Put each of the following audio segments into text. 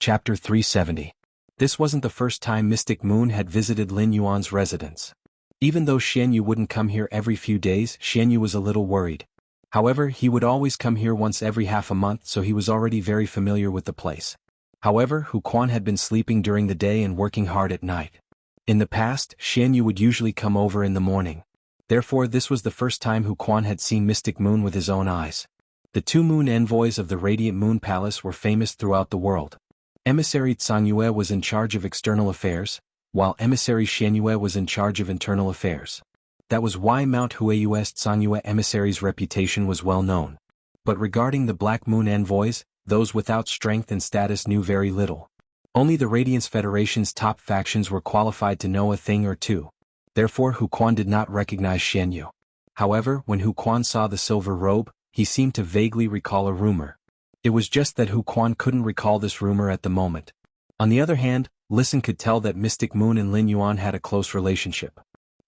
Chapter 370. This wasn't the first time Mystic Moon had visited Lin Yuan's residence. Even though Xianyu wouldn't come here every few days, Xianyu was a little worried. However, he would always come here once every half a month, so he was already very familiar with the place. However, Hu Quan had been sleeping during the day and working hard at night. In the past, Xianyu would usually come over in the morning. Therefore, this was the first time Hu Quan had seen Mystic Moon with his own eyes. The two moon envoys of the Radiant Moon Palace were famous throughout the world. Emissary Cangyue was in charge of external affairs, while Emissary Xianyue was in charge of internal affairs. That was why Mount Huayu's Cangyue emissary's reputation was well known. But regarding the Black Moon envoys, those without strength and status knew very little. Only the Radiance Federation's top factions were qualified to know a thing or two. Therefore, Hu Quan did not recognize Xianyu. However, when Hu Quan saw the silver robe, he seemed to vaguely recall a rumor. It was just that Hu Quan couldn't recall this rumor at the moment. On the other hand, Listen could tell that Mystic Moon and Lin Yuan had a close relationship.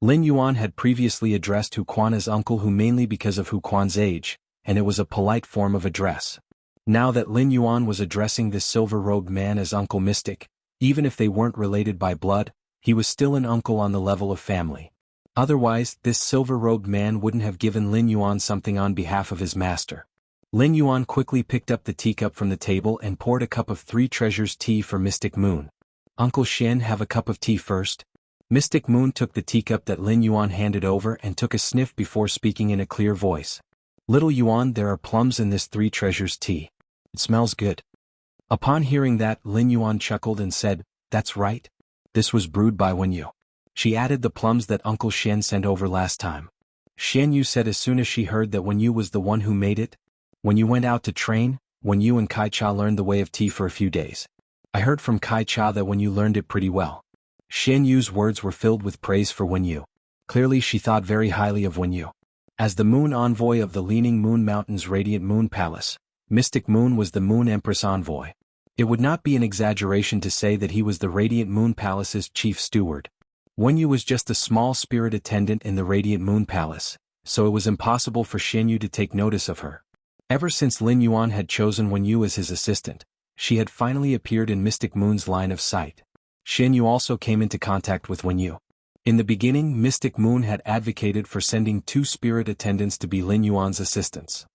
Lin Yuan had previously addressed Hu Quan as uncle Hu mainly because of Hu Quan's age, and it was a polite form of address. Now that Lin Yuan was addressing this silver-robed man as Uncle Mystic, even if they weren't related by blood, he was still an uncle on the level of family. Otherwise, this silver-robed man wouldn't have given Lin Yuan something on behalf of his master. Lin Yuan quickly picked up the teacup from the table and poured a cup of Three Treasures tea for Mystic Moon. Uncle Xian, have a cup of tea first. Mystic Moon took the teacup that Lin Yuan handed over and took a sniff before speaking in a clear voice. Little Yuan, there are plums in this Three Treasures tea. It smells good. Upon hearing that, Lin Yuan chuckled and said, that's right. This was brewed by Wenyu. She added the plums that Uncle Xian sent over last time. Xianyu said as soon as she heard that Wenyu was the one who made it. When you went out to train, Wenyu and Kai Cha learned the way of tea for a few days. I heard from Kai Cha that Wenyu learned it pretty well. Xianyu's words were filled with praise for Wenyu. Clearly she thought very highly of Wenyu. As the moon envoy of the Leaning Moon Mountain's Radiant Moon Palace, Mystic Moon was the Moon Empress envoy. It would not be an exaggeration to say that he was the Radiant Moon Palace's chief steward. Wenyu was just a small spirit attendant in the Radiant Moon Palace, so it was impossible for Xianyu to take notice of her. Ever since Lin Yuan had chosen Wenyu as his assistant, she had finally appeared in Mystic Moon's line of sight. Xianyu also came into contact with Wenyu. In the beginning, Mystic Moon had advocated for sending two spirit attendants to be Lin Yuan's assistants.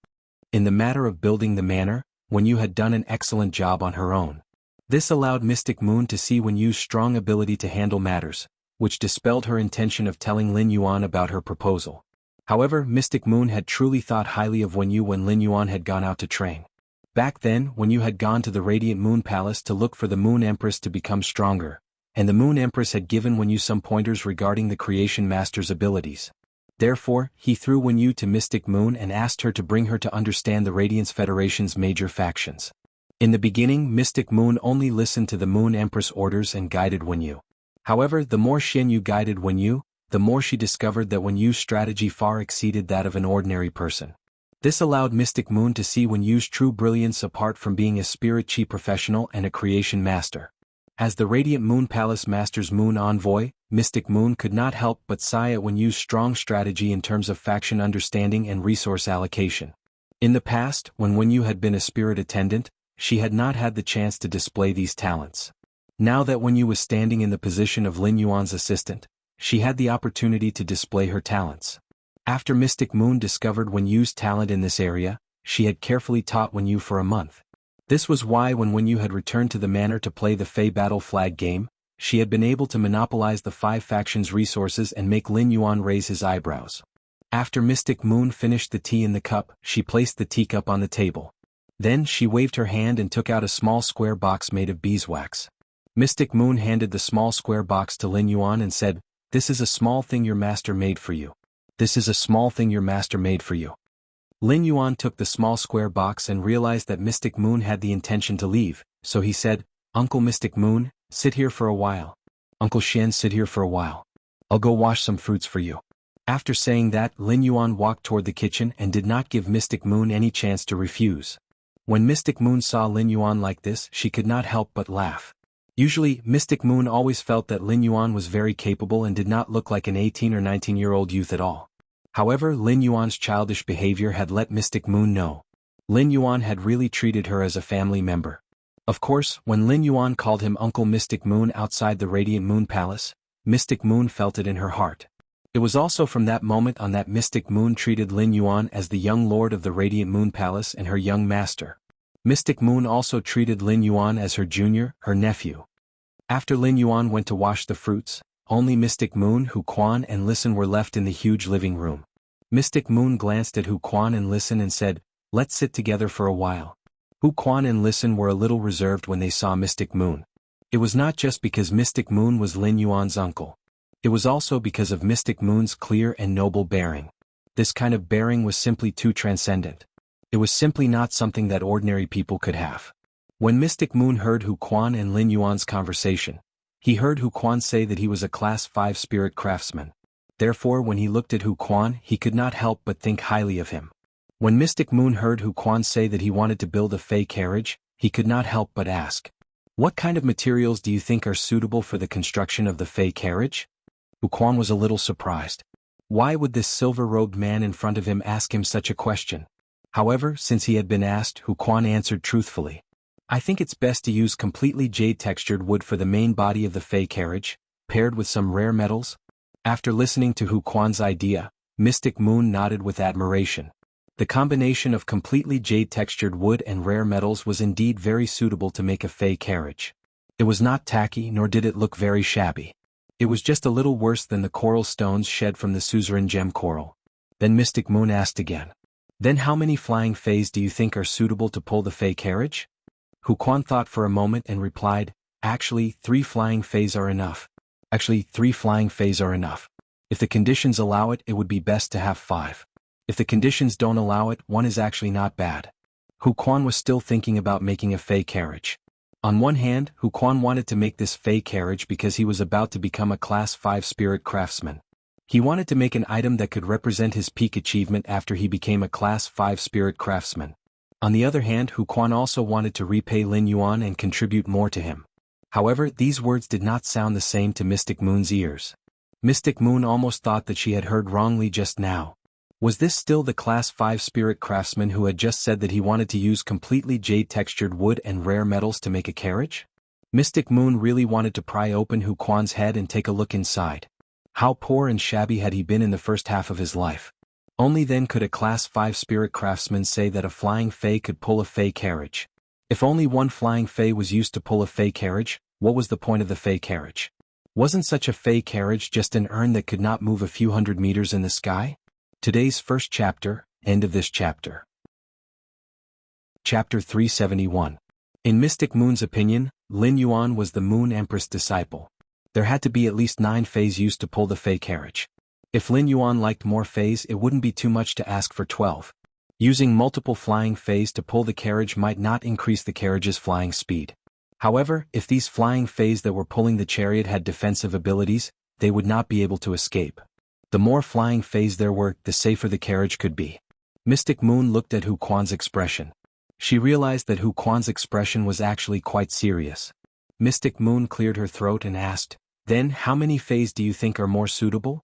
In the matter of building the manor, Wenyu had done an excellent job on her own. This allowed Mystic Moon to see Wenyu's strong ability to handle matters, which dispelled her intention of telling Lin Yuan about her proposal. However, Mystic Moon had truly thought highly of Wenyu when Lin Yuan had gone out to train. Back then, Wenyu had gone to the Radiant Moon Palace to look for the Moon Empress to become stronger, and the Moon Empress had given Wenyu some pointers regarding the Creation Master's abilities. Therefore, he threw Wenyu to Mystic Moon and asked her to bring her to understand the Radiance Federation's major factions. In the beginning, Mystic Moon only listened to the Moon Empress' orders and guided Wenyu. However, the more Xianyu guided Wenyu, the more she discovered that Wenyu's strategy far exceeded that of an ordinary person. This allowed Mystic Moon to see Wenyu's true brilliance apart from being a spirit chi professional and a creation master. As the Radiant Moon Palace Master's Moon Envoy, Mystic Moon could not help but sigh at Wenyu's strong strategy in terms of faction understanding and resource allocation. In the past, when Wenyu had been a spirit attendant, she had not had the chance to display these talents. Now that Wenyu was standing in the position of Lin Yuan's assistant, she had the opportunity to display her talents. After Mystic Moon discovered Wenyu's talent in this area, she had carefully taught Wenyu for a month. This was why when Wenyu had returned to the manor to play the Fey Battle Flag game, she had been able to monopolize the five factions' resources and make Lin Yuan raise his eyebrows. After Mystic Moon finished the tea in the cup, she placed the teacup on the table. Then she waved her hand and took out a small square box made of beeswax. Mystic Moon handed the small square box to Lin Yuan and said, "This is a small thing your master made for you. This is a small thing your master made for you." Lin Yuan took the small square box and realized that Mystic Moon had the intention to leave, so he said, "Uncle Mystic Moon, sit here for a while. Uncle Xian, sit here for a while. I'll go wash some fruits for you." After saying that, Lin Yuan walked toward the kitchen and did not give Mystic Moon any chance to refuse. When Mystic Moon saw Lin Yuan like this, she could not help but laugh. Usually, Mystic Moon always felt that Lin Yuan was very capable and did not look like an 18 or 19-year-old youth at all. However, Lin Yuan's childish behavior had let Mystic Moon know. Lin Yuan had really treated her as a family member. Of course, when Lin Yuan called him Uncle Mystic Moon outside the Radiant Moon Palace, Mystic Moon felt it in her heart. It was also from that moment on that Mystic Moon treated Lin Yuan as the young lord of the Radiant Moon Palace and her young master. Mystic Moon also treated Lin Yuan as her junior, her nephew. After Lin Yuan went to wash the fruits, only Mystic Moon, Hu Quan and Listen were left in the huge living room. Mystic Moon glanced at Hu Quan and Listen and said, "Let's sit together for a while." Hu Quan and Listen were a little reserved when they saw Mystic Moon. It was not just because Mystic Moon was Lin Yuan's uncle. It was also because of Mystic Moon's clear and noble bearing. This kind of bearing was simply too transcendent. It was simply not something that ordinary people could have. When Mystic Moon heard Hu Quan and Lin Yuan's conversation, he heard Hu Quan say that he was a Class 5 spirit craftsman. Therefore when he looked at Hu Quan he could not help but think highly of him. When Mystic Moon heard Hu Quan say that he wanted to build a fey carriage, he could not help but ask, "What kind of materials do you think are suitable for the construction of the fey carriage?" Hu Quan was a little surprised. Why would this silver-robed man in front of him ask him such a question? However, since he had been asked, Hu Quan answered truthfully, "I think it's best to use completely jade-textured wood for the main body of the fey carriage, paired with some rare metals." After listening to Hu Quan's idea, Mystic Moon nodded with admiration. The combination of completely jade-textured wood and rare metals was indeed very suitable to make a fey carriage. It was not tacky nor did it look very shabby. It was just a little worse than the coral stones shed from the suzerain gem coral. Then Mystic Moon asked again, "Then how many flying fays do you think are suitable to pull the fey carriage?" Hu Quan thought for a moment and replied, "Actually, 3 flying fays are enough. If the conditions allow it, it would be best to have 5. If the conditions don't allow it, 1 is actually not bad." Hu Quan was still thinking about making a fey carriage. On one hand, Hu Quan wanted to make this fey carriage because he was about to become a Class 5 spirit craftsman. He wanted to make an item that could represent his peak achievement after he became a Class 5 spirit craftsman. On the other hand, Hu Quan also wanted to repay Lin Yuan and contribute more to him. However, these words did not sound the same to Mystic Moon's ears. Mystic Moon almost thought that she had heard wrongly just now. Was this still the Class 5 spirit craftsman who had just said that he wanted to use completely jade-textured wood and rare metals to make a carriage? Mystic Moon really wanted to pry open Hu Quan's head and take a look inside. How poor and shabby had he been in the first half of his life? Only then could a Class 5 spirit craftsman say that a flying fey could pull a fey carriage. If only 1 flying fey was used to pull a fey carriage, what was the point of the fey carriage? Wasn't such a fey carriage just an urn that could not move a few hundred meters in the sky? Today's first chapter, end of this chapter. Chapter 371. In Mystic Moon's opinion, Lin Yuan was the Moon Empress disciple. There had to be at least 9 fays used to pull the fey carriage. If Lin Yuan liked more fays, it wouldn't be too much to ask for 12. Using multiple flying fays to pull the carriage might not increase the carriage's flying speed. However, if these flying fays that were pulling the chariot had defensive abilities, they would not be able to escape. The more flying fays there were, the safer the carriage could be. Mystic Moon looked at Hu Quan's expression. She realized that Hu Quan's expression was actually quite serious. Mystic Moon cleared her throat and asked, "Then how many fays do you think are more suitable?"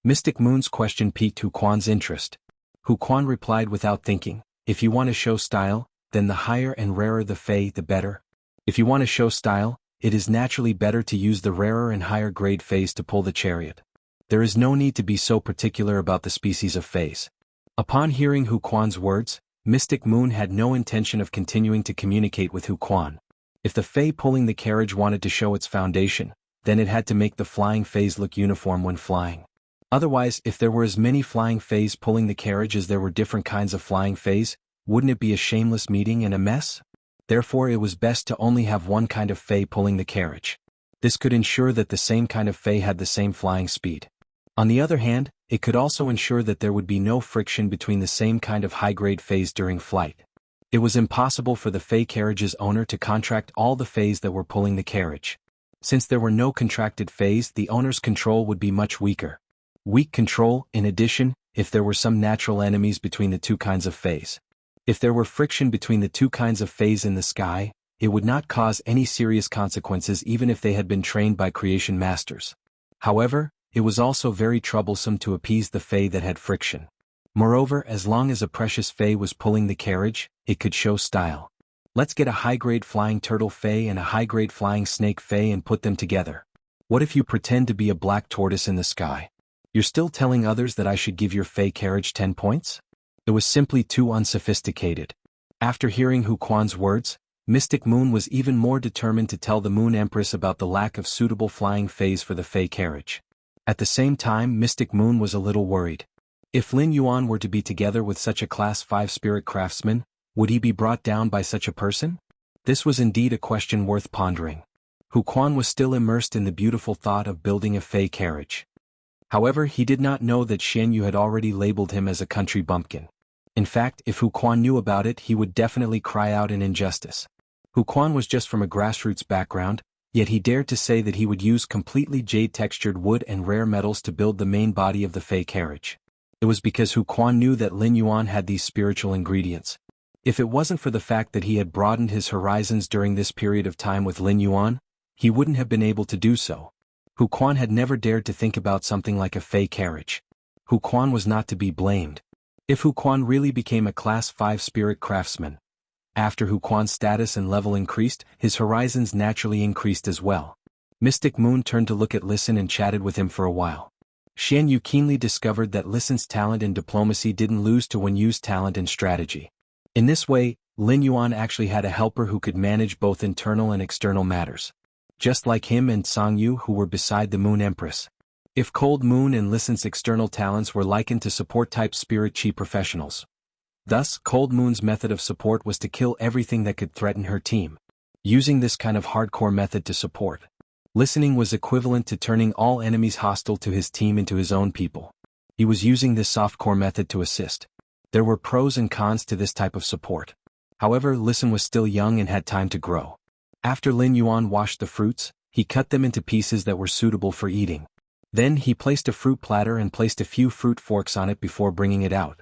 Mystic Moon's question piqued Hu Quan's interest. Hu Quan replied without thinking, "If you want to show style, then the higher and rarer the fey, the better. If you want to show style, it is naturally better to use the rarer and higher grade fays to pull the chariot. There is no need to be so particular about the species of fays." Upon hearing Hu Quan's words, Mystic Moon had no intention of continuing to communicate with Hu Quan. If the fey pulling the carriage wanted to show its foundation, then it had to make the flying fays look uniform when flying. Otherwise, if there were as many flying fays pulling the carriage as there were different kinds of flying fays, wouldn't it be a shameless meeting and a mess? Therefore it was best to only have 1 kind of fey pulling the carriage. This could ensure that the same kind of fey had the same flying speed. On the other hand, it could also ensure that there would be no friction between the same kind of high-grade fays during flight. It was impossible for the fey carriage's owner to contract all the fays that were pulling the carriage. Since there were no contracted fays, the owner's control would be much weaker. Weak control, in addition, if there were some natural enemies between the 2 kinds of fays. If there were friction between the 2 kinds of fays in the sky, it would not cause any serious consequences even if they had been trained by creation masters. However, it was also very troublesome to appease the fey that had friction. Moreover, as long as a precious fey was pulling the carriage, it could show style. Let's get a high-grade flying turtle Fae and a high-grade flying snake Fae and put them together. What if you pretend to be a black tortoise in the sky? You're still telling others that I should give your Fae carriage 10 points? It was simply too unsophisticated. After hearing Hu Quan's words, Mystic Moon was even more determined to tell the Moon Empress about the lack of suitable flying Faes for the Fae carriage. At the same time, Mystic Moon was a little worried. If Lin Yuan were to be together with such a Class 5 spirit craftsman, would he be brought down by such a person? This was indeed a question worth pondering. Hu Quan was still immersed in the beautiful thought of building a Fae carriage. However, he did not know that Xian Yu had already labeled him as a country bumpkin. In fact, if Hu Quan knew about it, he would definitely cry out in injustice. Hu Quan was just from a grassroots background, yet he dared to say that he would use completely jade-textured wood and rare metals to build the main body of the Fae carriage. It was because Hu Quan knew that Lin Yuan had these spiritual ingredients. If it wasn't for the fact that he had broadened his horizons during this period of time with Lin Yuan, he wouldn't have been able to do so. Hu Quan had never dared to think about something like a Fae carriage. Hu Quan was not to be blamed. If Hu Quan really became a Class 5 spirit craftsman, after Hu Quan's status and level increased, his horizons naturally increased as well. Mystic Moon turned to look at Listen and chatted with him for a while. Xian Yu keenly discovered that Listen's talent in diplomacy didn't lose to Wen Yu's talent in strategy. In this way, Lin Yuan actually had a helper who could manage both internal and external matters. Just like him and Song Yu, who were beside the Moon Empress. If Cold Moon and Listen's external talents were likened to support-type spirit chi professionals. Thus, Cold Moon's method of support was to kill everything that could threaten her team. Using this kind of hardcore method to support. Listening was equivalent to turning all enemies hostile to his team into his own people. He was using this softcore method to assist. There were pros and cons to this type of support. However, Listen was still young and had time to grow. After Lin Yuan washed the fruits, he cut them into pieces that were suitable for eating. Then he placed a fruit platter and placed a few fruit forks on it before bringing it out.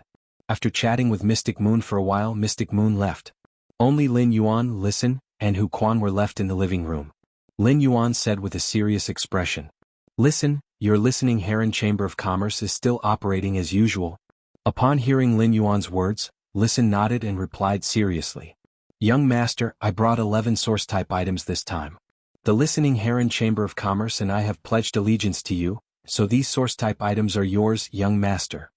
After chatting with Mystic Moon for a while, Mystic Moon left. Only Lin Yuan, Listen, and Hu Quan were left in the living room. Lin Yuan said with a serious expression, "Listen, your listening Heron Chamber of Commerce is still operating as usual." Upon hearing Lin Yuan's words, Listen nodded and replied seriously. "Young master, I brought 11 source-type items this time. The listening Heron Chamber of Commerce and I have pledged allegiance to you, so these source-type items are yours, young master."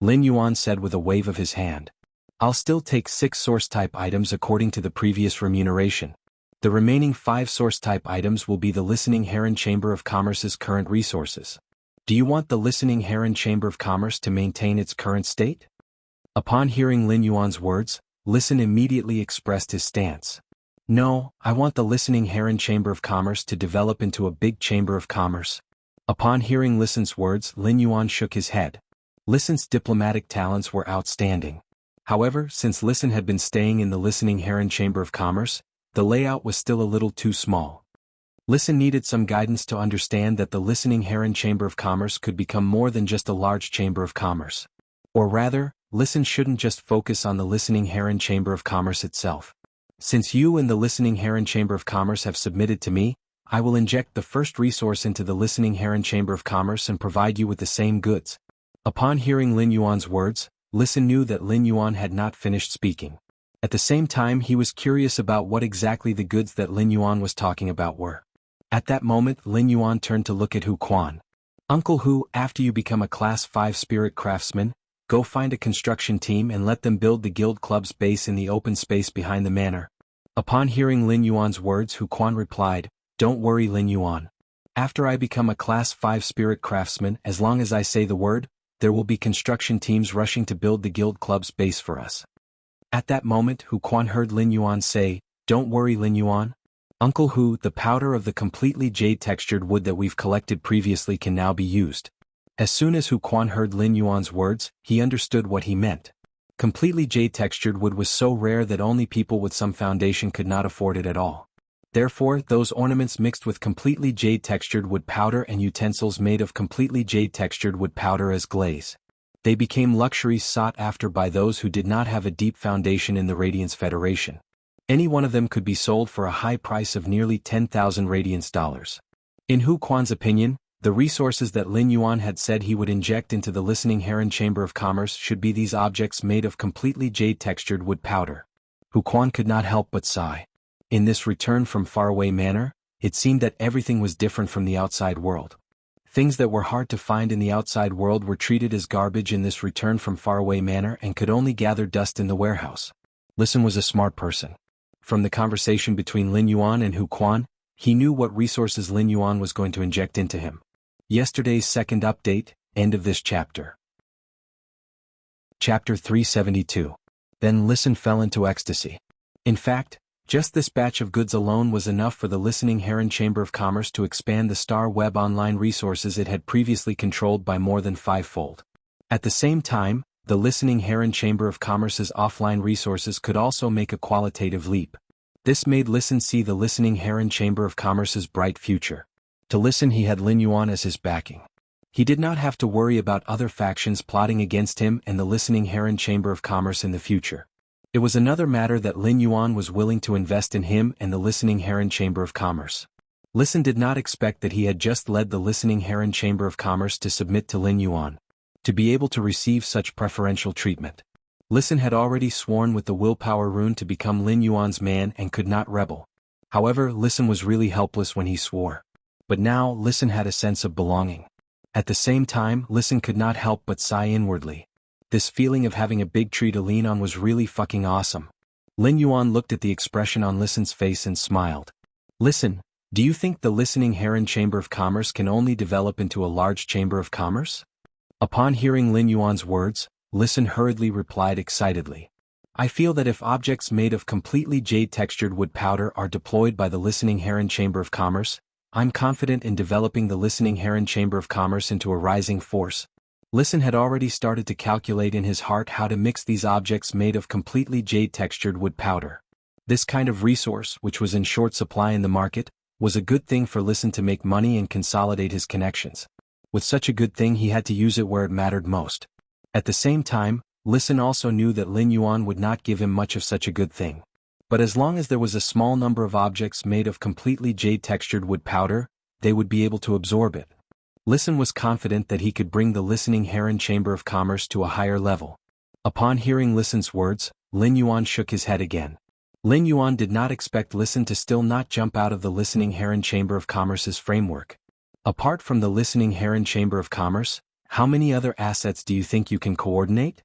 Lin Yuan said with a wave of his hand. "I'll still take 6 source-type items according to the previous remuneration. The remaining 5 source-type items will be the listening Heron Chamber of Commerce's current resources. Do you want the listening Heron Chamber of Commerce to maintain its current state?" Upon hearing Lin Yuan's words, Listen immediately expressed his stance. "No, I want the listening Heron Chamber of Commerce to develop into a big chamber of commerce." Upon hearing Listen's words, Lin Yuan shook his head. Listen's diplomatic talents were outstanding. However, since Listen had been staying in the listening Heron Chamber of Commerce, the layout was still a little too small. Listen needed some guidance to understand that the listening Heron Chamber of Commerce could become more than just a large chamber of commerce. Or rather, Listen shouldn't just focus on the listening Heron Chamber of Commerce itself. Since you and the listening Heron Chamber of Commerce have submitted to me, I will inject the first resource into the listening Heron Chamber of Commerce and provide you with the same goods. Upon hearing Lin Yuan's words, Listen knew that Lin Yuan had not finished speaking. At the same time, he was curious about what exactly the goods that Lin Yuan was talking about were. At that moment, Lin Yuan turned to look at Hu Quan. "Uncle Hu, after you become a Class 5 spirit craftsman, go find a construction team and let them build the guild club's base in the open space behind the manor." Upon hearing Lin Yuan's words, Hu Quan replied, "Don't worry, Lin Yuan. After I become a Class 5 spirit craftsman, as long as I say the word, there will be construction teams rushing to build the guild club's base for us." At that moment, Hu Quan heard Lin Yuan say, "Don't worry, Lin Yuan. Uncle Hu, the powder of the completely jade-textured wood that we've collected previously can now be used." As soon as Hu Quan heard Lin Yuan's words, he understood what he meant. Completely jade-textured wood was so rare that only people with some foundation could not afford it at all. Therefore, those ornaments mixed with completely jade-textured wood powder and utensils made of completely jade-textured wood powder as glaze. They became luxuries sought after by those who did not have a deep foundation in the Radiance Federation. Any one of them could be sold for a high price of nearly 10,000 Radiance dollars. In Hu Quan's opinion, the resources that Lin Yuan had said he would inject into the listening Heron Chamber of Commerce should be these objects made of completely jade-textured wood powder. Quan could not help but sigh. In this return from faraway manor, it seemed that everything was different from the outside world. Things that were hard to find in the outside world were treated as garbage in this return from faraway manor and could only gather dust in the warehouse. Listen was a smart person. From the conversation between Lin Yuan and Quan, he knew what resources Lin Yuan was going to inject into him. Yesterday's second update, end of this chapter. Chapter 372. Then Listen fell into ecstasy. In fact, just this batch of goods alone was enough for the Listening Heron Chamber of Commerce to expand the Star Web online resources it had previously controlled by more than fivefold. At the same time, the Listening Heron Chamber of Commerce's offline resources could also make a qualitative leap. This made Listen see the Listening Heron Chamber of Commerce's bright future. To Listen, he had Lin Yuan as his backing. He did not have to worry about other factions plotting against him and the Listening Heron Chamber of Commerce in the future. It was another matter that Lin Yuan was willing to invest in him and the Listening Heron Chamber of Commerce. Listen did not expect that he had just led the Listening Heron Chamber of Commerce to submit to Lin Yuan, to be able to receive such preferential treatment. Listen had already sworn with the willpower rune to become Lin Yuan's man and could not rebel. However, Listen was really helpless when he swore. But now, Listen had a sense of belonging. At the same time, Listen could not help but sigh inwardly. This feeling of having a big tree to lean on was really fucking awesome. Lin Yuan looked at the expression on Listen's face and smiled. Listen, do you think the Listening Heron Chamber of Commerce can only develop into a large chamber of commerce? Upon hearing Lin Yuan's words, Listen hurriedly replied excitedly. I feel that if objects made of completely jade-textured wood powder are deployed by the Listening Heron Chamber of Commerce, I'm confident in developing the Listening Heron Chamber of Commerce into a rising force. Listen had already started to calculate in his heart how to mix these objects made of completely jade-textured wood powder. This kind of resource, which was in short supply in the market, was a good thing for Listen to make money and consolidate his connections. With such a good thing, he had to use it where it mattered most. At the same time, Listen also knew that Lin Yuan would not give him much of such a good thing. But as long as there was a small number of objects made of completely jade-textured wood powder, they would be able to absorb it. Listen was confident that he could bring the Listening Heron Chamber of Commerce to a higher level. Upon hearing Listen's words, Lin Yuan shook his head again. Lin Yuan did not expect Listen to still not jump out of the Listening Heron Chamber of Commerce's framework. Apart from the Listening Heron Chamber of Commerce, how many other assets do you think you can coordinate?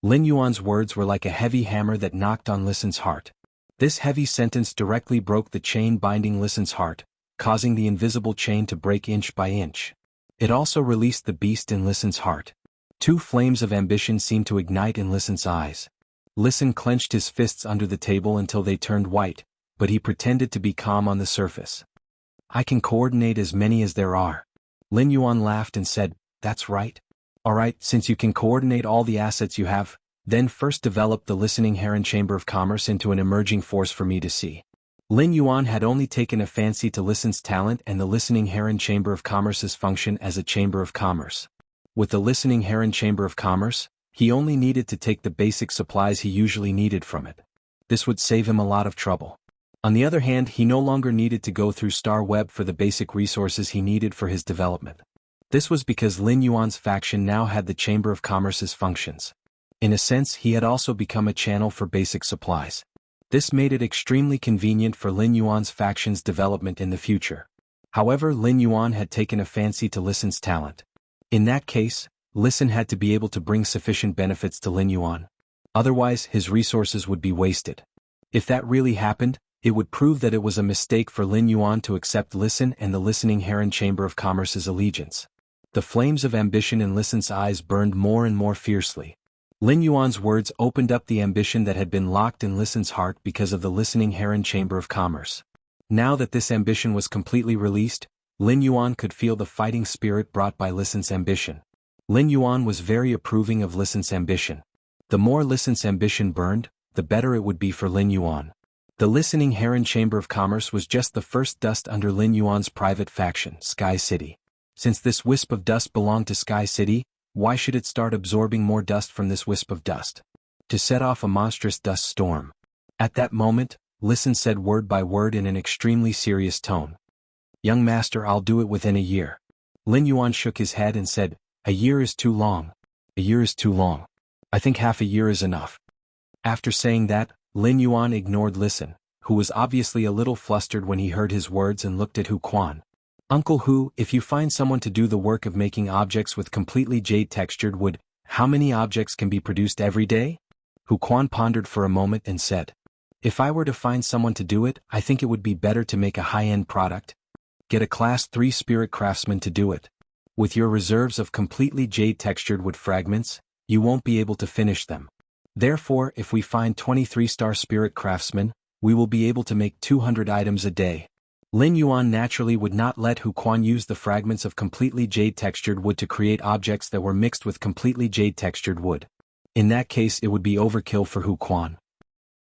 Lin Yuan's words were like a heavy hammer that knocked on Listen's heart. This heavy sentence directly broke the chain binding Listen's heart, causing the invisible chain to break inch by inch. It also released the beast in Listen's heart. Two flames of ambition seemed to ignite in Listen's eyes. Listen clenched his fists under the table until they turned white, but he pretended to be calm on the surface. I can coordinate as many as there are. Lin Yuan laughed and said, that's right. Alright, since you can coordinate all the assets you have, then first develop the Listening Heron Chamber of Commerce into an emerging force for me to see. Lin Yuan had only taken a fancy to Listen's talent and the Listening Heron Chamber of Commerce's function as a chamber of commerce. With the Listening Heron Chamber of Commerce, he only needed to take the basic supplies he usually needed from it. This would save him a lot of trouble. On the other hand, he no longer needed to go through Star Web for the basic resources he needed for his development. This was because Lin Yuan's faction now had the Chamber of Commerce's functions. In a sense, he had also become a channel for basic supplies. This made it extremely convenient for Lin Yuan's faction's development in the future. However, Lin Yuan had taken a fancy to Listen's talent. In that case, Listen had to be able to bring sufficient benefits to Lin Yuan. Otherwise, his resources would be wasted. If that really happened, it would prove that it was a mistake for Lin Yuan to accept Listen and the Listening Heron Chamber of Commerce's allegiance. The flames of ambition in Listen's eyes burned more and more fiercely. Lin Yuan's words opened up the ambition that had been locked in Listen's heart because of the Listening Heron Chamber of Commerce. Now that this ambition was completely released, Lin Yuan could feel the fighting spirit brought by Listen's ambition. Lin Yuan was very approving of Listen's ambition. The more Listen's ambition burned, the better it would be for Lin Yuan. The Listening Heron Chamber of Commerce was just the first dust under Lin Yuan's private faction, Sky City. Since this wisp of dust belonged to Sky City, why should it start absorbing more dust from this wisp of dust? To set off a monstrous dust storm. At that moment, Listen said word by word in an extremely serious tone. Young master, I'll do it within a year. Lin Yuan shook his head and said, a year is too long. A year is too long. I think half a year is enough. After saying that, Lin Yuan ignored Listen, who was obviously a little flustered when he heard his words, and looked at Hu Quan. Uncle Hu, if you find someone to do the work of making objects with completely jade-textured wood, how many objects can be produced every day? Hu Quan pondered for a moment and said, if I were to find someone to do it, I think it would be better to make a high-end product. Get a Class 3 spirit craftsman to do it. With your reserves of completely jade-textured wood fragments, you won't be able to finish them. Therefore, if we find 23-star spirit craftsmen, we will be able to make 200 items a day. Lin Yuan naturally would not let Hu Quan use the fragments of completely jade-textured wood to create objects that were mixed with completely jade-textured wood. In that case, it would be overkill for Hu Quan.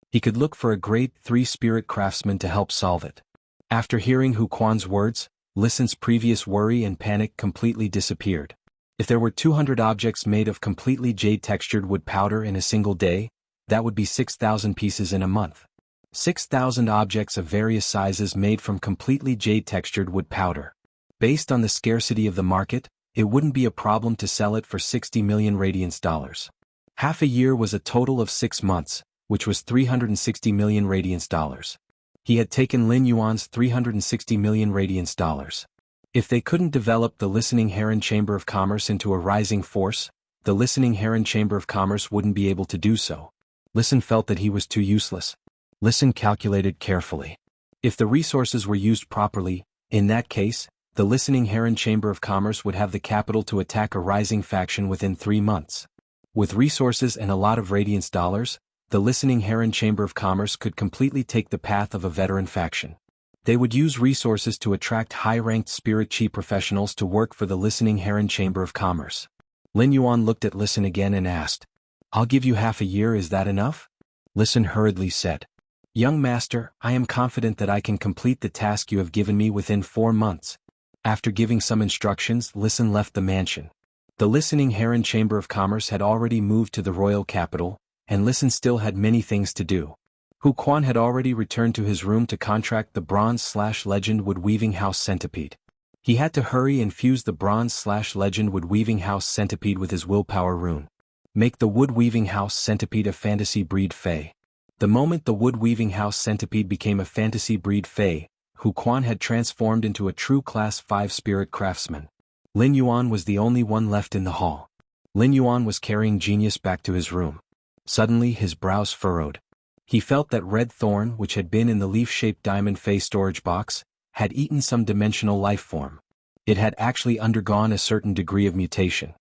He could look for a grade 3 spirit craftsman to help solve it. After hearing Hu Quan's words, Listen's previous worry and panic completely disappeared. If there were 200 objects made of completely jade-textured wood powder in a single day, that would be 6,000 pieces in a month. 6,000 objects of various sizes made from completely jade-textured wood powder. Based on the scarcity of the market, it wouldn't be a problem to sell it for 60 million radiance dollars. Half a year was a total of 6 months, which was 360 million radiance dollars. He had taken Lin Yuan's 360 million radiance dollars. If they couldn't develop the Listening Heron Chamber of Commerce into a rising force, the Listening Heron Chamber of Commerce wouldn't be able to do so. Listen felt that he was too useless. Listen calculated carefully. If the resources were used properly, in that case, the Listening Heron Chamber of Commerce would have the capital to attack a rising faction within 3 months. With resources and a lot of radiance dollars, the Listening Heron Chamber of Commerce could completely take the path of a veteran faction. They would use resources to attract high-ranked spirit chi professionals to work for the Listening Heron Chamber of Commerce. Lin Yuan looked at Listen again and asked, I'll give you half a year, is that enough? Listen hurriedly said, Young master, I am confident that I can complete the task you have given me within 4 months. After giving some instructions, Listen left the mansion. The Listening Heron Chamber of Commerce had already moved to the royal capital, and Listen still had many things to do. Hu Quan had already returned to his room to contract the Bronze/Legend Wood Weaving House Centipede. He had to hurry and fuse the Bronze/Legend Wood Weaving House Centipede with his willpower rune. Make the Wood Weaving House Centipede a fantasy breed Fey. The moment the Wood Weaving House Centipede became a fantasy breed Fey, Hu Quan had transformed into a true Class 5 spirit craftsman. Lin Yuan was the only one left in the hall. Lin Yuan was carrying Genius back to his room. Suddenly his brows furrowed. He felt that red thorn, which had been in the leaf-shaped diamond Fey storage box, had eaten some dimensional life form. It had actually undergone a certain degree of mutation.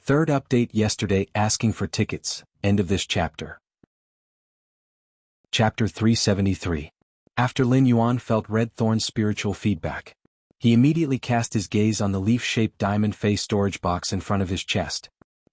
Third update yesterday, asking for tickets. End of this chapter. Chapter 373. After Lin Yuan felt red thorn's spiritual feedback, he immediately cast his gaze on the leaf-shaped diamond Fey storage box in front of his chest.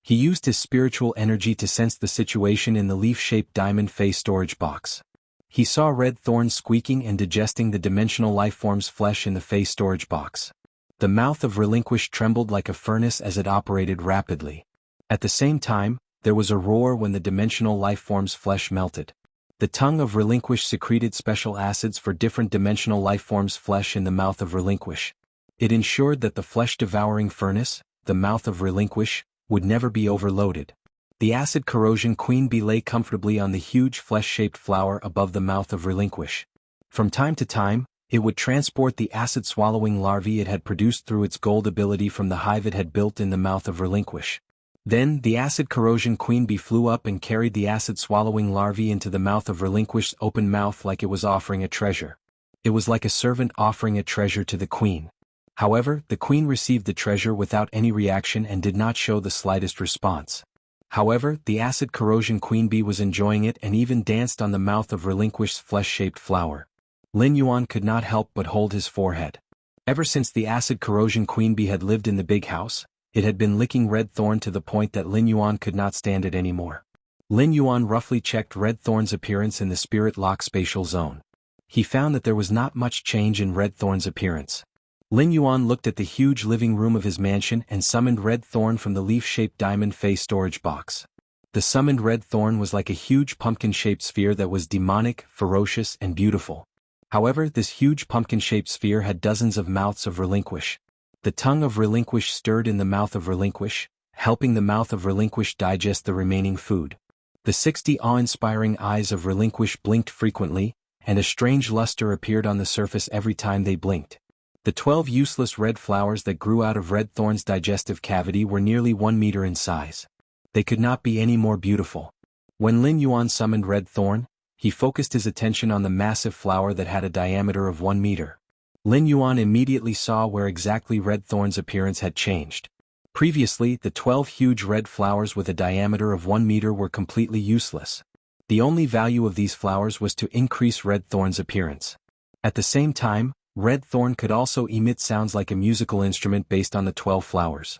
He used his spiritual energy to sense the situation in the leaf-shaped diamond Fey storage box. He saw red thorn squeaking and digesting the dimensional lifeform's flesh in the Fey storage box. The mouth of Relinquish trembled like a furnace as it operated rapidly. At the same time, there was a roar when the dimensional lifeform's flesh melted. The tongue of Relinquish secreted special acids for different dimensional lifeforms' flesh in the mouth of Relinquish. It ensured that the flesh-devouring furnace, the mouth of Relinquish, would never be overloaded. The acid corrosion queen bee lay comfortably on the huge flesh-shaped flower above the mouth of Relinquish. From time to time, it would transport the acid-swallowing larvae it had produced through its gold ability from the hive it had built in the mouth of Relinquish. Then, the acid corrosion queen bee flew up and carried the acid-swallowing larvae into the mouth of Relinquish's open mouth like it was offering a treasure. It was like a servant offering a treasure to the queen. However, the queen received the treasure without any reaction and did not show the slightest response. However, the acid corrosion queen bee was enjoying it and even danced on the mouth of Relinquish's flesh-shaped flower. Lin Yuan could not help but hold his forehead. Ever since the acid corrosion queen bee had lived in the big house, it had been licking red thorn to the point that Lin Yuan could not stand it anymore. Lin Yuan roughly checked red thorn's appearance in the spirit lock spatial zone. He found that there was not much change in red thorn's appearance. Lin Yuan looked at the huge living room of his mansion and summoned red thorn from the leaf-shaped diamond Fey storage box. The summoned red thorn was like a huge pumpkin-shaped sphere that was demonic, ferocious, and beautiful. However, this huge pumpkin-shaped sphere had dozens of mouths of Relinquish. The tongue of Relinquish stirred in the mouth of Relinquish, helping the mouth of Relinquish digest the remaining food. The 60 awe-inspiring eyes of Relinquish blinked frequently, and a strange luster appeared on the surface every time they blinked. The 12 useless red flowers that grew out of Red Thorn's digestive cavity were nearly 1 meter in size. They could not be any more beautiful. When Lin Yuan summoned Red Thorn, he focused his attention on the massive flower that had a diameter of 1 meter. Lin Yuan immediately saw where exactly Red Thorn's appearance had changed. Previously, the 12 huge red flowers with a diameter of 1 meter were completely useless. The only value of these flowers was to increase Red Thorn's appearance. At the same time, Red Thorn could also emit sounds like a musical instrument based on the 12 flowers.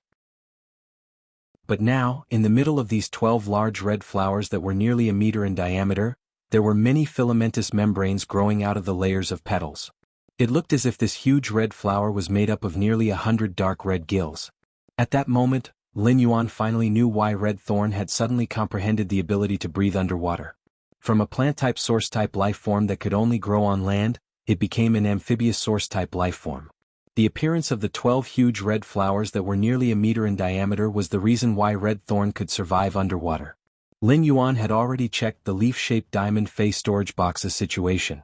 But now, in the middle of these 12 large red flowers that were nearly a meter in diameter, there were many filamentous membranes growing out of the layers of petals. It looked as if this huge red flower was made up of nearly 100 dark red gills. At that moment, Lin Yuan finally knew why Red Thorn had suddenly comprehended the ability to breathe underwater. From a plant-type source-type life form that could only grow on land, it became an amphibious source-type life form. The appearance of the 12 huge red flowers that were nearly a meter in diameter was the reason why Red Thorn could survive underwater. Lin Yuan had already checked the leaf-shaped diamond face storage box's situation.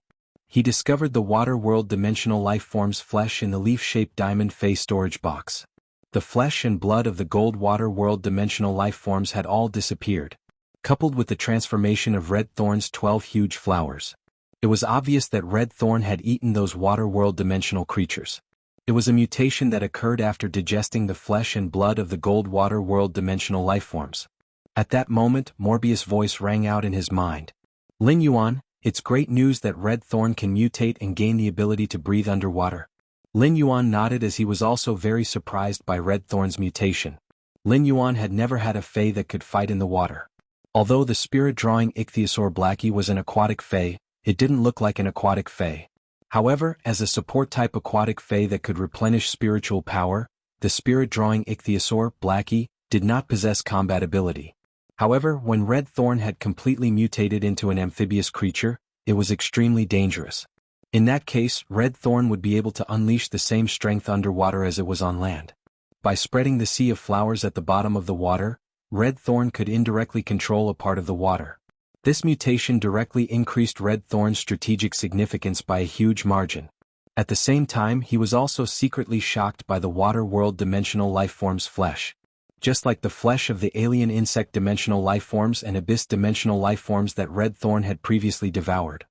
He discovered the water world dimensional life form's flesh in the leaf-shaped diamond face storage box. The flesh and blood of the gold water world dimensional life forms had all disappeared, coupled with the transformation of Red Thorn's 12 huge flowers. It was obvious that Red Thorn had eaten those water world dimensional creatures. It was a mutation that occurred after digesting the flesh and blood of the gold water world dimensional life forms. At that moment, Morbius' voice rang out in his mind. Lin Yuan, it's great news that Red Thorn can mutate and gain the ability to breathe underwater. Lin Yuan nodded as he was also very surprised by Red Thorn's mutation. Lin Yuan had never had a fae that could fight in the water. Although the spirit-drawing ichthyosaur Blackie was an aquatic fae, it didn't look like an aquatic fae. However, as a support-type aquatic fae that could replenish spiritual power, the spirit-drawing ichthyosaur Blackie did not possess combat ability. However, when Red Thorn had completely mutated into an amphibious creature, it was extremely dangerous. In that case, Red Thorn would be able to unleash the same strength underwater as it was on land. By spreading the sea of flowers at the bottom of the water, Red Thorn could indirectly control a part of the water. This mutation directly increased Red Thorn's strategic significance by a huge margin. At the same time, he was also secretly shocked by the water world dimensional life form's flesh. Just like the flesh of the alien insect dimensional life forms and abyss dimensional life forms that Red Thorn had previously devoured.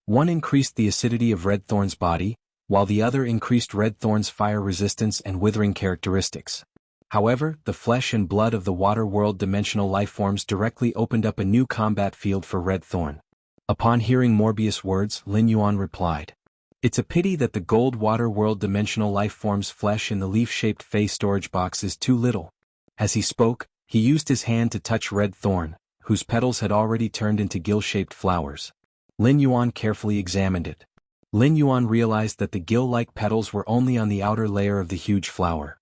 One increased the acidity of Red Thorn's body, while the other increased Red Thorn's fire resistance and withering characteristics. However, the flesh and blood of the water world dimensional life forms directly opened up a new combat field for Red Thorn. Upon hearing Morbius' words, Lin Yuan replied, "It's a pity that the gold water world dimensional life form's flesh in the leaf-shaped face storage box is too little." As he spoke, he used his hand to touch Red Thorn, whose petals had already turned into gill-shaped flowers. Lin Yuan carefully examined it. Lin Yuan realized that the gill-like petals were only on the outer layer of the huge flower.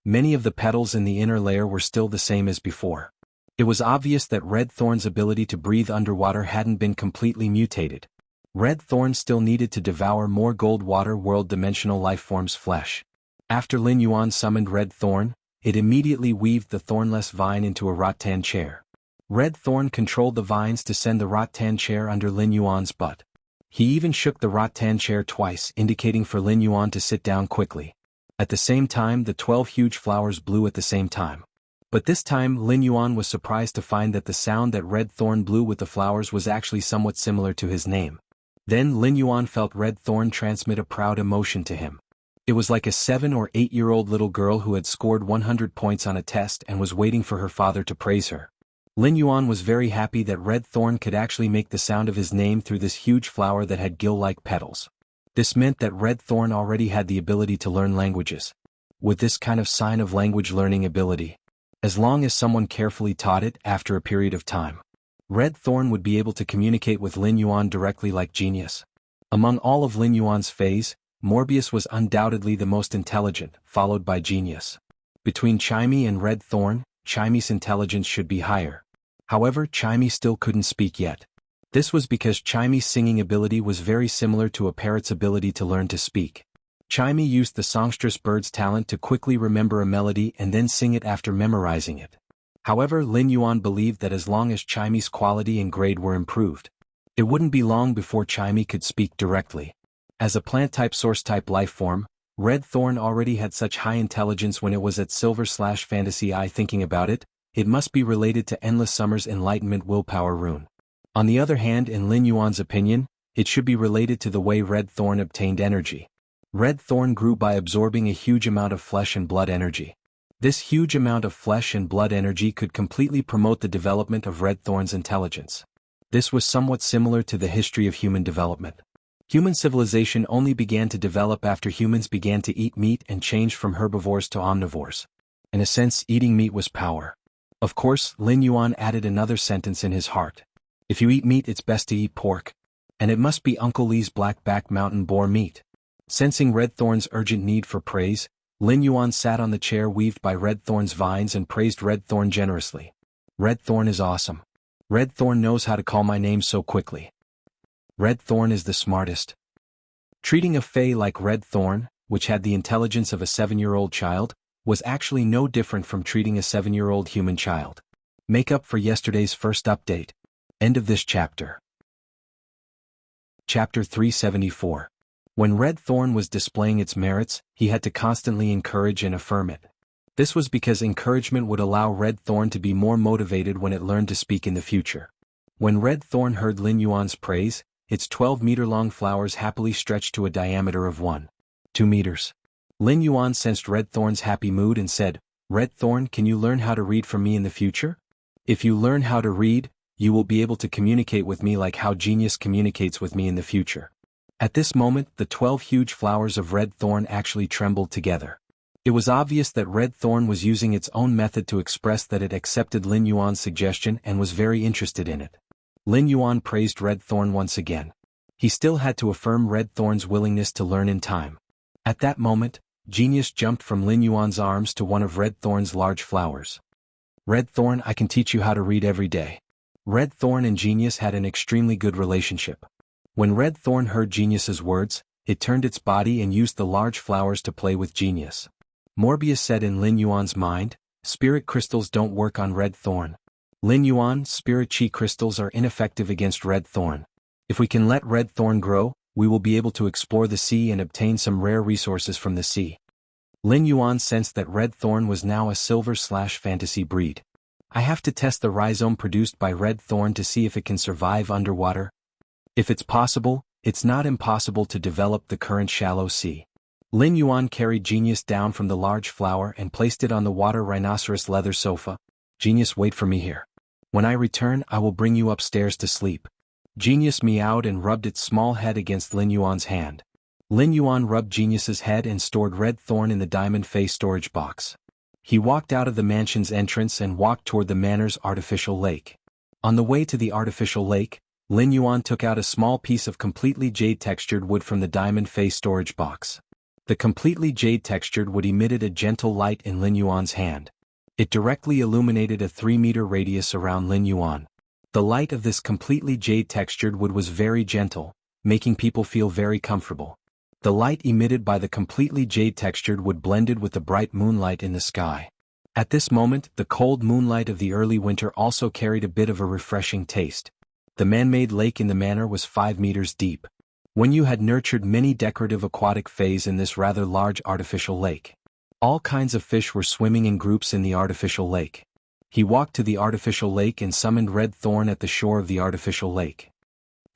Many of the petals in the inner layer were still the same as before. It was obvious that Red Thorn's ability to breathe underwater hadn't been completely mutated. Red Thorn still needed to devour more gold water world dimensional life form's flesh. After Lin Yuan summoned Red Thorn, it immediately weaved the thornless vine into a rattan chair. Red Thorn controlled the vines to send the rattan chair under Lin Yuan's butt. He even shook the rattan chair twice, indicating for Lin Yuan to sit down quickly. At the same time, the 12 huge flowers blew at the same time. But this time, Lin Yuan was surprised to find that the sound that Red Thorn blew with the flowers was actually somewhat similar to his name. Then Lin Yuan felt Red Thorn transmit a proud emotion to him. It was like a 7 or 8-year-old little girl who had scored 100 points on a test and was waiting for her father to praise her. Lin Yuan was very happy that Red Thorn could actually make the sound of his name through this huge flower that had gill-like petals. This meant that Red Thorn already had the ability to learn languages. With this kind of sign of language learning ability, as long as someone carefully taught it after a period of time, Red Thorn would be able to communicate with Lin Yuan directly like genius. Among all of Lin Yuan's fays, Morbius was undoubtedly the most intelligent, followed by Genius. Between Chimey and Red Thorn, Chimey's intelligence should be higher. However, Chimey still couldn't speak yet. This was because Chimey's singing ability was very similar to a parrot's ability to learn to speak. Chimey used the songstress bird's talent to quickly remember a melody and then sing it after memorizing it. However, Lin Yuan believed that as long as Chimy's quality and grade were improved, it wouldn't be long before Chimy could speak directly. As a plant-type source-type life form, Red Thorn already had such high intelligence when it was at Silver/Fantasy Eye. Thinking about it, it must be related to Endless Summer's Enlightenment Willpower Rune. On the other hand, in Lin Yuan's opinion, it should be related to the way Red Thorn obtained energy. Red Thorn grew by absorbing a huge amount of flesh and blood energy. This huge amount of flesh and blood energy could completely promote the development of Red Thorn's intelligence. This was somewhat similar to the history of human development. Human civilization only began to develop after humans began to eat meat and changed from herbivores to omnivores. In a sense, eating meat was power. Of course, Lin Yuan added another sentence in his heart. If you eat meat, it's best to eat pork. And it must be Uncle Lee's blackback mountain boar meat. Sensing Red Thorn's urgent need for praise, Lin Yuan sat on the chair weaved by Red Thorn's vines and praised Red Thorn generously. Red Thorn is awesome. Red Thorn knows how to call my name so quickly. Red Thorn is the smartest. Treating a Fae like Red Thorn, which had the intelligence of a 7-year-old child, was actually no different from treating a 7-year-old human child. Make up for yesterday's first update. End of this chapter. Chapter 374. When Red Thorn was displaying its merits, he had to constantly encourage and affirm it. This was because encouragement would allow Red Thorn to be more motivated when it learned to speak in the future. When Red Thorn heard Lin Yuan's praise, its 12-meter-long flowers happily stretched to a diameter of 1.2 meters. Lin Yuan sensed Red Thorn's happy mood and said, "Red Thorn, can you learn how to read from me in the future? If you learn how to read, you will be able to communicate with me like how Genius communicates with me in the future." At this moment, the 12 huge flowers of Red Thorn actually trembled together. It was obvious that Red Thorn was using its own method to express that it accepted Lin Yuan's suggestion and was very interested in it. Lin Yuan praised Red Thorn once again. He still had to affirm Red Thorn's willingness to learn in time. At that moment, Genius jumped from Lin Yuan's arms to one of Red Thorn's large flowers. "Red Thorn, I can teach you how to read every day." Red Thorn and Genius had an extremely good relationship. When Red Thorn heard Genius's words, it turned its body and used the large flowers to play with Genius. Morbius said in Lin Yuan's mind, "Spirit crystals don't work on Red Thorn. Lin Yuan, spirit chi crystals are ineffective against Red Thorn. If we can let Red Thorn grow, we will be able to explore the sea and obtain some rare resources from the sea." Lin Yuan sensed that Red Thorn was now a Silver/Fantasy breed. "I have to test the rhizome produced by Red Thorn to see if it can survive underwater. If it's possible, it's not impossible to develop the current shallow sea." Lin Yuan carried Genius down from the large flower and placed it on the water rhinoceros leather sofa. "Genius, wait for me here. When I return, I will bring you upstairs to sleep." Genius meowed and rubbed its small head against Lin Yuan's hand. Lin Yuan rubbed Genius's head and stored Red Thorn in the diamond face storage box. He walked out of the mansion's entrance and walked toward the manor's artificial lake. On the way to the artificial lake, Lin Yuan took out a small piece of completely jade-textured wood from the diamond face storage box. The completely jade-textured wood emitted a gentle light in Lin Yuan's hand. It directly illuminated a 3-meter radius around Lin Yuan. The light of this completely jade-textured wood was very gentle, making people feel very comfortable. The light emitted by the completely jade-textured wood blended with the bright moonlight in the sky. At this moment, the cold moonlight of the early winter also carried a bit of a refreshing taste. The man-made lake in the manor was 5 meters deep. When you had nurtured many decorative aquatic fays in this rather large artificial lake. All kinds of fish were swimming in groups in the artificial lake. He walked to the artificial lake and summoned Red Thorn at the shore of the artificial lake.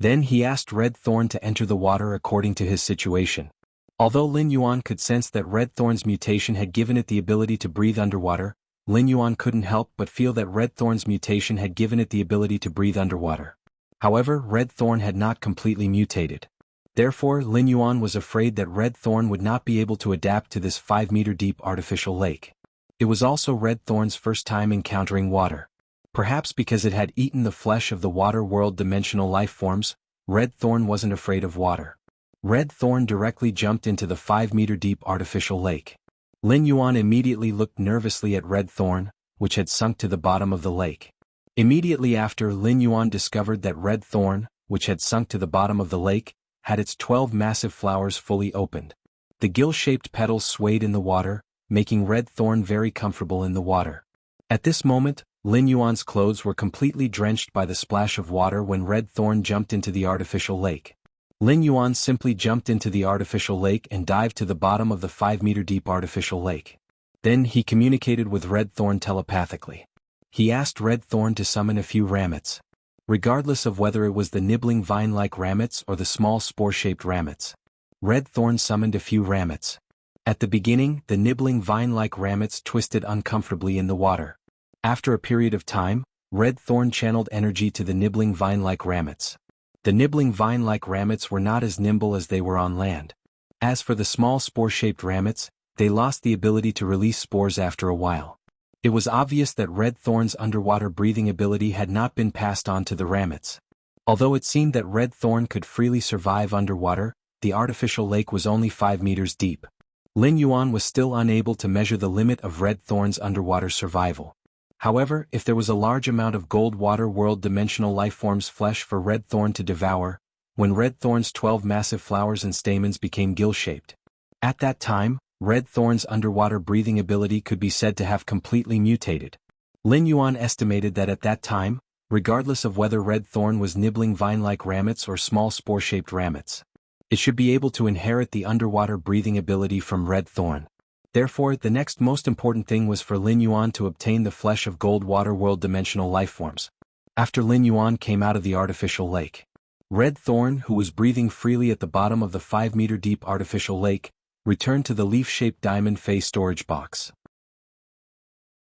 Then he asked Red Thorn to enter the water according to his situation. Although Lin Yuan could sense that Red Thorn's mutation had given it the ability to breathe underwater, Lin Yuan couldn't help but feel that Red Thorn's mutation had given it the ability to breathe underwater. However, Red Thorn had not completely mutated. Therefore, Lin Yuan was afraid that Red Thorn would not be able to adapt to this 5-meter-deep artificial lake. It was also Red Thorn's first time encountering water. Perhaps because it had eaten the flesh of the water world dimensional life forms, Red Thorn wasn't afraid of water. Red Thorn directly jumped into the 5-meter-deep artificial lake. Lin Yuan immediately looked nervously at Red Thorn, which had sunk to the bottom of the lake. Immediately after, Lin Yuan discovered that Red Thorn, which had sunk to the bottom of the lake, had its 12 massive flowers fully opened. The gill-shaped petals swayed in the water, making Red Thorn very comfortable in the water. At this moment, Lin Yuan's clothes were completely drenched by the splash of water when Red Thorn jumped into the artificial lake. Lin Yuan simply jumped into the artificial lake and dived to the bottom of the 5-meter-deep artificial lake. Then he communicated with Red Thorn telepathically. He asked Red Thorn to summon a few ramets. Regardless of whether it was the nibbling vine-like ramets or the small spore-shaped ramets. Red Thorn summoned a few ramets. At the beginning, the nibbling vine-like ramets twisted uncomfortably in the water. After a period of time, Red Thorn channeled energy to the nibbling vine-like ramets. The nibbling vine-like ramets were not as nimble as they were on land. As for the small spore-shaped ramets, they lost the ability to release spores after a while. It was obvious that Red Thorn's underwater breathing ability had not been passed on to the ramets. Although it seemed that Red Thorn could freely survive underwater, the artificial lake was only 5 meters deep. Lin Yuan was still unable to measure the limit of Red Thorn's underwater survival. However, if there was a large amount of gold water world dimensional lifeforms flesh for Red Thorn to devour, when Red Thorn's 12 massive flowers and stamens became gill-shaped. At that time, Red Thorn's underwater breathing ability could be said to have completely mutated. Lin Yuan estimated that at that time, regardless of whether Red Thorn was nibbling vine-like ramets or small spore-shaped ramets, it should be able to inherit the underwater breathing ability from Red Thorn. Therefore, the next most important thing was for Lin Yuan to obtain the flesh of gold water world dimensional lifeforms. After Lin Yuan came out of the artificial lake, Red Thorn, who was breathing freely at the bottom of the 5-meter-deep artificial lake, returned to the leaf-shaped diamond face storage box.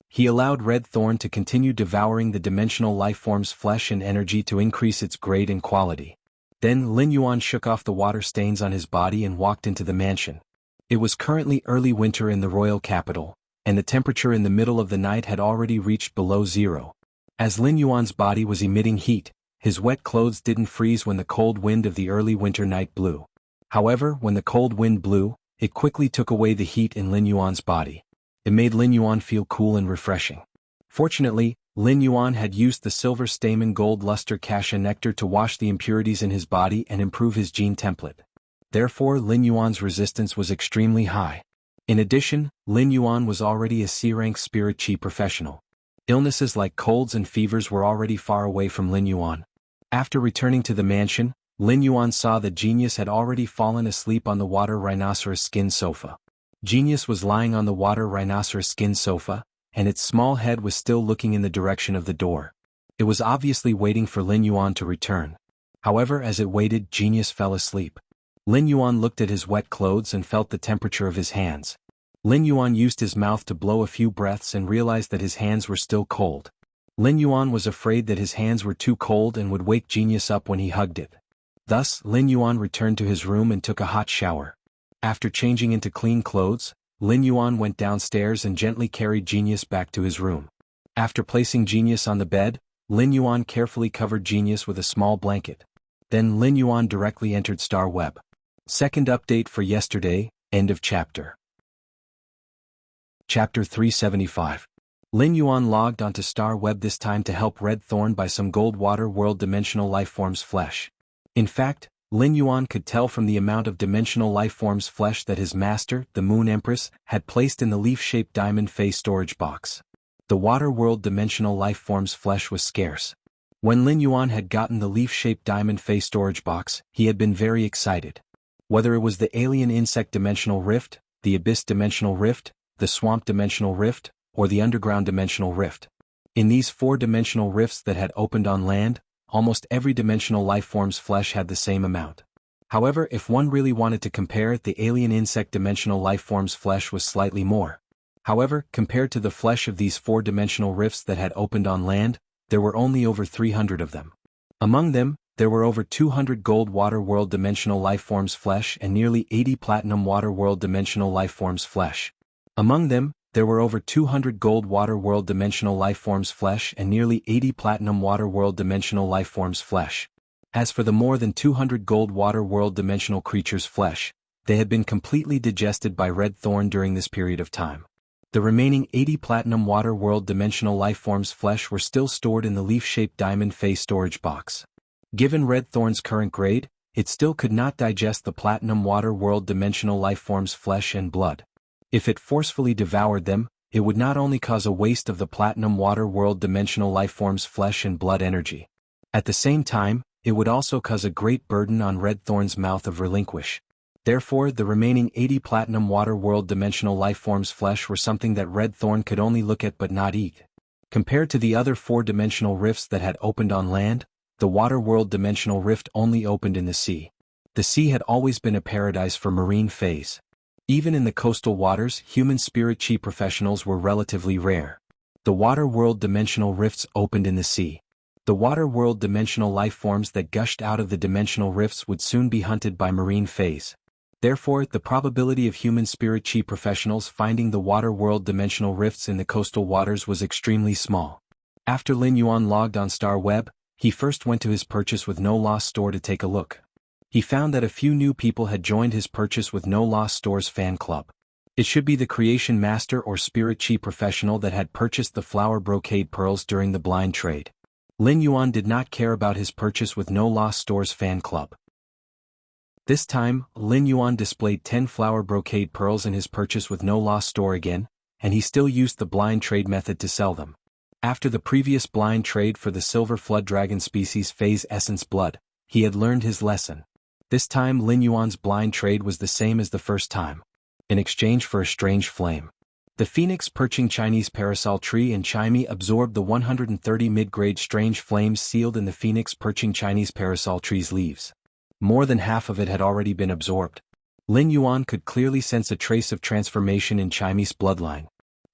He allowed Red Thorn to continue devouring the dimensional lifeform's flesh and energy to increase its grade and quality. Then Lin Yuan shook off the water stains on his body and walked into the mansion. It was currently early winter in the royal capital, and the temperature in the middle of the night had already reached below zero. As Lin Yuan's body was emitting heat, his wet clothes didn't freeze when the cold wind of the early winter night blew. However, when the cold wind blew, it quickly took away the heat in Lin Yuan's body. It made Lin Yuan feel cool and refreshing. Fortunately, Lin Yuan had used the silver stamen gold luster cassia nectar to wash the impurities in his body and improve his gene template. Therefore, Lin Yuan's resistance was extremely high. In addition, Lin Yuan was already a C-rank spirit chi professional. Illnesses like colds and fevers were already far away from Lin Yuan. After returning to the mansion, Lin Yuan saw that Genius had already fallen asleep on the water rhinoceros skin sofa. Genius was lying on the water rhinoceros skin sofa, and its small head was still looking in the direction of the door. It was obviously waiting for Lin Yuan to return. However, as it waited, Genius fell asleep. Lin Yuan looked at his wet clothes and felt the temperature of his hands. Lin Yuan used his mouth to blow a few breaths and realized that his hands were still cold. Lin Yuan was afraid that his hands were too cold and would wake Genius up when he hugged it. Thus, Lin Yuan returned to his room and took a hot shower. After changing into clean clothes, Lin Yuan went downstairs and gently carried Genius back to his room. After placing Genius on the bed, Lin Yuan carefully covered Genius with a small blanket. Then Lin Yuan directly entered Star Web. Second update for yesterday, end of chapter. Chapter 375. Lin Yuan logged onto Star Web this time to help Red Thorn buy some gold water world dimensional lifeforms flesh. In fact, Lin Yuan could tell from the amount of dimensional lifeforms flesh that his master, the Moon Empress, had placed in the leaf-shaped diamond face storage box. The water world dimensional lifeforms flesh was scarce. When Lin Yuan had gotten the leaf-shaped diamond face storage box, he had been very excited. Whether it was the alien insect dimensional rift, the abyss dimensional rift, the swamp dimensional rift, or the underground dimensional rift. In these 4-dimensional rifts that had opened on land, almost every dimensional lifeform's flesh had the same amount. However, if one really wanted to compare, the alien insect dimensional lifeform's flesh was slightly more. However, compared to the flesh of these 4-dimensional rifts that had opened on land, there were only over 300 of them. Among them, there were over 200 gold water world dimensional lifeforms flesh and nearly 80 platinum water world dimensional lifeforms flesh. Among them, there were over 200 gold water world dimensional lifeforms flesh and nearly 80 platinum water world dimensional lifeforms flesh. As for the more than 200 gold water world dimensional creatures' flesh, they had been completely digested by Red Thorn during this period of time. The remaining 80 platinum water world dimensional lifeforms flesh were still stored in the leaf-shaped diamond face storage box. Given Red Thorn's current grade, it still could not digest the platinum water world dimensional lifeforms flesh and blood. If it forcefully devoured them, it would not only cause a waste of the platinum water world dimensional lifeform's flesh and blood energy. At the same time, it would also cause a great burden on Red Thorn's mouth of relinquish. Therefore, the remaining 80 platinum water world dimensional lifeform's flesh were something that Red Thorn could only look at but not eat. Compared to the other 4-dimensional rifts that had opened on land, the water world dimensional rift only opened in the sea. The sea had always been a paradise for marine fays. Even in the coastal waters, human spirit chi professionals were relatively rare. The water world dimensional rifts opened in the sea. The water world dimensional lifeforms that gushed out of the dimensional rifts would soon be hunted by marine fays. Therefore, the probability of human spirit chi professionals finding the water world dimensional rifts in the coastal waters was extremely small. After Lin Yuan logged on Star Web, he first went to his Purchase with No Loss store to take a look. He found that a few new people had joined his Purchase with No Loss store's fan club. It should be the creation master or spirit chi professional that had purchased the flower brocade pearls during the blind trade. Lin Yuan did not care about his Purchase with No Loss store's fan club. This time, Lin Yuan displayed 10 flower brocade pearls in his Purchase with No Loss store again, and he still used the blind trade method to sell them. After the previous blind trade for the silver flood dragon species phase essence blood, he had learned his lesson. This time Lin Yuan's blind trade was the same as the first time. In exchange for a strange flame. The phoenix perching Chinese parasol tree and Chimey absorbed the 130 mid-grade strange flames sealed in the phoenix perching Chinese parasol tree's leaves. More than half of it had already been absorbed. Lin Yuan could clearly sense a trace of transformation in Chimey's bloodline.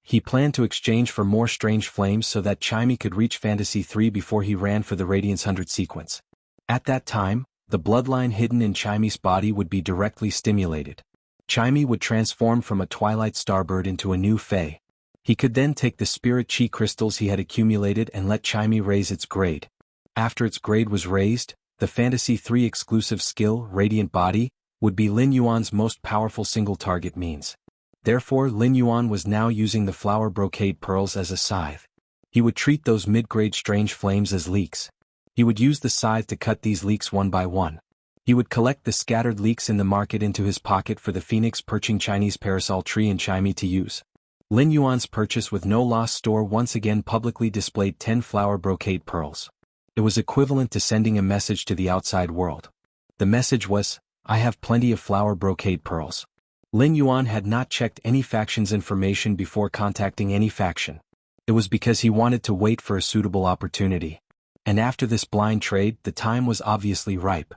He planned to exchange for more strange flames so that Chimey could reach Fantasy 3 before he ran for the Radiance 100 sequence. At that time, the bloodline hidden in Chimey's body would be directly stimulated. Chimey would transform from a twilight starbird into a new fae. He could then take the spirit chi crystals he had accumulated and let Chimey raise its grade. After its grade was raised, the Fantasy 3 exclusive skill, Radiant Body, would be Lin Yuan's most powerful single target means. Therefore Lin Yuan was now using the flower brocade pearls as a scythe. He would treat those mid-grade strange flames as leeks. He would use the scythe to cut these leeks one by one. He would collect the scattered leeks in the market into his pocket for the phoenix perching Chinese parasol tree and Chimey to use. Lin Yuan's Purchase with No Loss store once again publicly displayed 10 flower brocade pearls. It was equivalent to sending a message to the outside world. The message was, "I have plenty of flower brocade pearls." Lin Yuan had not checked any faction's information before contacting any faction. It was because he wanted to wait for a suitable opportunity. And after this blind trade, the time was obviously ripe.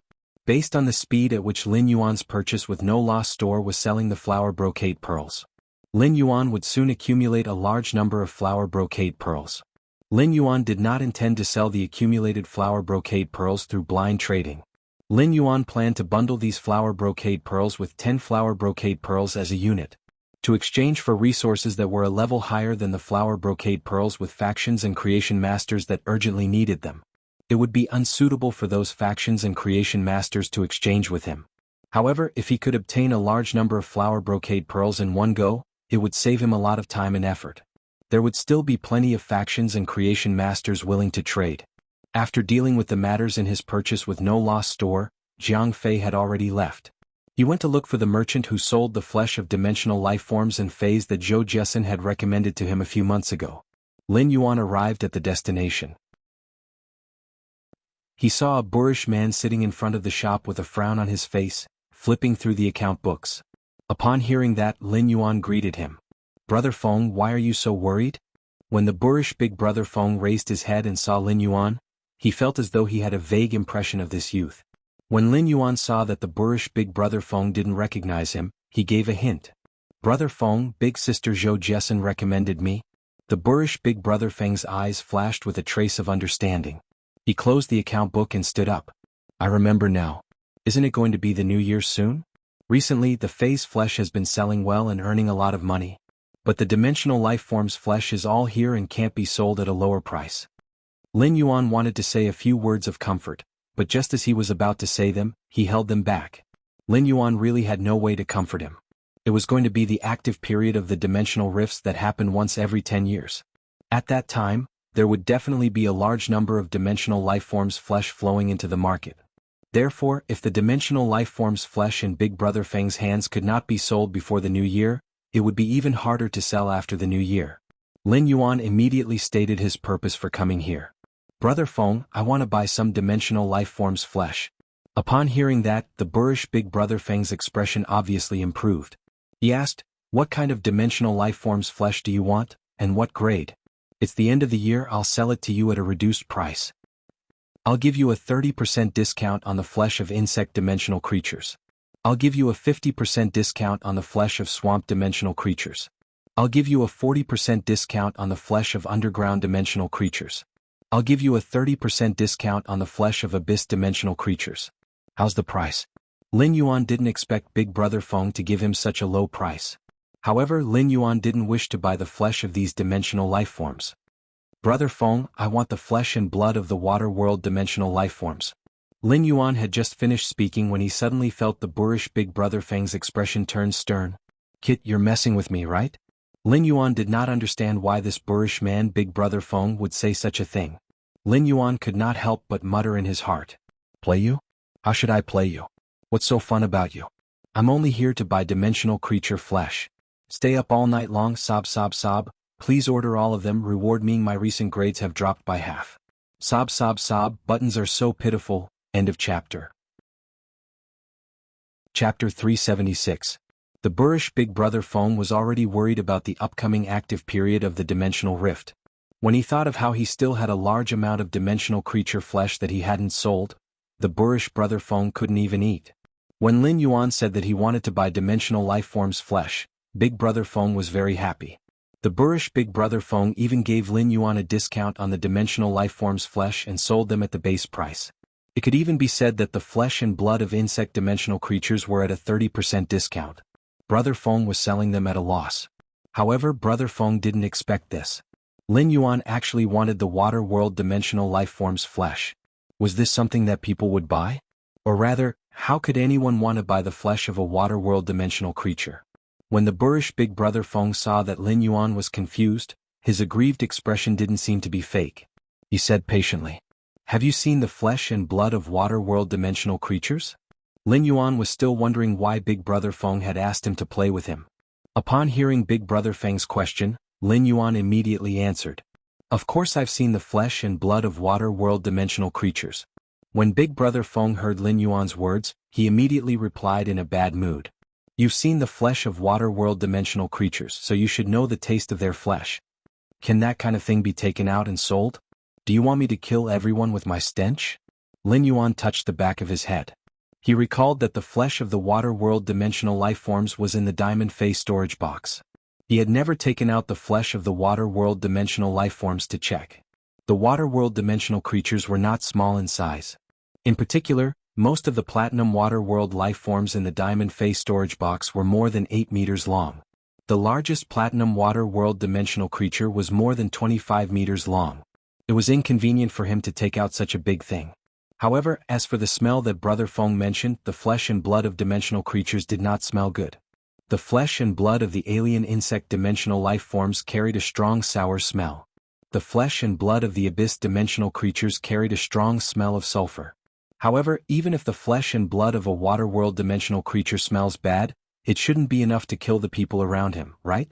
Based on the speed at which Lin Yuan's Purchase with No Loss store was selling the flower brocade pearls, Lin Yuan would soon accumulate a large number of flower brocade pearls. Lin Yuan did not intend to sell the accumulated flower brocade pearls through blind trading. Lin Yuan planned to bundle these flower brocade pearls with 10 flower brocade pearls as a unit, to exchange for resources that were a level higher than the flower brocade pearls with factions and creation masters that urgently needed them. It would be unsuitable for those factions and creation masters to exchange with him. However, if he could obtain a large number of flower brocade pearls in one go, it would save him a lot of time and effort. There would still be plenty of factions and creation masters willing to trade. After dealing with the matters in his Purchase with No Loss store, Jiang Fei had already left. He went to look for the merchant who sold the flesh of dimensional lifeforms and fays that Zhou Jessen had recommended to him a few months ago. Lin Yuan arrived at the destination. He saw a boorish man sitting in front of the shop with a frown on his face, flipping through the account books. Upon hearing that, Lin Yuan greeted him. "Brother Feng, why are you so worried?" When the boorish big brother Feng raised his head and saw Lin Yuan, he felt as though he had a vague impression of this youth. When Lin Yuan saw that the boorish big brother Feng didn't recognize him, he gave a hint. "Brother Feng, big sister Zhou Jessen recommended me." The boorish big brother Feng's eyes flashed with a trace of understanding. He closed the account book and stood up. "I remember now. Isn't it going to be the New Year soon? Recently, the Fae's flesh has been selling well and earning a lot of money. But the dimensional lifeform's flesh is all here and can't be sold at a lower price." Lin Yuan wanted to say a few words of comfort, but just as he was about to say them, he held them back. Lin Yuan really had no way to comfort him. It was going to be the active period of the dimensional rifts that happened once every 10 years. At that time, there would definitely be a large number of dimensional lifeforms' flesh flowing into the market. Therefore, if the dimensional lifeforms' flesh in Big Brother Feng's hands could not be sold before the new year, it would be even harder to sell after the new year. Lin Yuan immediately stated his purpose for coming here. Brother Feng, I want to buy some dimensional life form's flesh. Upon hearing that, the boorish big brother Feng's expression obviously improved. He asked, what kind of dimensional life form's flesh do you want, and what grade? It's the end of the year, I'll sell it to you at a reduced price. I'll give you a 30% discount on the flesh of insect dimensional creatures. I'll give you a 50% discount on the flesh of swamp dimensional creatures. I'll give you a 40% discount on the flesh of underground dimensional creatures. I'll give you a 30% discount on the flesh of abyss dimensional creatures. How's the price? Lin Yuan didn't expect Big Brother Feng to give him such a low price. However, Lin Yuan didn't wish to buy the flesh of these dimensional life forms. Brother Feng, I want the flesh and blood of the water world dimensional life forms. Lin Yuan had just finished speaking when he suddenly felt the boorish Big Brother Feng's expression turn stern. Kit, you're messing with me, right? Lin Yuan did not understand why this boorish man Big Brother Feng would say such a thing. Lin Yuan could not help but mutter in his heart. Play you? How should I play you? What's so fun about you? I'm only here to buy dimensional creature flesh. Stay up all night long, sob sob sob. Please order all of them, reward me, my recent grades have dropped by half. Sob sob sob, buttons are so pitiful. End of chapter. Chapter 376. The boorish Big Brother Feng was already worried about the upcoming active period of the dimensional rift. When he thought of how he still had a large amount of dimensional creature flesh that he hadn't sold, the boorish Brother Feng couldn't even eat. When Lin Yuan said that he wanted to buy dimensional life form's flesh, Big Brother Feng was very happy. The boorish Big Brother Feng even gave Lin Yuan a discount on the dimensional life form's flesh and sold them at the base price. It could even be said that the flesh and blood of insect dimensional creatures were at a 30% discount. Brother Feng was selling them at a loss. However, Brother Feng didn't expect this. Lin Yuan actually wanted the water world dimensional life form's flesh. Was this something that people would buy? Or rather, how could anyone want to buy the flesh of a water world dimensional creature? When the boorish Big Brother Feng saw that Lin Yuan was confused, his aggrieved expression didn't seem to be fake. He said patiently, "Have you seen the flesh and blood of water world dimensional creatures?" Lin Yuan was still wondering why Big Brother Feng had asked him to play with him. Upon hearing Big Brother Feng's question, Lin Yuan immediately answered, "Of course I've seen the flesh and blood of water world dimensional creatures." When Big Brother Feng heard Lin Yuan's words, he immediately replied in a bad mood. "You've seen the flesh of water world dimensional creatures, so you should know the taste of their flesh. Can that kind of thing be taken out and sold? Do you want me to kill everyone with my stench?" Lin Yuan touched the back of his head. He recalled that the flesh of the water world dimensional life forms was in the diamond face storage box. He had never taken out the flesh of the water world dimensional life forms to check. The water world dimensional creatures were not small in size. In particular, most of the platinum water world life forms in the diamond face storage box were more than 8 meters long. The largest platinum water world dimensional creature was more than 25 meters long. It was inconvenient for him to take out such a big thing. However, as for the smell that Brother Feng mentioned, the flesh and blood of dimensional creatures did not smell good. The flesh and blood of the alien insect dimensional life forms carried a strong sour smell. The flesh and blood of the abyss dimensional creatures carried a strong smell of sulfur. However, even if the flesh and blood of a water world dimensional creature smells bad, it shouldn't be enough to kill the people around him, right?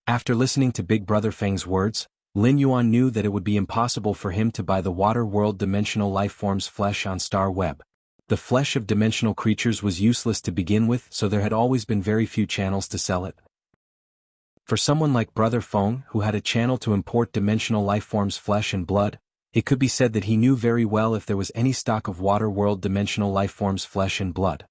After listening to Big Brother Feng's words, Lin Yuan knew that it would be impossible for him to buy the water world dimensional life form's flesh on Star Web. The flesh of dimensional creatures was useless to begin with, so there had always been very few channels to sell it. For someone like Brother Feng, who had a channel to import dimensional life forms' flesh and blood, it could be said that he knew very well if there was any stock of water world dimensional life forms' flesh and blood.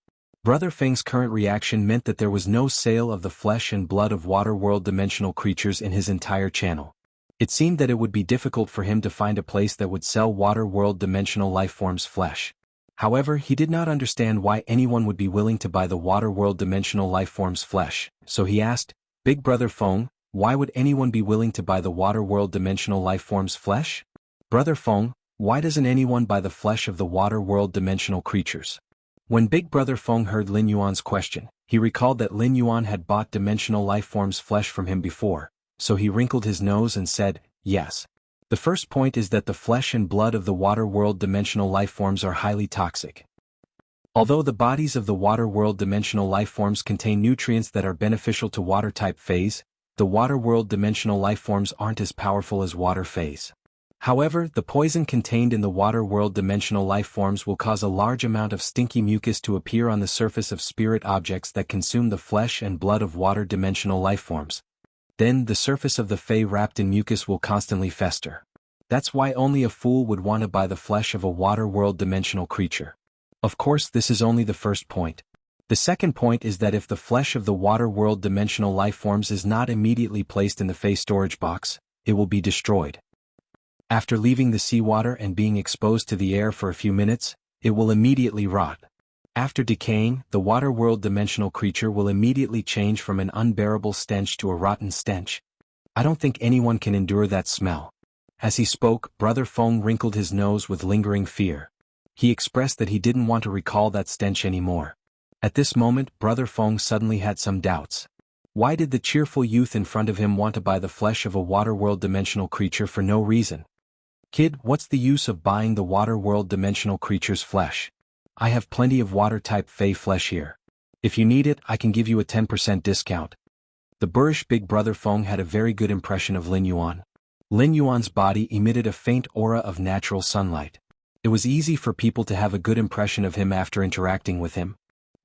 Brother Feng's current reaction meant that there was no sale of the flesh and blood of water world dimensional creatures in his entire channel. It seemed that it would be difficult for him to find a place that would sell water world dimensional life forms' flesh. However, he did not understand why anyone would be willing to buy the water world dimensional life forms' flesh, so he asked, "Big Brother Feng, why would anyone be willing to buy the water world dimensional life forms' flesh?" "Brother Feng, why doesn't anyone buy the flesh of the water world dimensional creatures?" When Big Brother Feng heard Lin Yuan's question, he recalled that Lin Yuan had bought dimensional life forms' flesh from him before, so he wrinkled his nose and said, "Yes. The first point is that the flesh and blood of the water world dimensional life forms are highly toxic. Although the bodies of the water world dimensional life forms contain nutrients that are beneficial to water type phase, the water world dimensional life forms aren't as powerful as water phase. However, the poison contained in the water world dimensional life forms will cause a large amount of stinky mucus to appear on the surface of spirit objects that consume the flesh and blood of water dimensional life forms. Then the surface of the Fae wrapped in mucus will constantly fester. That's why only a fool would want to buy the flesh of a water world dimensional creature. Of course, this is only the first point. The second point is that if the flesh of the water world dimensional life forms is not immediately placed in the Fae storage box, it will be destroyed. After leaving the seawater and being exposed to the air for a few minutes, it will immediately rot. After decaying, the water world dimensional creature will immediately change from an unbearable stench to a rotten stench. I don't think anyone can endure that smell. As he spoke, Brother Feng wrinkled his nose with lingering fear. He expressed that he didn't want to recall that stench anymore. At this moment, Brother Feng suddenly had some doubts. Why did the cheerful youth in front of him want to buy the flesh of a water world dimensional creature for no reason? Kid, what's the use of buying the water world dimensional creature's flesh? I have plenty of water-type Fae flesh here. If you need it, I can give you a 10% discount. The boorish big brother Feng had a very good impression of Lin Yuan. Lin Yuan's body emitted a faint aura of natural sunlight. It was easy for people to have a good impression of him after interacting with him.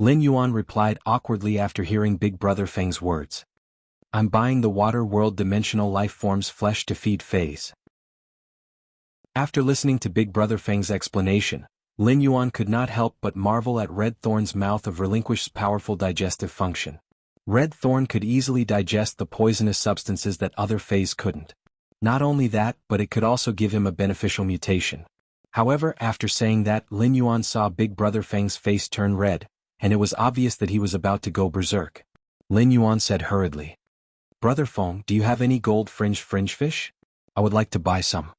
Lin Yuan replied awkwardly after hearing Big Brother Feng's words. I'm buying the water world dimensional life form's flesh to feed Faes. After listening to Big Brother Feng's explanation, Lin Yuan could not help but marvel at Red Thorn's mouth of relinquished powerful digestive function. Red Thorn could easily digest the poisonous substances that other Faes couldn't. Not only that, but it could also give him a beneficial mutation. However, after saying that, Lin Yuan saw Big Brother Feng's face turn red, and it was obvious that he was about to go berserk. Lin Yuan said hurriedly, Brother Feng, do you have any gold fringe fish? I would like to buy some.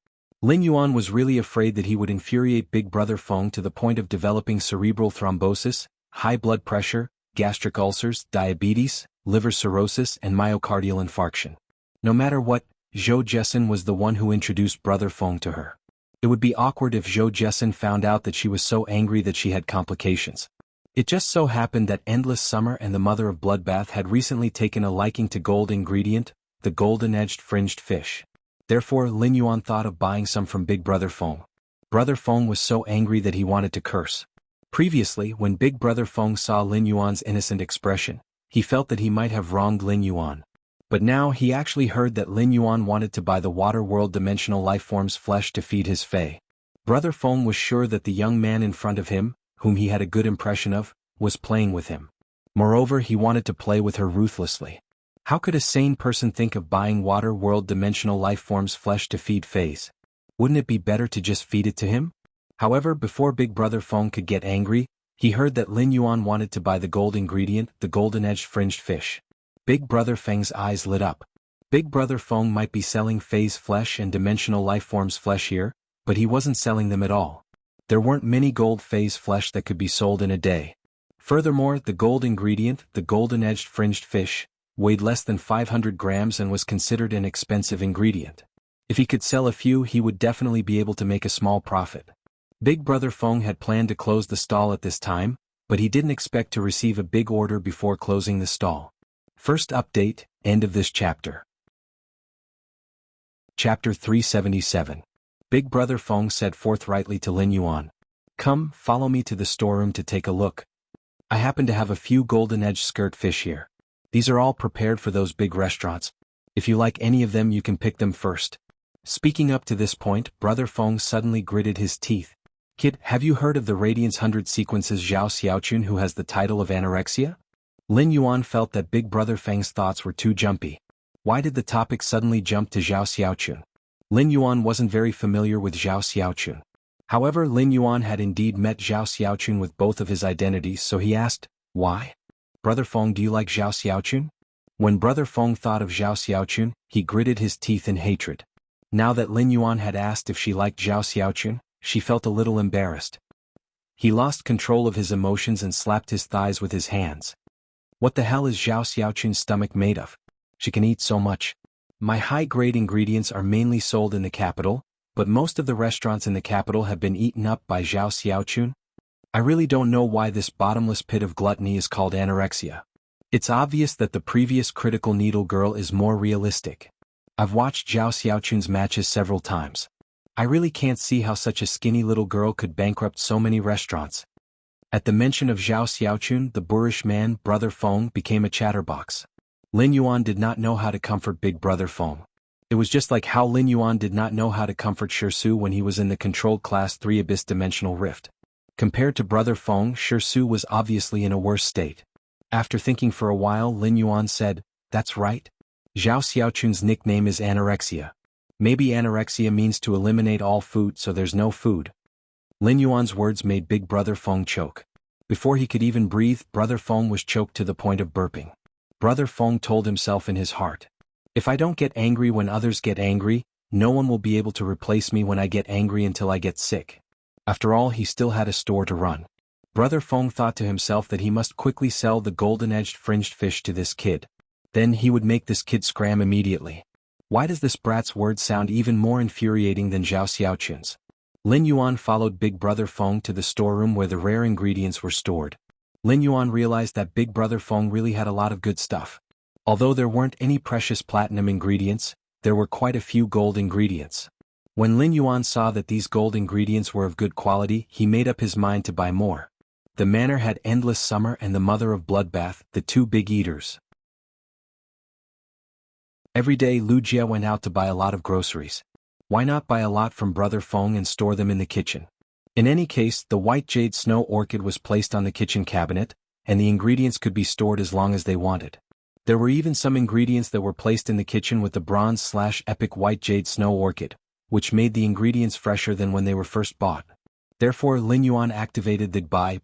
Lin Yuan was really afraid that he would infuriate Big Brother Feng to the point of developing cerebral thrombosis, high blood pressure, gastric ulcers, diabetes, liver cirrhosis and myocardial infarction. No matter what, Zhou Jessen was the one who introduced Brother Feng to her. It would be awkward if Zhou Jessen found out that she was so angry that she had complications. It just so happened that Endless Summer and the mother of Bloodbath had recently taken a liking to gold ingredient, the golden-edged fringed fish. Therefore, Lin Yuan thought of buying some from Big Brother Feng. Brother Feng was so angry that he wanted to curse. Previously, when Big Brother Feng saw Lin Yuan's innocent expression, he felt that he might have wronged Lin Yuan. But now he actually heard that Lin Yuan wanted to buy the water world dimensional life form's flesh to feed his Fae. Brother Feng was sure that the young man in front of him, whom he had a good impression of, was playing with him. Moreover, he wanted to play with her ruthlessly. How could a sane person think of buying water world dimensional life form's flesh to feed Faes? Wouldn't it be better to just feed it to him? However, before Big Brother Feng could get angry, he heard that Lin Yuan wanted to buy the gold ingredient, the golden-edged fringed fish. Big Brother Feng's eyes lit up. Big Brother Feng might be selling Fae's flesh and dimensional life form's flesh here, but he wasn't selling them at all. There weren't many gold Fae's flesh that could be sold in a day. Furthermore, the gold ingredient, the golden-edged fringed fish, weighed less than 500 grams and was considered an expensive ingredient. If he could sell a few, he would definitely be able to make a small profit. Big Brother Feng had planned to close the stall at this time, but he didn't expect to receive a big order before closing the stall. First update, end of this chapter. Chapter 377. Big Brother Feng said forthrightly to Lin Yuan, Come, follow me to the storeroom to take a look. I happen to have a few golden-edged skirt fish here. These are all prepared for those big restaurants. If you like any of them, you can pick them first. Speaking up to this point, Brother Feng suddenly gritted his teeth. Kid, have you heard of the Radiance 100 Sequences Zhao Xiaochun who has the title of anorexia? Lin Yuan felt that Big Brother Feng's thoughts were too jumpy. Why did the topic suddenly jump to Zhao Xiaochun? Lin Yuan wasn't very familiar with Zhao Xiaochun. However, Lin Yuan had indeed met Zhao Xiaochun with both of his identities, so he asked, Why? Brother Feng, do you like Zhao Xiaochun? When Brother Feng thought of Zhao Xiaochun, he gritted his teeth in hatred. Now that Lin Yuan had asked if she liked Zhao Xiaochun, she felt a little embarrassed. He lost control of his emotions and slapped his thighs with his hands. What the hell is Zhao Xiaochun's stomach made of? She can eat so much. My high-grade ingredients are mainly sold in the capital, but most of the restaurants in the capital have been eaten up by Zhao Xiaochun. I really don't know why this bottomless pit of gluttony is called anorexia. It's obvious that the previous critical needle girl is more realistic. I've watched Zhao Xiaochun's matches several times. I really can't see how such a skinny little girl could bankrupt so many restaurants. At the mention of Zhao Xiaochun, the boorish man, Brother Feng, became a chatterbox. Lin Yuan did not know how to comfort Big Brother Feng. It was just like how Lin Yuan did not know how to comfort Shirsu when he was in the controlled Class 3 Abyss Dimensional Rift. Compared to Brother Feng, Shirsu was obviously in a worse state. After thinking for a while, Lin Yuan said, "That's right. Zhao Xiaochun's nickname is anorexia. Maybe anorexia means to eliminate all food so there's no food." Lin Yuan's words made Big Brother Feng choke. Before he could even breathe, Brother Feng was choked to the point of burping. Brother Feng told himself in his heart, "If I don't get angry when others get angry, no one will be able to replace me when I get angry until I get sick." After all, he still had a store to run. Brother Feng thought to himself that he must quickly sell the golden-edged fringed fish to this kid. Then he would make this kid scram immediately. Why does this brat's words sound even more infuriating than Zhao Xiaochun's? Lin Yuan followed Big Brother Feng to the storeroom where the rare ingredients were stored. Lin Yuan realized that Big Brother Feng really had a lot of good stuff. Although there weren't any precious platinum ingredients, there were quite a few gold ingredients. When Lin Yuan saw that these gold ingredients were of good quality, he made up his mind to buy more. The manor had Endless Summer and the Mother of Bloodbath, the two big eaters. Every day Lu Jia went out to buy a lot of groceries. Why not buy a lot from Brother Feng and store them in the kitchen? In any case, the white jade snow orchid was placed on the kitchen cabinet, and the ingredients could be stored as long as they wanted. There were even some ingredients that were placed in the kitchen with the bronze/epic white jade snow orchid, which made the ingredients fresher than when they were first bought. Therefore, Lin Yuan activated the buy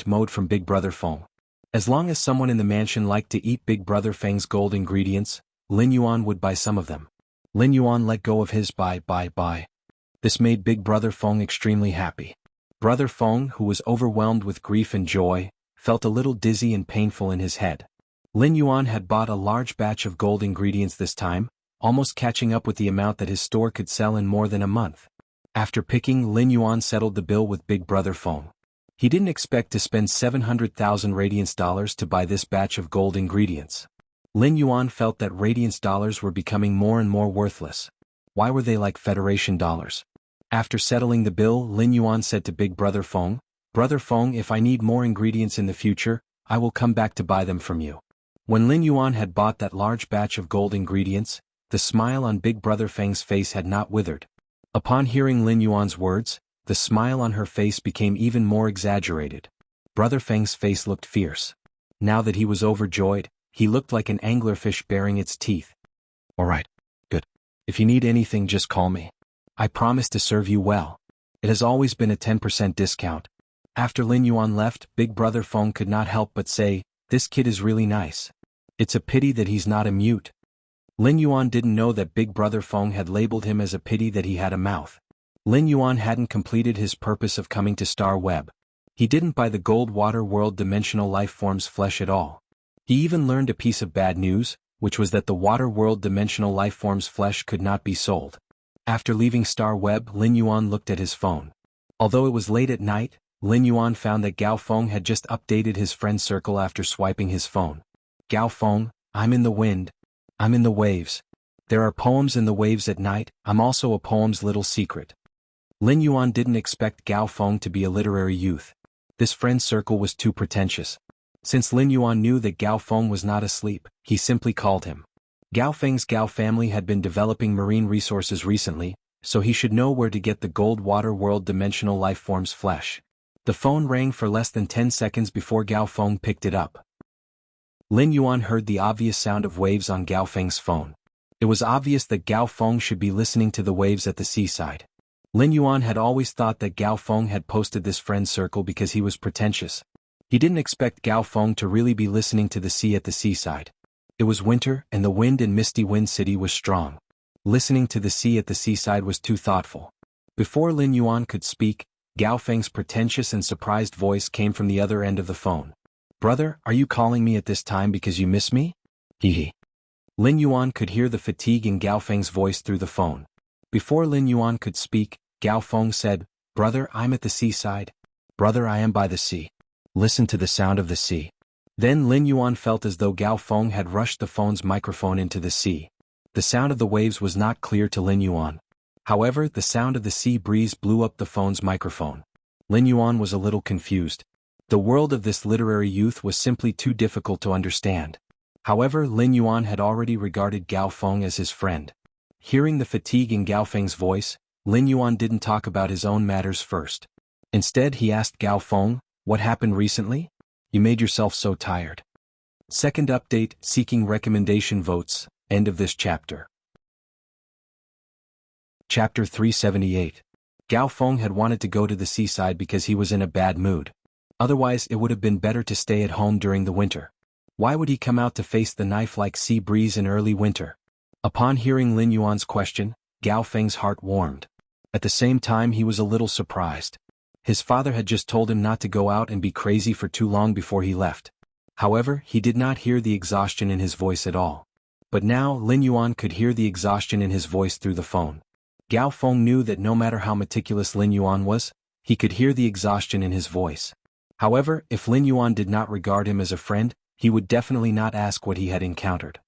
mode from Big Brother Feng. As long as someone in the mansion liked to eat Big Brother Feng's gold ingredients, Lin Yuan would buy some of them. Lin Yuan let go of his buy. This made Big Brother Feng extremely happy. Brother Feng, who was overwhelmed with grief and joy, felt a little dizzy and painful in his head. Lin Yuan had bought a large batch of gold ingredients this time, almost catching up with the amount that his store could sell in more than a month. After picking, Lin Yuan settled the bill with Big Brother Feng. He didn't expect to spend 700,000 Radiance dollars to buy this batch of gold ingredients. Lin Yuan felt that Radiance dollars were becoming more and more worthless. Why were they like Federation dollars? After settling the bill, Lin Yuan said to Big Brother Feng, "Brother Feng, if I need more ingredients in the future, I will come back to buy them from you." When Lin Yuan had bought that large batch of gold ingredients, the smile on Big Brother Feng's face had not withered. Upon hearing Lin Yuan's words, the smile on her face became even more exaggerated. Brother Feng's face looked fierce. Now that he was overjoyed, he looked like an anglerfish baring its teeth. "Alright, good. If you need anything, just call me. I promise to serve you well. It has always been a 10% discount." After Lin Yuan left, Big Brother Feng could not help but say, "This kid is really nice. It's a pity that he's not a mute." Lin Yuan didn't know that Big Brother Feng had labeled him as a pity that he had a mouth. Lin Yuan hadn't completed his purpose of coming to Star Web. He didn't buy the Gold Water World Dimensional Lifeform's flesh at all. He even learned a piece of bad news, which was that the Water World Dimensional Lifeform's flesh could not be sold. After leaving Star Web, Lin Yuan looked at his phone. Although it was late at night, Lin Yuan found that Gao Feng had just updated his friend circle after swiping his phone. "Gao Feng, I'm in the wind. I'm in the waves. There are poems in the waves at night, I'm also a poem's little secret." Lin Yuan didn't expect Gao Feng to be a literary youth. This friend circle was too pretentious. Since Lin Yuan knew that Gao Feng was not asleep, he simply called him. Gao Feng's Gao family had been developing marine resources recently, so he should know where to get the Gold Water World Dimensional Lifeform's flesh. The phone rang for less than 10 seconds before Gao Feng picked it up. Lin Yuan heard the obvious sound of waves on Gao Feng's phone. It was obvious that Gao Feng should be listening to the waves at the seaside. Lin Yuan had always thought that Gao Feng had posted this friend circle because he was pretentious. He didn't expect Gao Feng to really be listening to the sea at the seaside. It was winter, and the wind in Misty Wind City was strong. Listening to the sea at the seaside was too thoughtful. Before Lin Yuan could speak, Gao Feng's pretentious and surprised voice came from the other end of the phone. "Brother, are you calling me at this time because you miss me?" Hee. Lin Yuan could hear the fatigue in Gao Feng's voice through the phone. Before Lin Yuan could speak, Gao Feng said, "Brother, I'm at the seaside. Brother, I am by the sea. Listen to the sound of the sea. Then Lin Yuan felt as though Gao Feng had rushed the phone's microphone into the sea. The sound of the waves was not clear to Lin Yuan. However, the sound of the sea breeze blew up the phone's microphone. Lin Yuan was a little confused. The world of this literary youth was simply too difficult to understand. However, Lin Yuan had already regarded Gao Feng as his friend. Hearing the fatigue in Gao Feng's voice, Lin Yuan didn't talk about his own matters first. Instead, he asked Gao Feng, "What happened recently? You made yourself so tired." Second update, seeking recommendation votes, end of this chapter. Chapter 378. Gao Feng had wanted to go to the seaside because he was in a bad mood. Otherwise, it would have been better to stay at home during the winter. Why would he come out to face the knife-like sea breeze in early winter? Upon hearing Lin Yuan's question, Gao Feng's heart warmed. At the same time, he was a little surprised. His father had just told him not to go out and be crazy for too long before he left. However, he did not hear the exhaustion in his voice at all. But now, Lin Yuan could hear the exhaustion in his voice through the phone. Gao Feng knew that no matter how meticulous Lin Yuan was, he could hear the exhaustion in his voice. However, if Lin Yuan did not regard him as a friend, he would definitely not ask what he had encountered.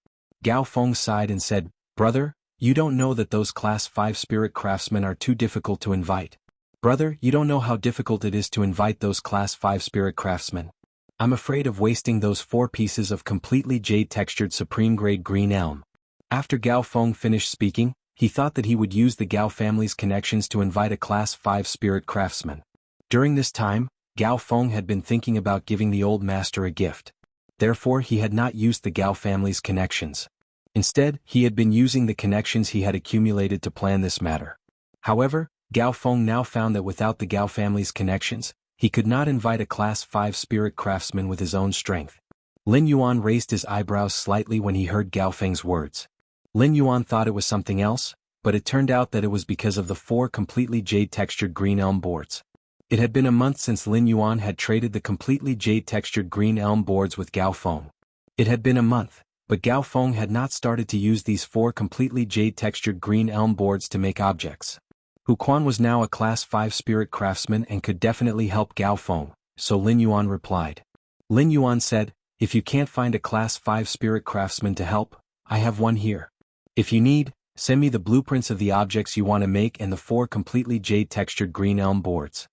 Gao Feng sighed and said, "Brother, you don't know that those Class 5 spirit craftsmen are too difficult to invite. Brother, you don't know how difficult it is to invite those Class 5 spirit craftsmen. I'm afraid of wasting those 4 pieces of completely jade-textured supreme-grade green elm." After Gao Feng finished speaking, he thought that he would use the Gao family's connections to invite a Class 5 spirit craftsman. During this time, Gao Feng had been thinking about giving the old master a gift. Therefore, he had not used the Gao family's connections. Instead, he had been using the connections he had accumulated to plan this matter. However, Gao Feng now found that without the Gao family's connections, he could not invite a Class 5 spirit craftsman with his own strength. Lin Yuan raised his eyebrows slightly when he heard Gao Feng's words. Lin Yuan thought it was something else, but it turned out that it was because of the 4 completely jade-textured green elm boards. It had been a month since Lin Yuan had traded the completely jade-textured green elm boards with Gao Feng. It had been a month, but Gao Feng had not started to use these 4 completely jade-textured green elm boards to make objects. Hu Quan was now a Class 5 spirit craftsman and could definitely help Gao Feng, so Lin Yuan replied. Lin Yuan said, "If you can't find a Class 5 spirit craftsman to help, I have one here. If you need, send me the blueprints of the objects you want to make and the 4 completely jade-textured green elm boards."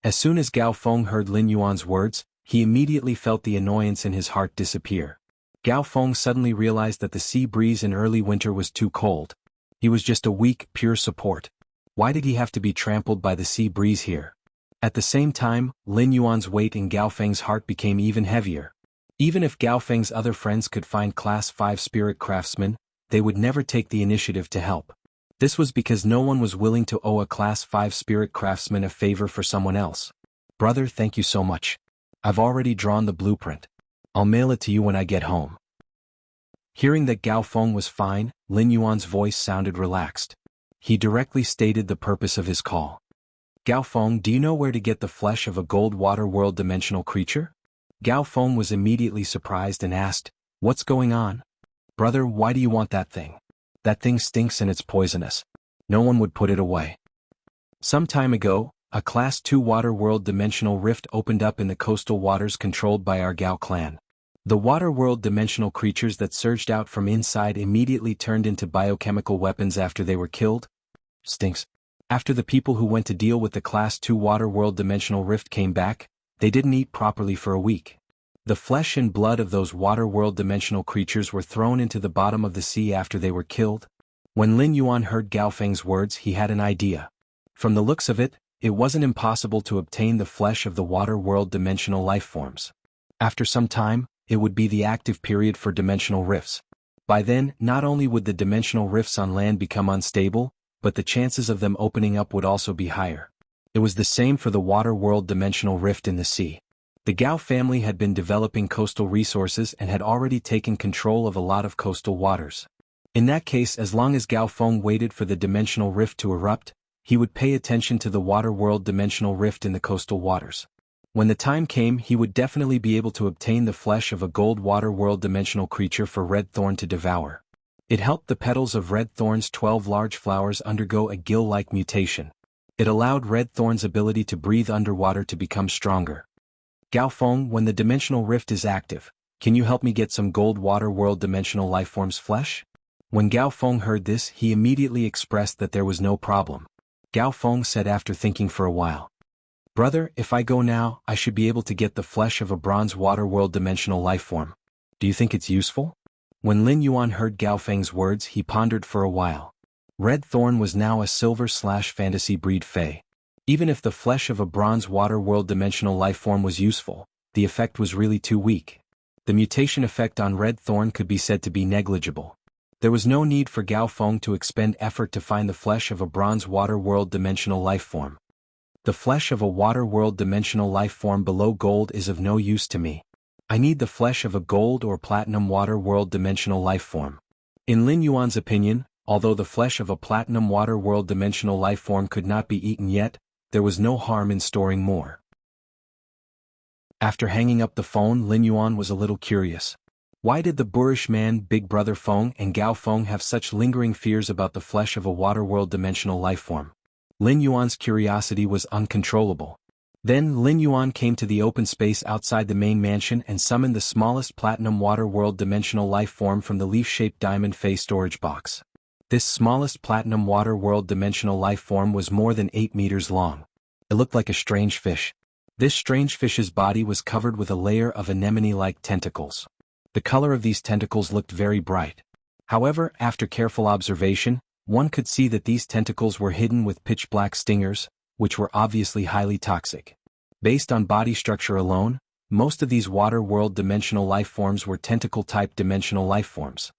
As soon as Gao Feng heard Lin Yuan's words, he immediately felt the annoyance in his heart disappear. Gao Feng suddenly realized that the sea breeze in early winter was too cold. He was just a weak, pure support. Why did he have to be trampled by the sea breeze here? At the same time, Lin Yuan's weight in Gao Feng's heart became even heavier. Even if Gao Feng's other friends could find Class 5 spirit craftsmen, they would never take the initiative to help. This was because no one was willing to owe a Class 5 spirit craftsman a favor for someone else. "Brother, thank you so much. I've already drawn the blueprint. I'll mail it to you when I get home." Hearing that Gao Feng was fine, Lin Yuan's voice sounded relaxed. He directly stated the purpose of his call. "Gao Feng, do you know where to get the flesh of a gold water world dimensional creature?" Gao Feng was immediately surprised and asked, "What's going on? Brother, why do you want that thing? That thing stinks and it's poisonous. No one would put it away." Some time ago, a Class 2 water world dimensional rift opened up in the coastal waters controlled by our Gao clan. The water world dimensional creatures that surged out from inside immediately turned into biochemical weapons after they were killed. Stinks. After the people who went to deal with the Class 2 water world dimensional rift came back, they didn't eat properly for a week. The flesh and blood of those water world dimensional creatures were thrown into the bottom of the sea after they were killed. When Lin Yuan heard Gao Feng's words, he had an idea. From the looks of it, it wasn't impossible to obtain the flesh of the water world dimensional life forms. After some time, it would be the active period for dimensional rifts. By then, not only would the dimensional rifts on land become unstable, but the chances of them opening up would also be higher. It was the same for the water world dimensional rift in the sea. The Gao family had been developing coastal resources and had already taken control of a lot of coastal waters. In that case, as long as Gao Feng waited for the dimensional rift to erupt, he would pay attention to the water world dimensional rift in the coastal waters. When the time came, he would definitely be able to obtain the flesh of a gold water world dimensional creature for Red Thorn to devour. It helped the petals of Red Thorn's 12 large flowers undergo a gill-like mutation. It allowed Red Thorn's ability to breathe underwater to become stronger. Gao Feng, when the dimensional rift is active, can you help me get some gold water world dimensional lifeform's flesh? When Gao Feng heard this, he immediately expressed that there was no problem. Gao Feng said after thinking for a while, "Brother, if I go now, I should be able to get the flesh of a bronze water world dimensional lifeform. Do you think it's useful?" When Lin Yuan heard Gao Feng's words, he pondered for a while. Red Thorn was now a silver/fantasy breed Fae. Even if the flesh of a bronze water world dimensional lifeform was useful, the effect was really too weak. The mutation effect on Red Thorn could be said to be negligible. There was no need for Gao Feng to expend effort to find the flesh of a bronze water world dimensional lifeform. The flesh of a water world dimensional lifeform below gold is of no use to me. I need the flesh of a gold or platinum water world dimensional lifeform. In Lin Yuan's opinion, although the flesh of a platinum water world dimensional lifeform could not be eaten yet, there was no harm in storing more. After hanging up the phone, Lin Yuan was a little curious. Why did the boorish man Big Brother Feng and Gao Feng have such lingering fears about the flesh of a water world dimensional lifeform? Lin Yuan's curiosity was uncontrollable. Then Lin Yuan came to the open space outside the main mansion and summoned the smallest platinum water world dimensional lifeform from the leaf-shaped diamond face storage box. This smallest platinum water world dimensional lifeform was more than 8 meters long. It looked like a strange fish. This strange fish's body was covered with a layer of anemone-like tentacles. The color of these tentacles looked very bright. However, after careful observation, one could see that these tentacles were hidden with pitch-black stingers, which were obviously highly toxic. Based on body structure alone, most of these water world dimensional lifeforms were tentacle-type dimensional lifeforms.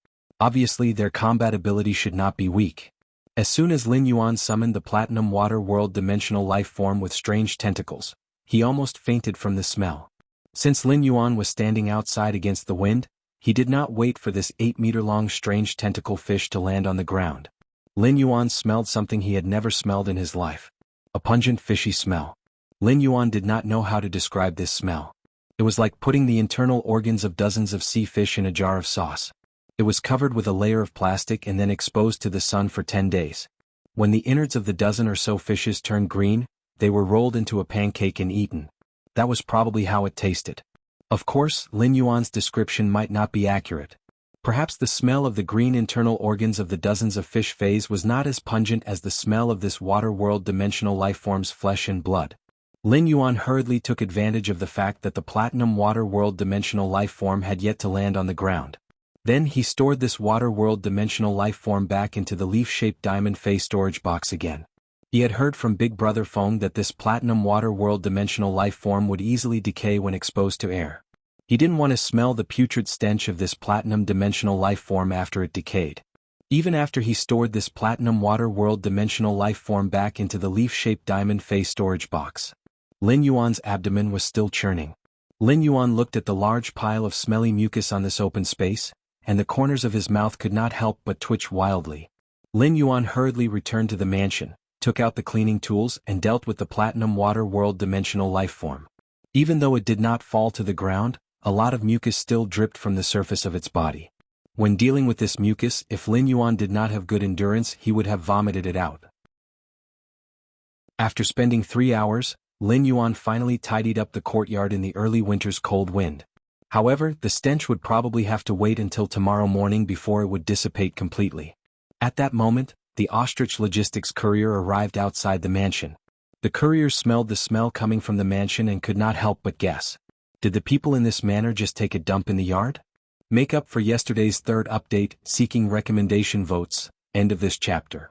Obviously, their combat ability should not be weak. As soon as Lin Yuan summoned the platinum water world dimensional lifeform with strange tentacles, he almost fainted from the smell. Since Lin Yuan was standing outside against the wind, he did not wait for this 8-meter-long strange tentacle fish to land on the ground. Lin Yuan smelled something he had never smelled in his life. A pungent fishy smell. Lin Yuan did not know how to describe this smell. It was like putting the internal organs of dozens of sea fish in a jar of sauce. It was covered with a layer of plastic and then exposed to the sun for 10 days. When the innards of the dozen or so fishes turned green, they were rolled into a pancake and eaten. That was probably how it tasted. Of course, Lin Yuan's description might not be accurate. Perhaps the smell of the green internal organs of the dozens of fish phase was not as pungent as the smell of this water world dimensional lifeform's flesh and blood. Lin Yuan hurriedly took advantage of the fact that the platinum water world dimensional lifeform had yet to land on the ground. Then he stored this water world dimensional lifeform back into the leaf-shaped diamond face storage box again. He had heard from Big Brother Feng that this platinum water world dimensional lifeform would easily decay when exposed to air. He didn't want to smell the putrid stench of this platinum dimensional lifeform after it decayed. Even after he stored this platinum water world dimensional lifeform back into the leaf-shaped diamond face storage box, Lin Yuan's abdomen was still churning. Lin Yuan looked at the large pile of smelly mucus on this open space, and the corners of his mouth could not help but twitch wildly. Lin Yuan hurriedly returned to the mansion, took out the cleaning tools and dealt with the platinum water world dimensional lifeform. Even though it did not fall to the ground, a lot of mucus still dripped from the surface of its body. When dealing with this mucus, if Lin Yuan did not have good endurance, he would have vomited it out. After spending 3 hours, Lin Yuan finally tidied up the courtyard in the early winter's cold wind. However, the stench would probably have to wait until tomorrow morning before it would dissipate completely. At that moment, the ostrich logistics courier arrived outside the mansion. The courier smelled the smell coming from the mansion and could not help but guess. Did the people in this manor just take a dump in the yard? Make up for yesterday's third update, seeking recommendation votes. End of this chapter.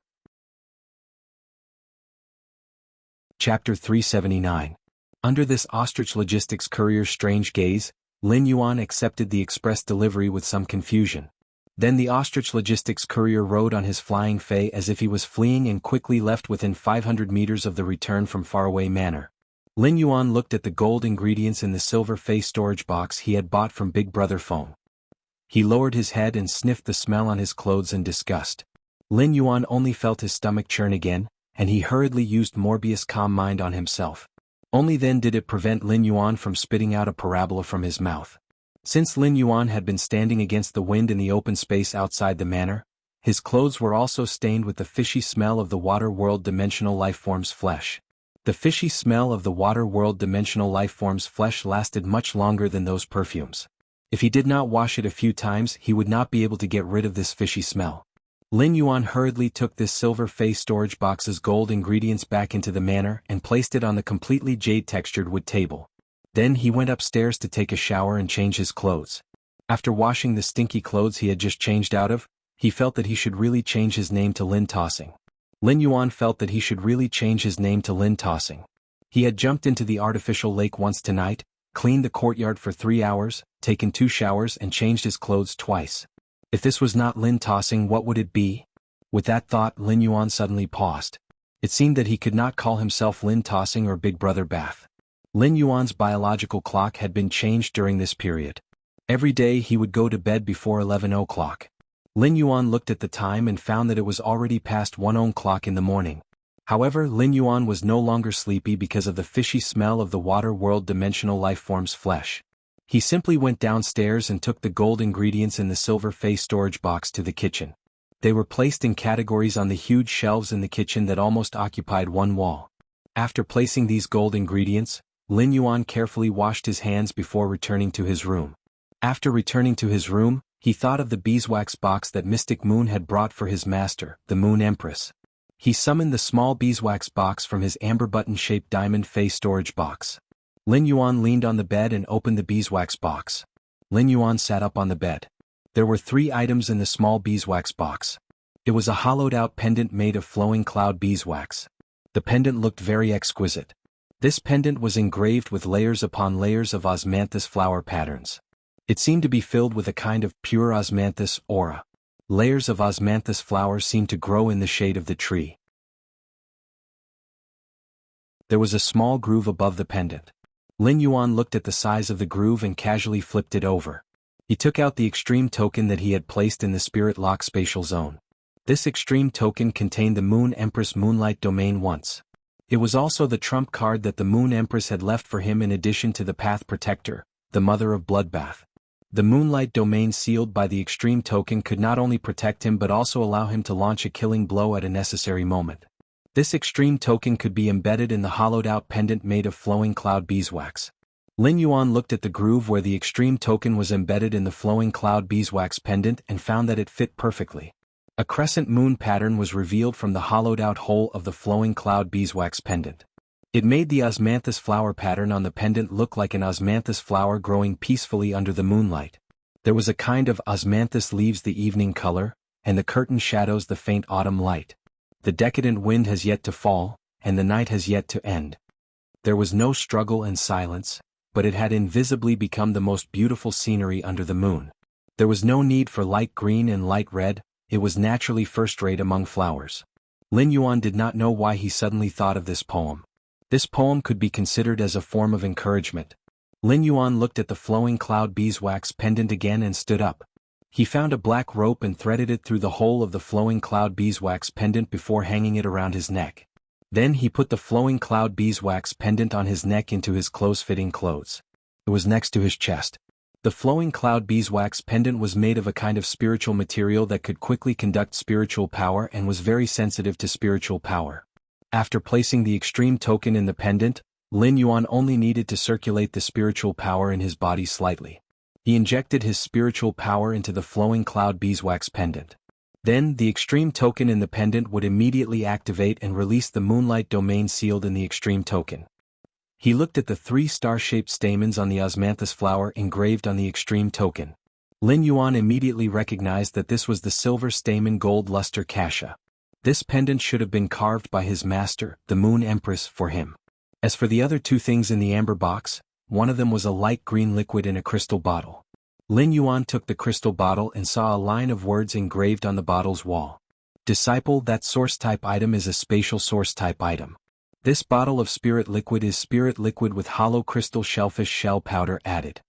Chapter 379. Under this ostrich logistics courier's strange gaze, Lin Yuan accepted the express delivery with some confusion. Then the ostrich logistics courier rode on his flying Fae as if he was fleeing and quickly left within 500 meters of the return from faraway manor. Lin Yuan looked at the gold ingredients in the silver Fae storage box he had bought from Big Brother Feng. He lowered his head and sniffed the smell on his clothes in disgust. Lin Yuan only felt his stomach churn again, and he hurriedly used Morbius' calm mind on himself. Only then did it prevent Lin Yuan from spitting out a parabola from his mouth. Since Lin Yuan had been standing against the wind in the open space outside the manor, His clothes were also stained with the fishy smell of the water world dimensional lifeform's flesh. The fishy smell of the water world dimensional lifeform's flesh lasted much longer than those perfumes. If he did not wash it a few times, he would not be able to get rid of this fishy smell. Lin Yuan hurriedly took this silver face storage box's gold ingredients back into the manor and placed it on the completely jade-textured wood table. Then he went upstairs to take a shower and change his clothes. After washing the stinky clothes he had just changed out of, he felt that he should really change his name to Lin Tossing. Lin Yuan felt that he should really change his name to Lin Tossing. He had jumped into the artificial lake once tonight, cleaned the courtyard for 3 hours, taken 2 showers and changed his clothes twice. If this was not Lin Tossing, what would it be? With that thought, Lin Yuan suddenly paused. It seemed that he could not call himself Lin Tossing or Big Brother Bath. Lin Yuan's biological clock had been changed during this period. Every day he would go to bed before 11 o'clock. Lin Yuan looked at the time and found that it was already past 1 o'clock in the morning. However, Lin Yuan was no longer sleepy because of the fishy smell of the water world dimensional lifeform's flesh. He simply went downstairs and took the gold ingredients in the silver face storage box to the kitchen. They were placed in categories on the huge shelves in the kitchen that almost occupied one wall. After placing these gold ingredients, Lin Yuan carefully washed his hands before returning to his room. After returning to his room, he thought of the beeswax box that Mystic Moon had brought for his master, the Moon Empress. He summoned the small beeswax box from his amber button-shaped diamond face storage box. Lin Yuan leaned on the bed and opened the beeswax box. Lin Yuan sat up on the bed. There were 3 items in the small beeswax box. It was a hollowed-out pendant made of flowing cloud beeswax. The pendant looked very exquisite. This pendant was engraved with layers upon layers of osmanthus flower patterns. It seemed to be filled with a kind of pure osmanthus aura. Layers of osmanthus flowers seemed to grow in the shade of the tree. There was a small groove above the pendant. Lin Yuan looked at the size of the groove and casually flipped it over. He took out the extreme token that he had placed in the spirit lock spatial zone. This extreme token contained the Moon Empress Moonlight Domain once. It was also the trump card that the Moon Empress had left for him in addition to the Path Protector, the Mother of Bloodbath. The Moonlight Domain sealed by the extreme token could not only protect him but also allow him to launch a killing blow at a necessary moment. This extreme token could be embedded in the hollowed-out pendant made of flowing cloud beeswax. Lin Yuan looked at the groove where the extreme token was embedded in the flowing cloud beeswax pendant and found that it fit perfectly. A crescent moon pattern was revealed from the hollowed-out hole of the flowing cloud beeswax pendant. It made the osmanthus flower pattern on the pendant look like an osmanthus flower growing peacefully under the moonlight. There was a kind of osmanthus leaves the evening color, and the curtain shadows the faint autumn light. The decadent wind has yet to fall, and the night has yet to end. There was no struggle and silence, but it had invisibly become the most beautiful scenery under the moon. There was no need for light green and light red, it was naturally first-rate among flowers. Lin Yuan did not know why he suddenly thought of this poem. This poem could be considered as a form of encouragement. Lin Yuan looked at the flowing cloud beeswax pendant again and stood up. He found a black rope and threaded it through the hole of the flowing cloud beeswax pendant before hanging it around his neck. Then he put the flowing cloud beeswax pendant on his neck into his close-fitting clothes. It was next to his chest. The flowing cloud beeswax pendant was made of a kind of spiritual material that could quickly conduct spiritual power and was very sensitive to spiritual power. After placing the extreme token in the pendant, Lin Yuan only needed to circulate the spiritual power in his body slightly. He injected his spiritual power into the flowing cloud beeswax pendant. Then, the extreme token in the pendant would immediately activate and release the moonlight domain sealed in the extreme token. He looked at the 3 star-shaped stamens on the osmanthus flower engraved on the extreme token. Lin Yuan immediately recognized that this was the silver stamen gold luster cassia. This pendant should have been carved by his master, the Moon Empress, for him. As for the other 2 things in the amber box, one of them was a light green liquid in a crystal bottle. Lin Yuan took the crystal bottle and saw a line of words engraved on the bottle's wall. Disciple, that source-type item is a spatial source-type item. This bottle of spirit liquid is spirit liquid with hollow crystal shellfish shell powder added.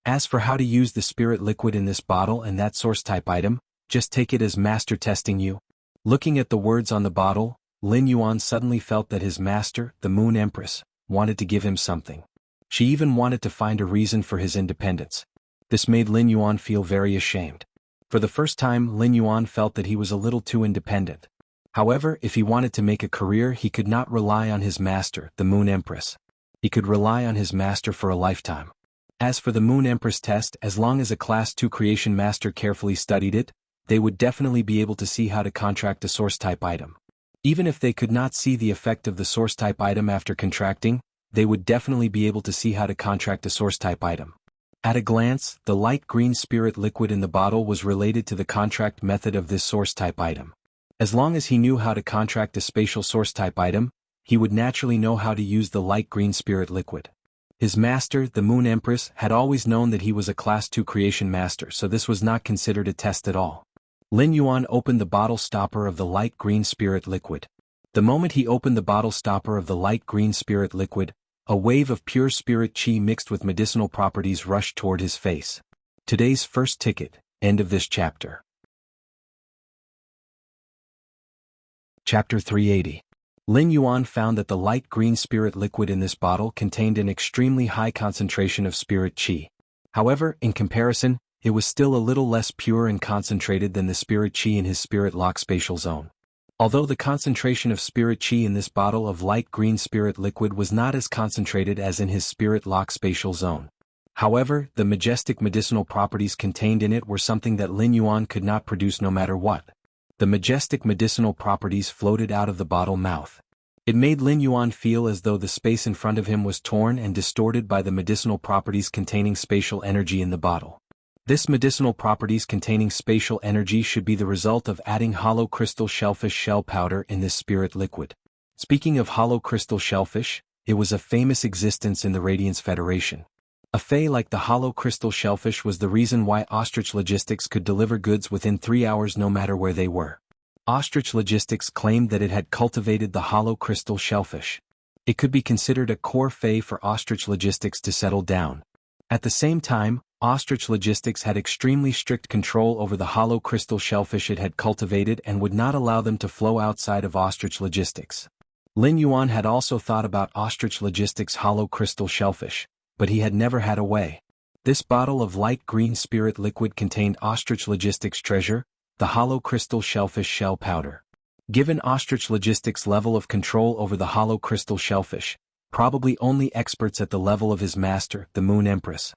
As for how to use the spirit liquid in this bottle and that source-type item, just take it as master testing you. Looking at the words on the bottle, Lin Yuan suddenly felt that his master, the Moon Empress, wanted to give him something. She even wanted to find a reason for his independence. This made Lin Yuan feel very ashamed. For the first time, Lin Yuan felt that he was a little too independent. However, if he wanted to make a career, he could not rely on his master, the Moon Empress. He could rely on his master for a lifetime. As for the Moon Empress test, as long as a Class 2 creation master carefully studied it, they would definitely be able to see how to contract a source-type item. Even if they could not see the effect of the source-type item after contracting, they would definitely be able to see how to contract a source-type item. At a glance, the light green spirit liquid in the bottle was related to the contract method of this source-type item. As long as he knew how to contract a spatial source-type item, he would naturally know how to use the light green spirit liquid. His master, the Moon Empress, had always known that he was a Class 2 creation master, so this was not considered a test at all. Lin Yuan opened the bottle stopper of the light green spirit liquid. The moment he opened the bottle stopper of the light green spirit liquid, a wave of pure spirit qi mixed with medicinal properties rushed toward his face. Today's first ticket, end of this chapter. Chapter 380. Lin Yuan found that the light green spirit liquid in this bottle contained an extremely high concentration of spirit qi. However, in comparison, it was still a little less pure and concentrated than the spirit qi in his spirit lock spatial zone. Although the concentration of spirit qi in this bottle of light green spirit liquid was not as concentrated as in his spirit lock spatial zone. However, the majestic medicinal properties contained in it were something that Lin Yuan could not produce no matter what. The majestic medicinal properties floated out of the bottle mouth. It made Lin Yuan feel as though the space in front of him was torn and distorted by the medicinal properties containing spatial energy in the bottle. This medicinal properties containing spatial energy should be the result of adding hollow crystal shellfish shell powder in this spirit liquid. Speaking of hollow crystal shellfish, it was a famous existence in the Radiance Federation. A fey like the hollow crystal shellfish was the reason why Ostrich Logistics could deliver goods within 3 hours no matter where they were. Ostrich Logistics claimed that it had cultivated the hollow crystal shellfish. It could be considered a core fey for Ostrich Logistics to settle down. At the same time, Ostrich Logistics had extremely strict control over the hollow crystal shellfish it had cultivated and would not allow them to flow outside of Ostrich Logistics. Lin Yuan had also thought about Ostrich Logistics' hollow crystal shellfish, but he had never had a way. This bottle of light green spirit liquid contained Ostrich Logistics' treasure, the hollow crystal shellfish shell powder. Given Ostrich Logistics' level of control over the hollow crystal shellfish, probably only experts at the level of his master, the Moon Empress.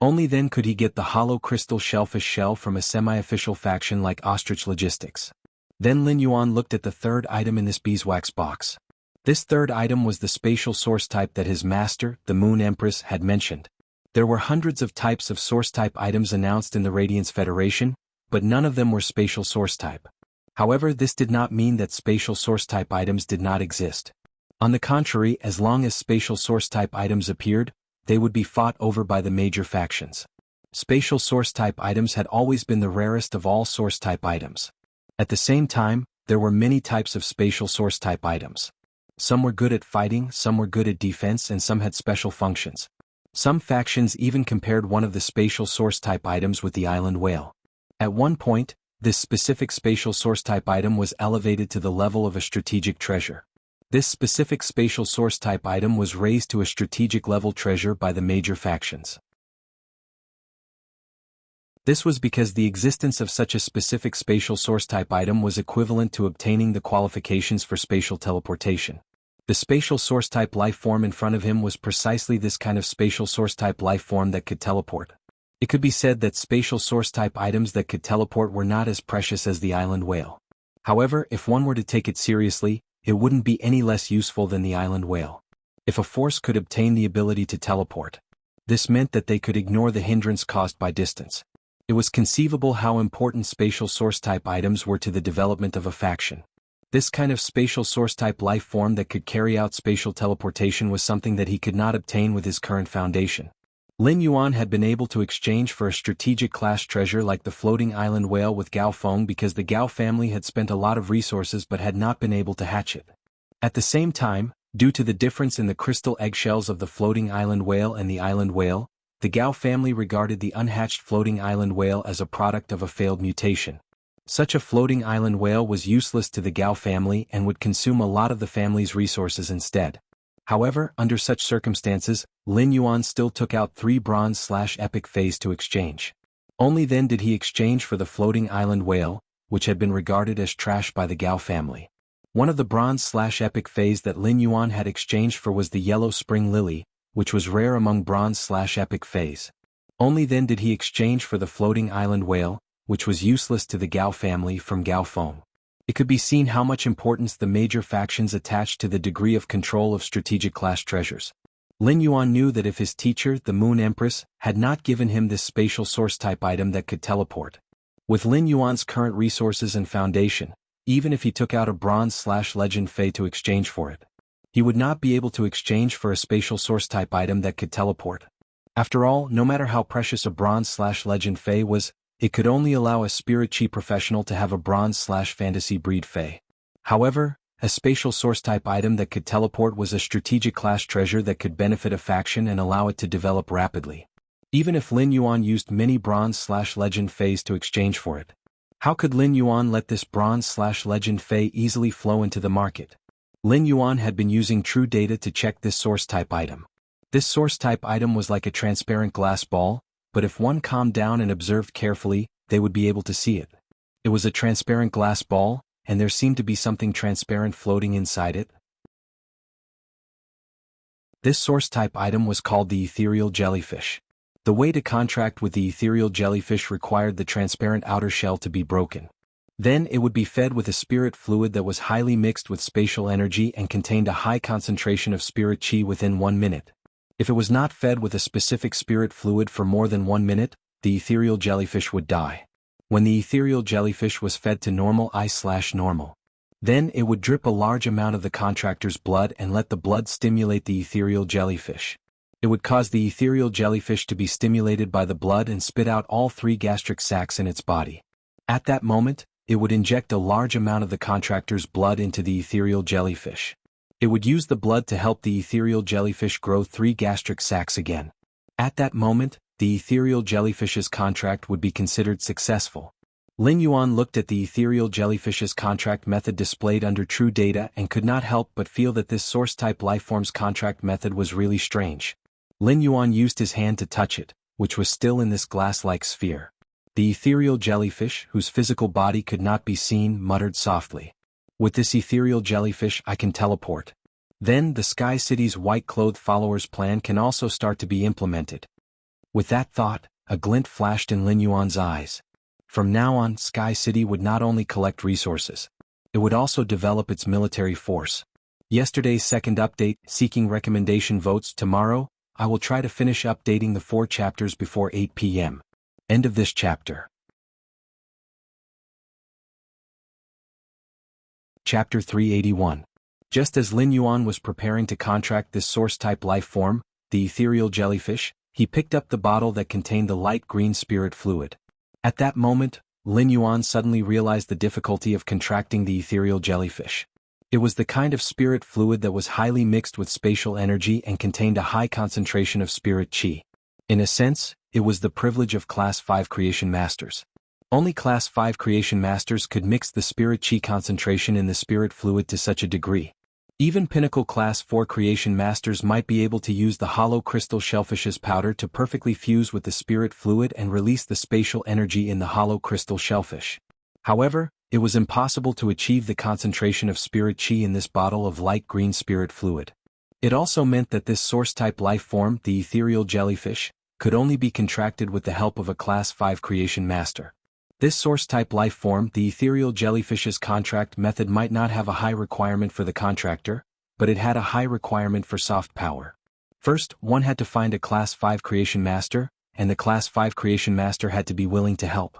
Only then could he get the hollow crystal shellfish shell from a semi-official faction like Ostrich Logistics. Then Lin Yuan looked at the third item in this beeswax box. This third item was the spatial source type that his master, the Moon Empress, had mentioned. There were hundreds of types of source type items announced in the Radiance Federation, but none of them were spatial source type. However, this did not mean that spatial source type items did not exist. On the contrary, as long as spatial source type items appeared, they would be fought over by the major factions. Spatial source type items had always been the rarest of all source type items. At the same time, there were many types of spatial source type items. Some were good at fighting, some were good at defense, and some had special functions. Some factions even compared one of the spatial source type items with the island whale. At one point, this specific spatial source type item was elevated to the level of a strategic treasure. This specific spatial source type item was raised to a strategic level treasure by the major factions. This was because the existence of such a specific spatial source type item was equivalent to obtaining the qualifications for spatial teleportation. The spatial source type life form in front of him was precisely this kind of spatial source type life form that could teleport. It could be said that spatial source type items that could teleport were not as precious as the island whale. However, if one were to take it seriously, it wouldn't be any less useful than the island whale. If a force could obtain the ability to teleport, this meant that they could ignore the hindrance caused by distance. It was conceivable how important spatial source type items were to the development of a faction. This kind of spatial source type life form that could carry out spatial teleportation was something that he could not obtain with his current foundation. Lin Yuan had been able to exchange for a strategic class treasure like the floating island whale with Gao Feng because the Gao family had spent a lot of resources but had not been able to hatch it. At the same time, due to the difference in the crystal eggshells of the floating island whale and the island whale, the Gao family regarded the unhatched floating island whale as a product of a failed mutation. Such a floating island whale was useless to the Gao family and would consume a lot of the family's resources instead. However, under such circumstances, Lin Yuan still took out 3 bronze/epic phase to exchange. Only then did he exchange for the floating island whale, which had been regarded as trash by the Gao family. One of the bronze/epic fays that Lin Yuan had exchanged for was the yellow spring lily, which was rare among bronze/epic fays. Only then did he exchange for the floating island whale, which was useless to the Gao family from Gao foam. It could be seen how much importance the major factions attached to the degree of control of strategic class treasures. Lin Yuan knew that if his teacher, the Moon Empress, had not given him this spatial source type item that could teleport. With Lin Yuan's current resources and foundation, even if he took out a bronze/legend fay to exchange for it, he would not be able to exchange for a spatial source type item that could teleport. After all, no matter how precious a bronze/legend fay was, it could only allow a spirit chi professional to have a bronze/fantasy breed fay. However, a spatial source type item that could teleport was a strategic class treasure that could benefit a faction and allow it to develop rapidly. Even if Lin Yuan used many bronze/legend fays to exchange for it, how could Lin Yuan let this bronze/legend fay easily flow into the market? Lin Yuan had been using true data to check this source type item. This source type item was like a transparent glass ball, but if one calmed down and observed carefully, they would be able to see it. It was a transparent glass ball, and there seemed to be something transparent floating inside it. This source type item was called the ethereal jellyfish. The way to contract with the ethereal jellyfish required the transparent outer shell to be broken. Then it would be fed with a spirit fluid that was highly mixed with spatial energy and contained a high concentration of spirit chi within 1 minute. If it was not fed with a specific spirit fluid for more than 1 minute, the ethereal jellyfish would die. When the ethereal jellyfish was fed to normal I/normal, then it would drip a large amount of the contractor's blood and let the blood stimulate the ethereal jellyfish. It would cause the ethereal jellyfish to be stimulated by the blood and spit out all 3 gastric sacs in its body. At that moment, it would inject a large amount of the contractor's blood into the ethereal jellyfish. It would use the blood to help the ethereal jellyfish grow 3 gastric sacs again. At that moment, the ethereal jellyfish's contract would be considered successful. Lin Yuan looked at the ethereal jellyfish's contract method displayed under true data and could not help but feel that this source-type lifeform's contract method was really strange. Lin Yuan used his hand to touch it, which was still in this glass-like sphere. The ethereal jellyfish, whose physical body could not be seen, muttered softly. With this ethereal jellyfish I can teleport. Then the Sky City's white-clothed followers' plan can also start to be implemented. With that thought, a glint flashed in Lin Yuan's eyes. From now on, Sky City would not only collect resources, it would also develop its military force. Yesterday's second update, seeking recommendation votes. Tomorrow, I will try to finish updating the 4 chapters before 8 p.m. End of this chapter. Chapter 381. Just as Lin Yuan was preparing to contract this source-type life form, the ethereal jellyfish, he picked up the bottle that contained the light green spirit fluid. At that moment, Lin Yuan suddenly realized the difficulty of contracting the ethereal jellyfish. It was the kind of spirit fluid that was highly mixed with spatial energy and contained a high concentration of spirit chi. In a sense, it was the privilege of Class 5 Creation Masters. Only Class 5 Creation Masters could mix the spirit chi concentration in the spirit fluid to such a degree. Even Pinnacle Class 4 Creation Masters might be able to use the hollow crystal shellfish's powder to perfectly fuse with the spirit fluid and release the spatial energy in the hollow crystal shellfish. However, it was impossible to achieve the concentration of spirit chi in this bottle of light green spirit fluid. It also meant that this source-type life form, the ethereal jellyfish, could only be contracted with the help of a Class 5 Creation Master. This source-type life form, the ethereal jellyfish's contract method might not have a high requirement for the contractor, but it had a high requirement for soft power. First, one had to find a Class 5 Creation Master, and the Class 5 Creation Master had to be willing to help.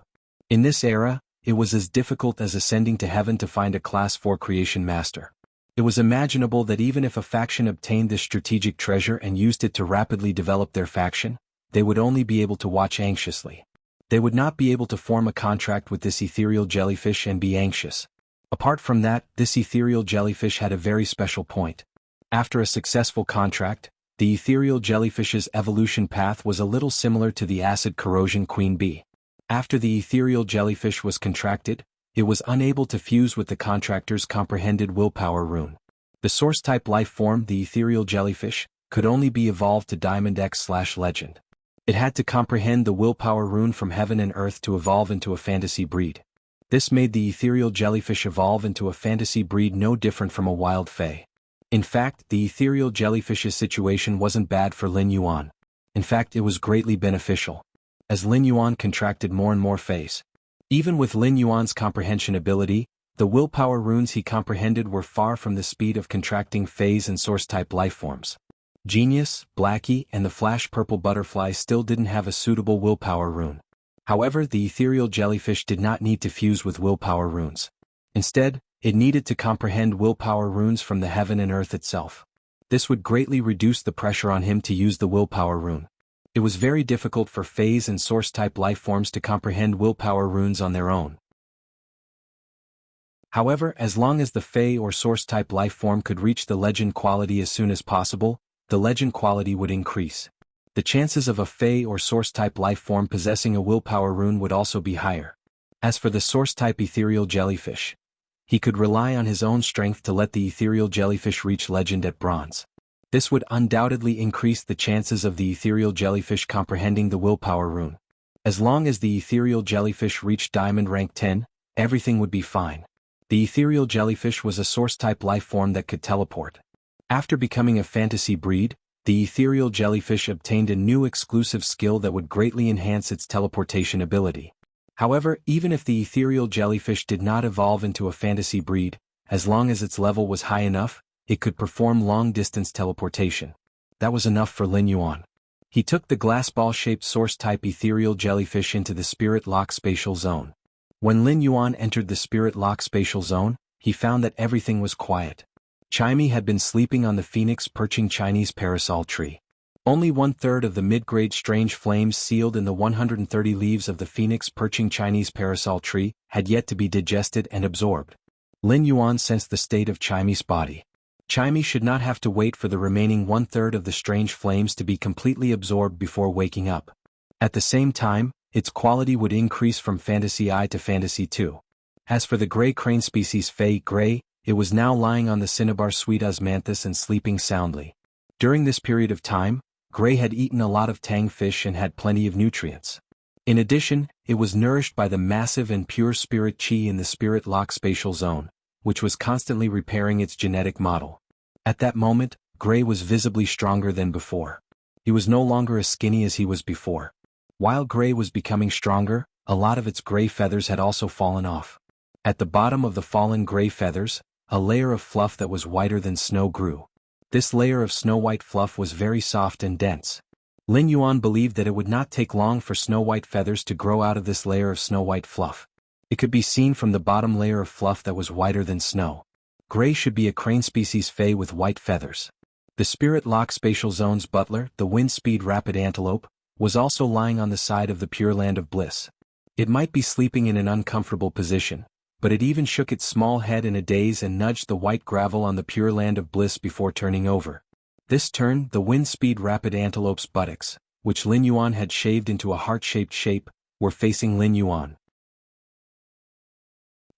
In this era, it was as difficult as ascending to heaven to find a Class 4 Creation Master. It was imaginable that even if a faction obtained this strategic treasure and used it to rapidly develop their faction, they would only be able to watch anxiously. They would not be able to form a contract with this ethereal jellyfish and be anxious. Apart from that, this ethereal jellyfish had a very special point. After a successful contract, the ethereal jellyfish's evolution path was a little similar to the acid corrosion queen bee. After the ethereal jellyfish was contracted, it was unable to fuse with the contractor's comprehended willpower rune. The source-type life form, the ethereal jellyfish, could only be evolved to Diamond X/Legend. It had to comprehend the willpower rune from heaven and earth to evolve into a fantasy breed. This made the ethereal jellyfish evolve into a fantasy breed no different from a wild fae. In fact, the ethereal jellyfish's situation wasn't bad for Lin Yuan. In fact, it was greatly beneficial. As Lin Yuan contracted more and more faes. Even with Lin Yuan's comprehension ability, the willpower runes he comprehended were far from the speed of contracting phase and source-type lifeforms. Genius, Blackie, and the flash purple butterfly still didn't have a suitable willpower rune. However, the ethereal jellyfish did not need to fuse with willpower runes. Instead, it needed to comprehend willpower runes from the heaven and earth itself. This would greatly reduce the pressure on him to use the willpower rune. It was very difficult for phase and source-type lifeforms to comprehend willpower runes on their own. However, as long as the Fae or source-type lifeform could reach the legend quality as soon as possible, the legend quality would increase. The chances of a Fae or source-type lifeform possessing a willpower rune would also be higher. As for the source-type ethereal jellyfish, he could rely on his own strength to let the ethereal jellyfish reach legend at bronze. This would undoubtedly increase the chances of the ethereal jellyfish comprehending the willpower rune. As long as the ethereal jellyfish reached diamond rank 10, everything would be fine. The ethereal jellyfish was a source-type lifeform that could teleport. After becoming a fantasy breed, the ethereal jellyfish obtained a new exclusive skill that would greatly enhance its teleportation ability. However, even if the ethereal jellyfish did not evolve into a fantasy breed, as long as its level was high enough, it could perform long-distance teleportation. That was enough for Lin Yuan. He took the glass ball-shaped source-type ethereal jellyfish into the Spirit Lock spatial zone. When Lin Yuan entered the Spirit Lock spatial zone, he found that everything was quiet. Chimey had been sleeping on the phoenix perching Chinese parasol tree. Only 1/3 of the mid-grade strange flames sealed in the 130 leaves of the phoenix perching Chinese parasol tree had yet to be digested and absorbed. Lin Yuan sensed the state of Chimey's body. Chimey should not have to wait for the remaining 1/3 of the strange flames to be completely absorbed before waking up. At the same time, its quality would increase from Fantasy I to Fantasy II. As for the gray crane species Fey Gray, it was now lying on the cinnabar sweet osmanthus and sleeping soundly. During this period of time, Gray had eaten a lot of tang fish and had plenty of nutrients. In addition, it was nourished by the massive and pure spirit chi in the Spirit Lock spatial zone, which was constantly repairing its genetic model. At that moment, Gray was visibly stronger than before. He was no longer as skinny as he was before. While Gray was becoming stronger, a lot of its gray feathers had also fallen off. At the bottom of the fallen gray feathers, a layer of fluff that was whiter than snow grew. This layer of snow-white fluff was very soft and dense. Lin Yuan believed that it would not take long for snow-white feathers to grow out of this layer of snow-white fluff. It could be seen from the bottom layer of fluff that was whiter than snow. Gray should be a crane species Fey with white feathers. The Spirit Lock spatial zone's butler, the wind speed rapid antelope, was also lying on the side of the Pure Land of Bliss. It might be sleeping in an uncomfortable position, but it even shook its small head in a daze and nudged the white gravel on the Pure Land of Bliss before turning over. This turn, the wind speed rapid antelope's buttocks, which Lin Yuan had shaved into a heart-shaped shape, were facing Lin Yuan.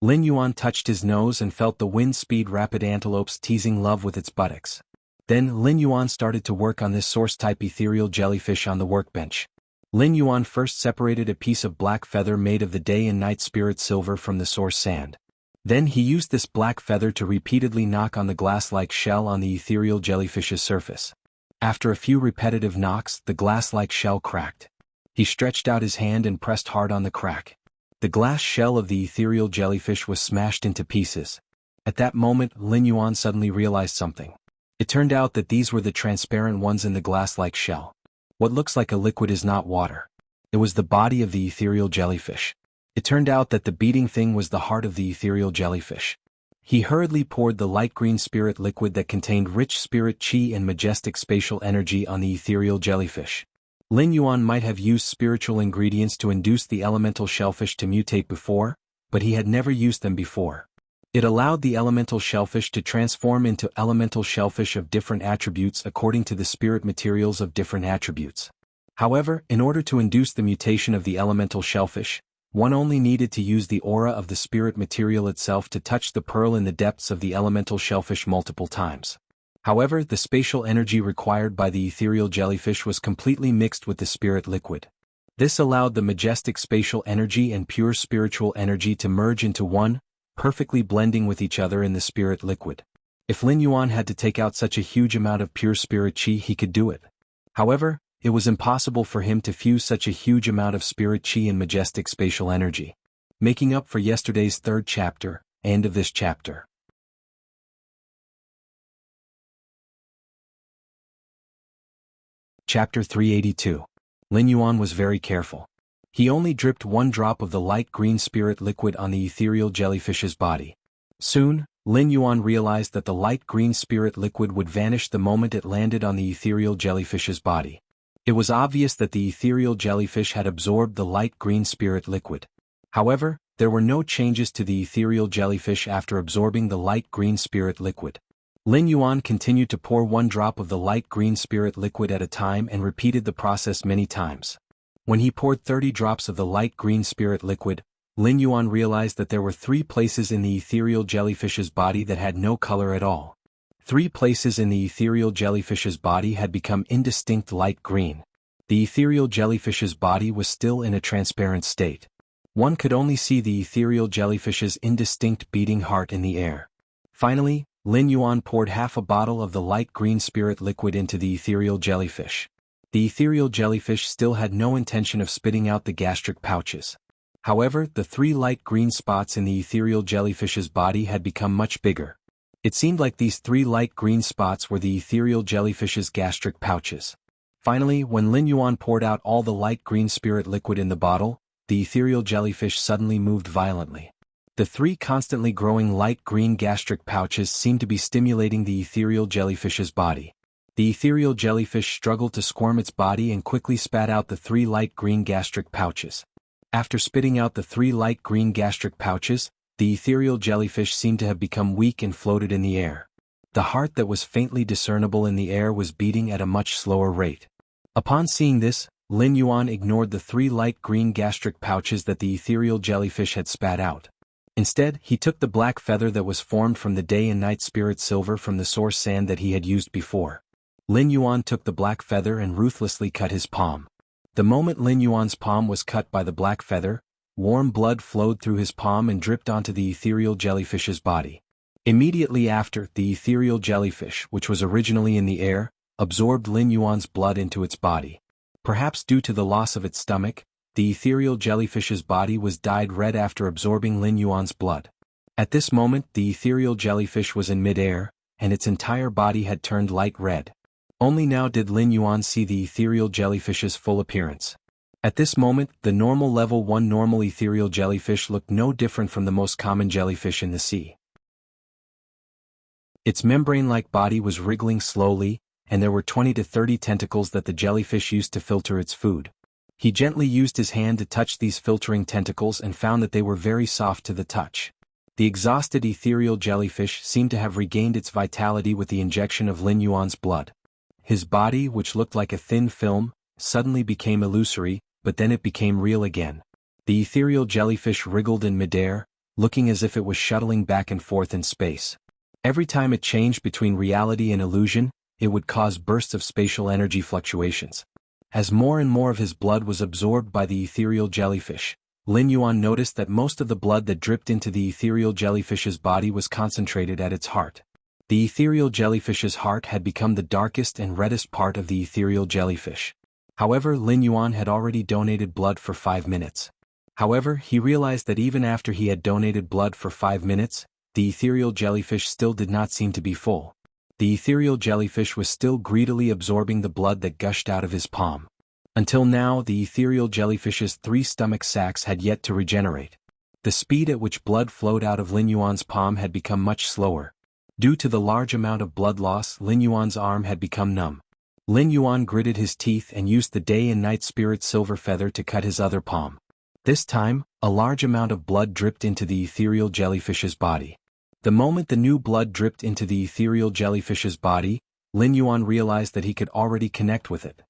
Lin Yuan touched his nose and felt the wind speed rapid antelope's teasing love with its buttocks. Then Lin Yuan started to work on this source-type ethereal jellyfish on the workbench. Lin Yuan first separated a piece of black feather made of the day and night spirit silver from the source sand. Then he used this black feather to repeatedly knock on the glass-like shell on the ethereal jellyfish's surface. After a few repetitive knocks, the glass-like shell cracked. He stretched out his hand and pressed hard on the crack. The glass shell of the ethereal jellyfish was smashed into pieces. At that moment, Lin Yuan suddenly realized something. It turned out that these were the transparent ones in the glass-like shell. What looks like a liquid is not water. It was the body of the ethereal jellyfish. It turned out that the beating thing was the heart of the ethereal jellyfish. He hurriedly poured the light green spirit liquid that contained rich spirit chi and majestic spatial energy on the ethereal jellyfish. Lin Yuan might have used spiritual ingredients to induce the elemental shellfish to mutate before, but he had never used them before. It allowed the elemental shellfish to transform into elemental shellfish of different attributes according to the spirit materials of different attributes. However, in order to induce the mutation of the elemental shellfish, one only needed to use the aura of the spirit material itself to touch the pearl in the depths of the elemental shellfish multiple times. However, the spatial energy required by the ethereal jellyfish was completely mixed with the spirit liquid. This allowed the majestic spatial energy and pure spiritual energy to merge into one, perfectly blending with each other in the spirit liquid. If Lin Yuan had to take out such a huge amount of pure spirit qi, he could do it. However, it was impossible for him to fuse such a huge amount of spirit qi and majestic spatial energy. Making up for yesterday's third chapter, end of this chapter. Chapter 382. Lin Yuan was very careful. He only dripped one drop of the light green spirit liquid on the ethereal jellyfish's body. Soon, Lin Yuan realized that the light green spirit liquid would vanish the moment it landed on the ethereal jellyfish's body. It was obvious that the ethereal jellyfish had absorbed the light green spirit liquid. However, there were no changes to the ethereal jellyfish after absorbing the light green spirit liquid. Lin Yuan continued to pour one drop of the light green spirit liquid at a time and repeated the process many times. When he poured 30 drops of the light green spirit liquid, Lin Yuan realized that there were 3 places in the ethereal jellyfish's body that had no color at all. 3 places in the ethereal jellyfish's body had become indistinct light green. The ethereal jellyfish's body was still in a transparent state. One could only see the ethereal jellyfish's indistinct beating heart in the air. Finally, Lin Yuan poured half a bottle of the light green spirit liquid into the ethereal jellyfish. The ethereal jellyfish still had no intention of spitting out the gastric pouches. However, the 3 light green spots in the ethereal jellyfish's body had become much bigger. It seemed like these 3 light green spots were the ethereal jellyfish's gastric pouches. Finally, when Lin Yuan poured out all the light green spirit liquid in the bottle, the ethereal jellyfish suddenly moved violently. The 3 constantly growing light green gastric pouches seemed to be stimulating the ethereal jellyfish's body. The ethereal jellyfish struggled to squirm its body and quickly spat out the 3 light green gastric pouches. After spitting out the 3 light green gastric pouches, the ethereal jellyfish seemed to have become weak and floated in the air. The heart that was faintly discernible in the air was beating at a much slower rate. Upon seeing this, Lin Yuan ignored the 3 light green gastric pouches that the ethereal jellyfish had spat out. Instead, he took the black feather that was formed from the day and night spirit silver from the source sand that he had used before. Lin Yuan took the black feather and ruthlessly cut his palm. The moment Lin Yuan's palm was cut by the black feather, warm blood flowed through his palm and dripped onto the ethereal jellyfish's body. Immediately after, the ethereal jellyfish, which was originally in the air, absorbed Lin Yuan's blood into its body. Perhaps due to the loss of its stomach, the ethereal jellyfish's body was dyed red after absorbing Lin Yuan's blood. At this moment, the ethereal jellyfish was in mid-air, and its entire body had turned light red. Only now did Lin Yuan see the ethereal jellyfish's full appearance. At this moment, the normal level 1 normal ethereal jellyfish looked no different from the most common jellyfish in the sea. Its membrane-like body was wriggling slowly, and there were 20 to 30 tentacles that the jellyfish used to filter its food. He gently used his hand to touch these filtering tentacles and found that they were very soft to the touch. The exhausted ethereal jellyfish seemed to have regained its vitality with the injection of Lin Yuan's blood. His body, which looked like a thin film, suddenly became illusory, but then it became real again. The ethereal jellyfish wriggled in midair, looking as if it was shuttling back and forth in space. Every time it changed between reality and illusion, it would cause bursts of spatial energy fluctuations. As more and more of his blood was absorbed by the ethereal jellyfish, Lin Yuan noticed that most of the blood that dripped into the ethereal jellyfish's body was concentrated at its heart. The ethereal jellyfish's heart had become the darkest and reddest part of the ethereal jellyfish. However, Lin Yuan had already donated blood for 5 minutes. However, he realized that even after he had donated blood for 5 minutes, the ethereal jellyfish still did not seem to be full. The ethereal jellyfish was still greedily absorbing the blood that gushed out of his palm. Until now, the ethereal jellyfish's 3 stomach sacs had yet to regenerate. The speed at which blood flowed out of Lin Yuan's palm had become much slower. Due to the large amount of blood loss, Lin Yuan's arm had become numb. Lin Yuan gritted his teeth and used the day and night spirit silver feather to cut his other palm. This time, a large amount of blood dripped into the ethereal jellyfish's body. The moment the new blood dripped into the ethereal jellyfish's body, Lin Yuan realized that he could already connect with it.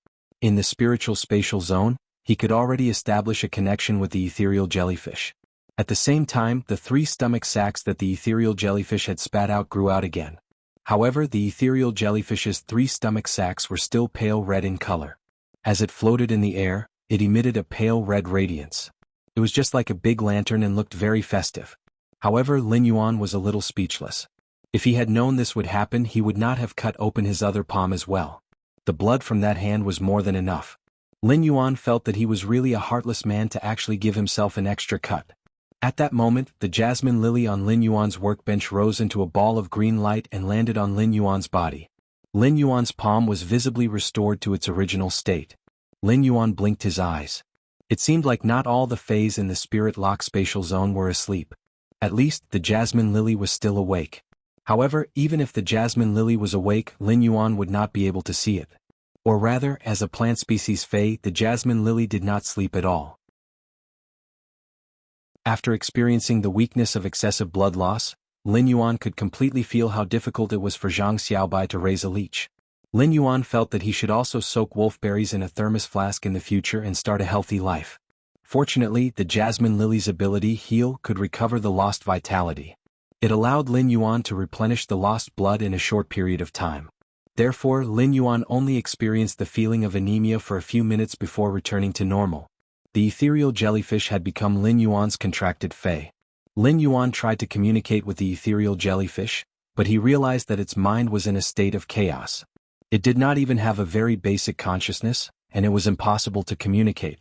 In the spiritual spatial zone, he could already establish a connection with the ethereal jellyfish. At the same time, the 3 stomach sacs that the ethereal jellyfish had spat out grew out again. However, the ethereal jellyfish's 3 stomach sacs were still pale red in color. As it floated in the air, it emitted a pale red radiance. It was just like a big lantern and looked very festive. However, Lin Yuan was a little speechless. If he had known this would happen, he would not have cut open his other palm as well. The blood from that hand was more than enough. Lin Yuan felt that he was really a heartless man to actually give himself an extra cut. At that moment, the jasmine lily on Lin Yuan's workbench rose into a ball of green light and landed on Lin Yuan's body. Lin Yuan's palm was visibly restored to its original state. Lin Yuan blinked his eyes. It seemed like not all the fays in the spirit lock spatial zone were asleep. At least, the jasmine lily was still awake. However, even if the jasmine lily was awake, Lin Yuan would not be able to see it. Or rather, as a plant species fey, the jasmine lily did not sleep at all. After experiencing the weakness of excessive blood loss, Lin Yuan could completely feel how difficult it was for Zhang Xiaobai to raise a leech. Lin Yuan felt that he should also soak wolfberries in a thermos flask in the future and start a healthy life. Fortunately, the jasmine lily's ability heal could recover the lost vitality. It allowed Lin Yuan to replenish the lost blood in a short period of time. Therefore, Lin Yuan only experienced the feeling of anemia for a few minutes before returning to normal. The ethereal jellyfish had become Lin Yuan's contracted fey. Lin Yuan tried to communicate with the ethereal jellyfish, but he realized that its mind was in a state of chaos. It did not even have a very basic consciousness, and it was impossible to communicate.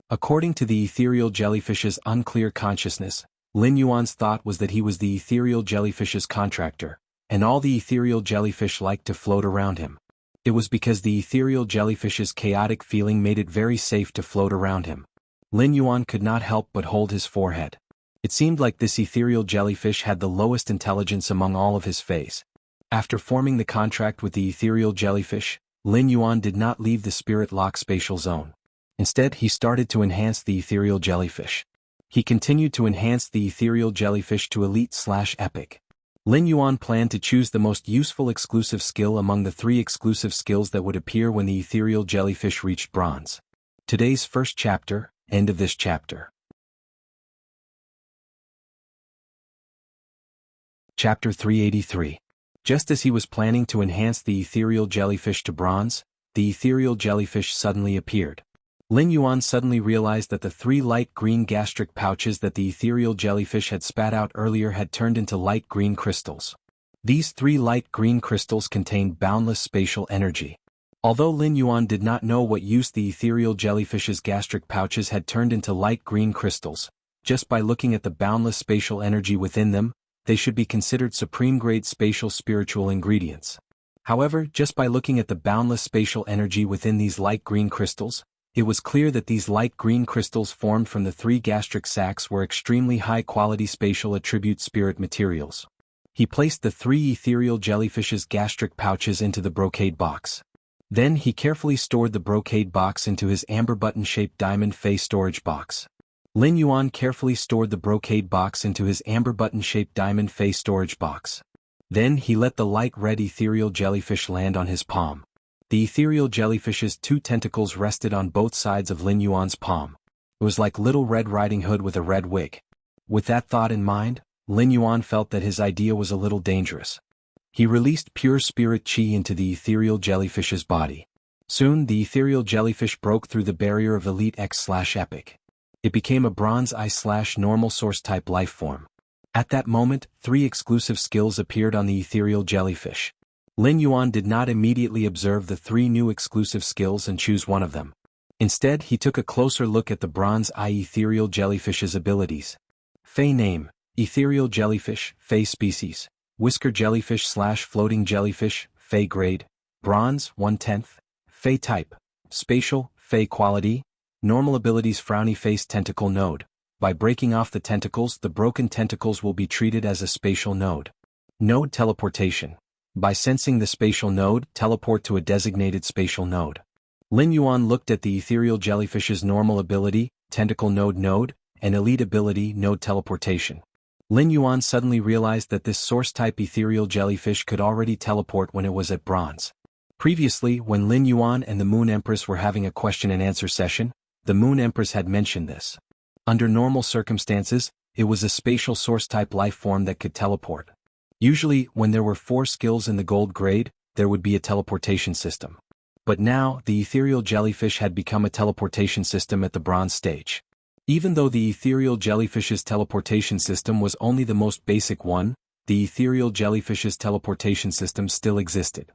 According to the ethereal jellyfish's unclear consciousness, Lin Yuan's thought was that he was the ethereal jellyfish's contractor, and all the ethereal jellyfish liked to float around him. It was because the ethereal jellyfish's chaotic feeling made it very safe to float around him. Lin Yuan could not help but hold his forehead. It seemed like this ethereal jellyfish had the lowest intelligence among all of his fays. After forming the contract with the ethereal jellyfish, Lin Yuan did not leave the spirit lock spatial zone. Instead, he started to enhance the ethereal jellyfish. He continued to enhance the ethereal jellyfish to elite/epic. Lin Yuan planned to choose the most useful exclusive skill among the 3 exclusive skills that would appear when the ethereal jellyfish reached bronze. Today's first chapter, end of this chapter. Chapter 383. Just as he was planning to enhance the ethereal jellyfish to bronze, the ethereal jellyfish suddenly appeared. Lin Yuan suddenly realized that the 3 light green gastric pouches that the ethereal jellyfish had spat out earlier had turned into light green crystals. These 3 light green crystals contained boundless spatial energy. Although Lin Yuan did not know what use the ethereal jellyfish's gastric pouches had turned into light green crystals, just by looking at the boundless spatial energy within them, they should be considered supreme-grade spatial spiritual ingredients. However, just by looking at the boundless spatial energy within these light green crystals, it was clear that these light green crystals formed from the 3 gastric sacs were extremely high-quality spatial attribute spirit materials. He placed the 3 ethereal jellyfish's gastric pouches into the brocade box. Then he carefully stored the brocade box into his amber button-shaped diamond fey storage box. Lin Yuan carefully stored the brocade box into his amber button-shaped diamond fey storage box. Then he let the light red ethereal jellyfish land on his palm. The ethereal jellyfish's 2 tentacles rested on both sides of Lin Yuan's palm. It was like Little Red Riding Hood with a red wig. With that thought in mind, Lin Yuan felt that his idea was a little dangerous. He released pure spirit chi into the ethereal jellyfish's body. Soon, the ethereal jellyfish broke through the barrier of Elite X/Epic. It became a Bronze I/Normal Source type life form. At that moment, 3 exclusive skills appeared on the ethereal jellyfish. Lin Yuan did not immediately observe the 3 new exclusive skills and choose one of them. Instead, he took a closer look at the Bronze I ethereal jellyfish's abilities. Fey name: Ethereal jellyfish, Fey species. Whisker jellyfish/floating jellyfish, Fey grade. Bronze, 1/10. Fey type: Spatial, Fey quality. Normal abilities: Frowny face tentacle node. By breaking off the tentacles, the broken tentacles will be treated as a spatial node. Node teleportation. By sensing the spatial node, teleport to a designated spatial node. Lin Yuan looked at the ethereal jellyfish's normal ability, tentacle node, and elite ability, node teleportation. Lin Yuan suddenly realized that this source-type ethereal jellyfish could already teleport when it was at bronze. Previously, when Lin Yuan and the Moon Empress were having a question-and-answer session, the Moon Empress had mentioned this. Under normal circumstances, it was a spatial source-type life form that could teleport. Usually, when there were 4 skills in the gold grade, there would be a teleportation system. But now, the ethereal jellyfish had become a teleportation system at the bronze stage. Even though the ethereal jellyfish's teleportation system was only the most basic one, the ethereal jellyfish's teleportation system still existed.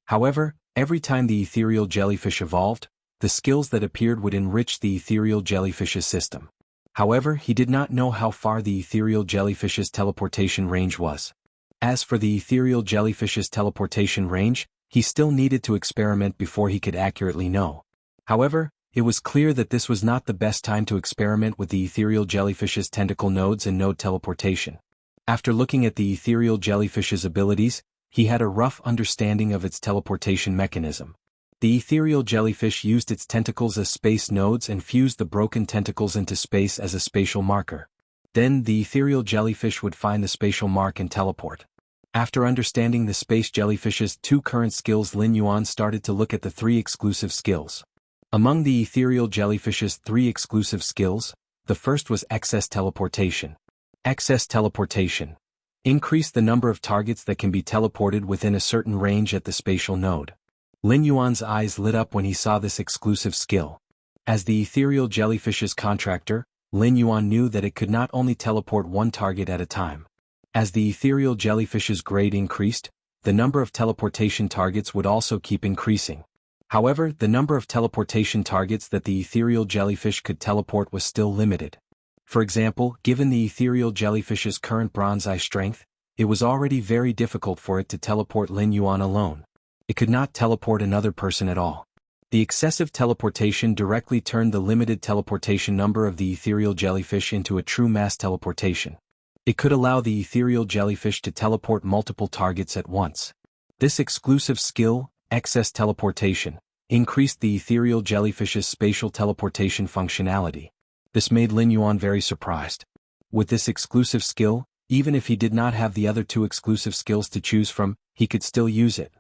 However, every time the ethereal jellyfish evolved, the skills that appeared would enrich the ethereal jellyfish's system. However, he did not know how far the ethereal jellyfish's teleportation range was. As for the ethereal jellyfish's teleportation range, he still needed to experiment before he could accurately know. However, it was clear that this was not the best time to experiment with the ethereal jellyfish's tentacle nodes and node teleportation. After looking at the ethereal jellyfish's abilities, he had a rough understanding of its teleportation mechanism. The ethereal jellyfish used its tentacles as space nodes and fused the broken tentacles into space as a spatial marker. Then the ethereal jellyfish would find the spatial mark and teleport. After understanding the space jellyfish's 2 current skills, Lin Yuan started to look at the 3 exclusive skills. Among the ethereal jellyfish's 3 exclusive skills, the first was excess teleportation. Excess teleportation increased the number of targets that can be teleported within a certain range at the spatial node. Lin Yuan's eyes lit up when he saw this exclusive skill. As the ethereal jellyfish's contractor, Lin Yuan knew that it could not only teleport 1 target at a time. As the ethereal jellyfish's grade increased, the number of teleportation targets would also keep increasing. However, the number of teleportation targets that the ethereal jellyfish could teleport was still limited. For example, given the ethereal jellyfish's current bronze eye strength, it was already very difficult for it to teleport Lin Yuan alone. It could not teleport another person at all. The excessive teleportation directly turned the limited teleportation number of the ethereal jellyfish into a true mass teleportation. It could allow the ethereal jellyfish to teleport multiple targets at once. This exclusive skill, excess teleportation, increased the ethereal jellyfish's spatial teleportation functionality. This made Lin Yuan very surprised. With this exclusive skill, even if he did not have the other 2 exclusive skills to choose from, he could still use it.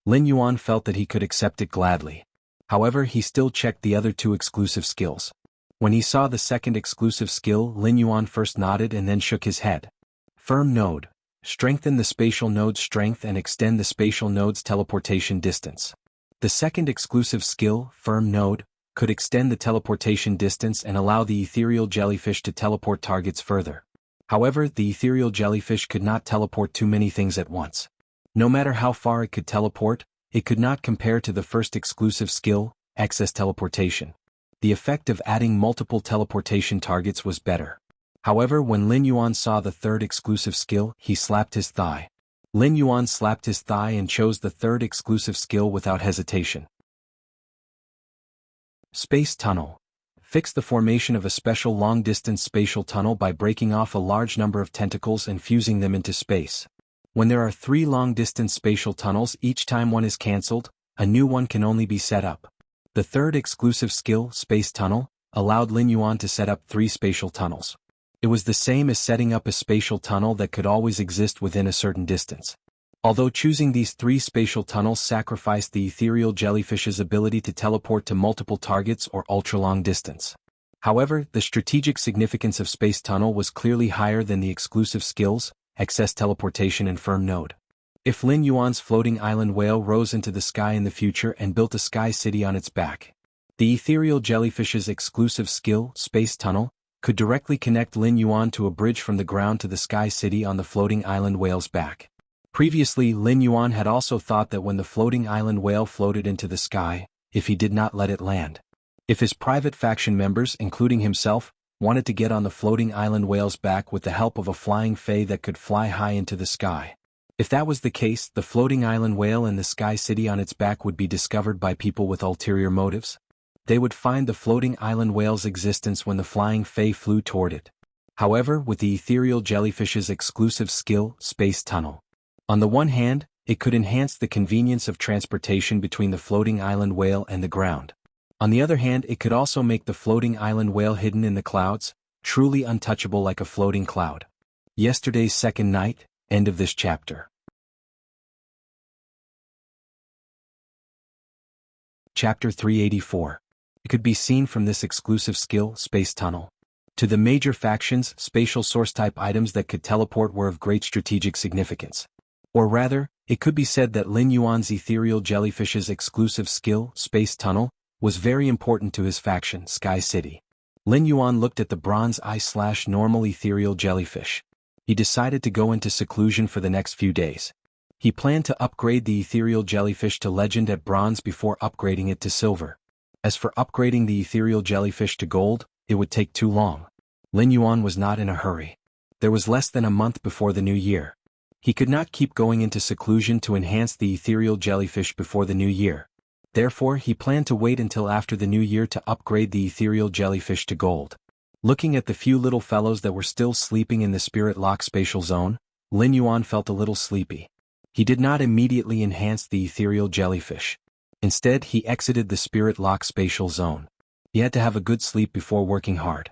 Lin Yuan felt that he could accept it gladly. However, he still checked the other 2 exclusive skills. When he saw the second exclusive skill, Lin Yuan first nodded and then shook his head. Firm node. Strengthen the spatial node's strength and extend the spatial node's teleportation distance. The second exclusive skill, Firm Node, could extend the teleportation distance and allow the ethereal jellyfish to teleport targets further. However, the ethereal jellyfish could not teleport too many things at once. No matter how far it could teleport, it could not compare to the first exclusive skill, excess teleportation. The effect of adding multiple teleportation targets was better. However, when Lin Yuan saw the third exclusive skill, he slapped his thigh. Lin Yuan slapped his thigh and chose the third exclusive skill without hesitation. Space Tunnel. Fix the formation of a special long-distance spatial tunnel by breaking off a large number of tentacles and fusing them into space. When there are 3 long-distance spatial tunnels, each time one is cancelled, a new one can only be set up. The third exclusive skill, Space Tunnel, allowed Lin Yuan to set up 3 spatial tunnels. It was the same as setting up a spatial tunnel that could always exist within a certain distance. Although choosing these 3 spatial tunnels sacrificed the ethereal jellyfish's ability to teleport to multiple targets or ultra-long distance. However, the strategic significance of Space Tunnel was clearly higher than the exclusive skills, excess teleportation and Firm Node. If Lin Yuan's floating island whale rose into the sky in the future and built a sky city on its back, the ethereal jellyfish's exclusive skill, Space Tunnel, could directly connect Lin Yuan to a bridge from the ground to the sky city on the floating island whale's back. Previously, Lin Yuan had also thought that when the floating island whale floated into the sky, if he did not let it land, if his private faction members, including himself, wanted to get on the floating island whale's back with the help of a flying fae that could fly high into the sky. If that was the case, the floating island whale and the sky city on its back would be discovered by people with ulterior motives. They would find the floating island whale's existence when the flying fae flew toward it. However, with the ethereal jellyfish's exclusive skill, Space Tunnel, on the one hand, it could enhance the convenience of transportation between the floating island whale and the ground. On the other hand, it could also make the floating island whale hidden in the clouds, truly untouchable like a floating cloud. Yesterday's second night, end of this chapter. Chapter 384. It could be seen from this exclusive skill, Space Tunnel. To the major factions, spatial source-type items that could teleport were of great strategic significance. Or rather, it could be said that Lin Yuan's ethereal jellyfish's exclusive skill, Space Tunnel, was very important to his faction, Sky City. Lin Yuan looked at the bronze eye/normal ethereal jellyfish. He decided to go into seclusion for the next few days. He planned to upgrade the ethereal jellyfish to legend at bronze before upgrading it to silver. As for upgrading the ethereal jellyfish to gold, it would take too long. Lin Yuan was not in a hurry. There was less than a month before the new year. He could not keep going into seclusion to enhance the ethereal jellyfish before the new year. Therefore, he planned to wait until after the new year to upgrade the ethereal jellyfish to gold. Looking at the few little fellows that were still sleeping in the spirit lock spatial zone, Lin Yuan felt a little sleepy. He did not immediately enhance the ethereal jellyfish. Instead, he exited the spirit lock spatial zone. He had to have a good sleep before working hard.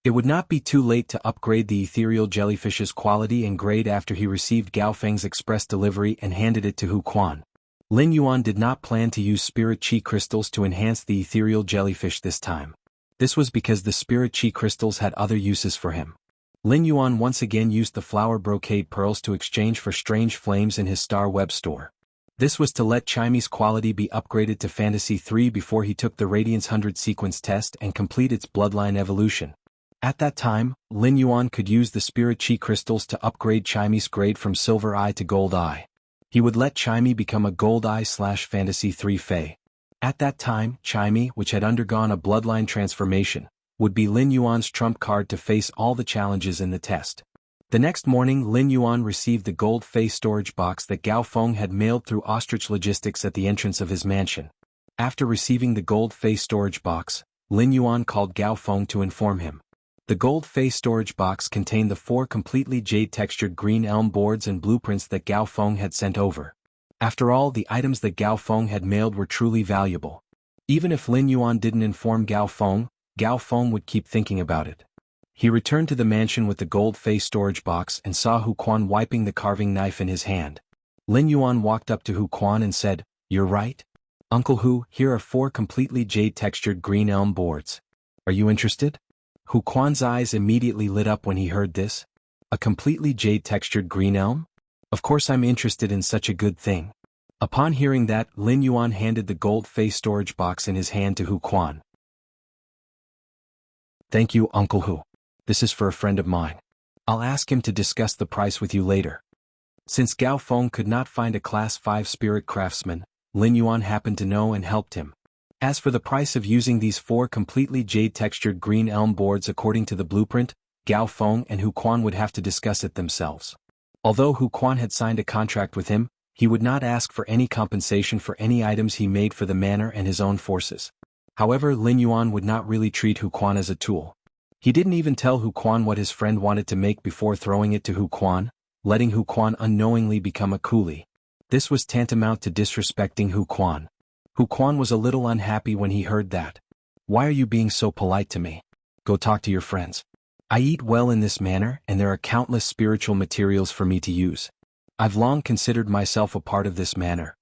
It would not be too late to upgrade the ethereal jellyfish's quality and grade after he received Gao Feng's express delivery and handed it to Hu Quan. Lin Yuan did not plan to use spirit chi crystals to enhance the ethereal jellyfish this time. This was because the spirit chi crystals had other uses for him. Lin Yuan once again used the flower brocade pearls to exchange for strange flames in his star web store. This was to let Chimy's quality be upgraded to Fantasy 3 before he took the Radiance 100 sequence test and complete its bloodline evolution. At that time, Lin Yuan could use the spirit chi crystals to upgrade Chimy's grade from Silver Eye to Gold Eye. He would let Chimy become a Gold Eye/Fantasy 3 Fae. At that time, Chimy, which had undergone a bloodline transformation, would be Lin Yuan's trump card to face all the challenges in the test. The next morning, Lin Yuan received the gold Fae storage box that Gao Feng had mailed through Ostrich Logistics at the entrance of his mansion. After receiving the gold Fae storage box, Lin Yuan called Gao Feng to inform him. The gold Fae storage box contained the 4 completely jade-textured green elm boards and blueprints that Gao Feng had sent over. After all, the items that Gao Feng had mailed were truly valuable. Even if Lin Yuan didn't inform Gao Feng would keep thinking about it. He returned to the mansion with the gold Fae storage box and saw Hu Quan wiping the carving knife in his hand. Lin Yuan walked up to Hu Quan and said, "You're right? Uncle Hu, here are 4 completely jade-textured green elm boards. Are you interested?" Hu Quan's eyes immediately lit up when he heard this. A completely jade-textured green elm? Of course I'm interested in such a good thing. Upon hearing that, Lin Yuan handed the gold Fae storage box in his hand to Hu Quan. "Thank you, Uncle Hu. This is for a friend of mine. I'll ask him to discuss the price with you later." Since Gao Feng could not find a Class 5 spirit craftsman, Lin Yuan happened to know and helped him. As for the price of using these 4 completely jade-textured green elm boards according to the blueprint, Gao Feng and Hu Quan would have to discuss it themselves. Although Hu Quan had signed a contract with him, he would not ask for any compensation for any items he made for the manor and his own forces. However, Lin Yuan would not really treat Hu Quan as a tool. He didn't even tell Hu Quan what his friend wanted to make before throwing it to Hu Quan, letting Hu Quan unknowingly become a coolie. This was tantamount to disrespecting Hu Quan. Hu Quan was a little unhappy when he heard that. "Why are you being so polite to me? Go talk to your friends. I eat well in this manner and there are countless spiritual materials for me to use. I've long considered myself a part of this manor."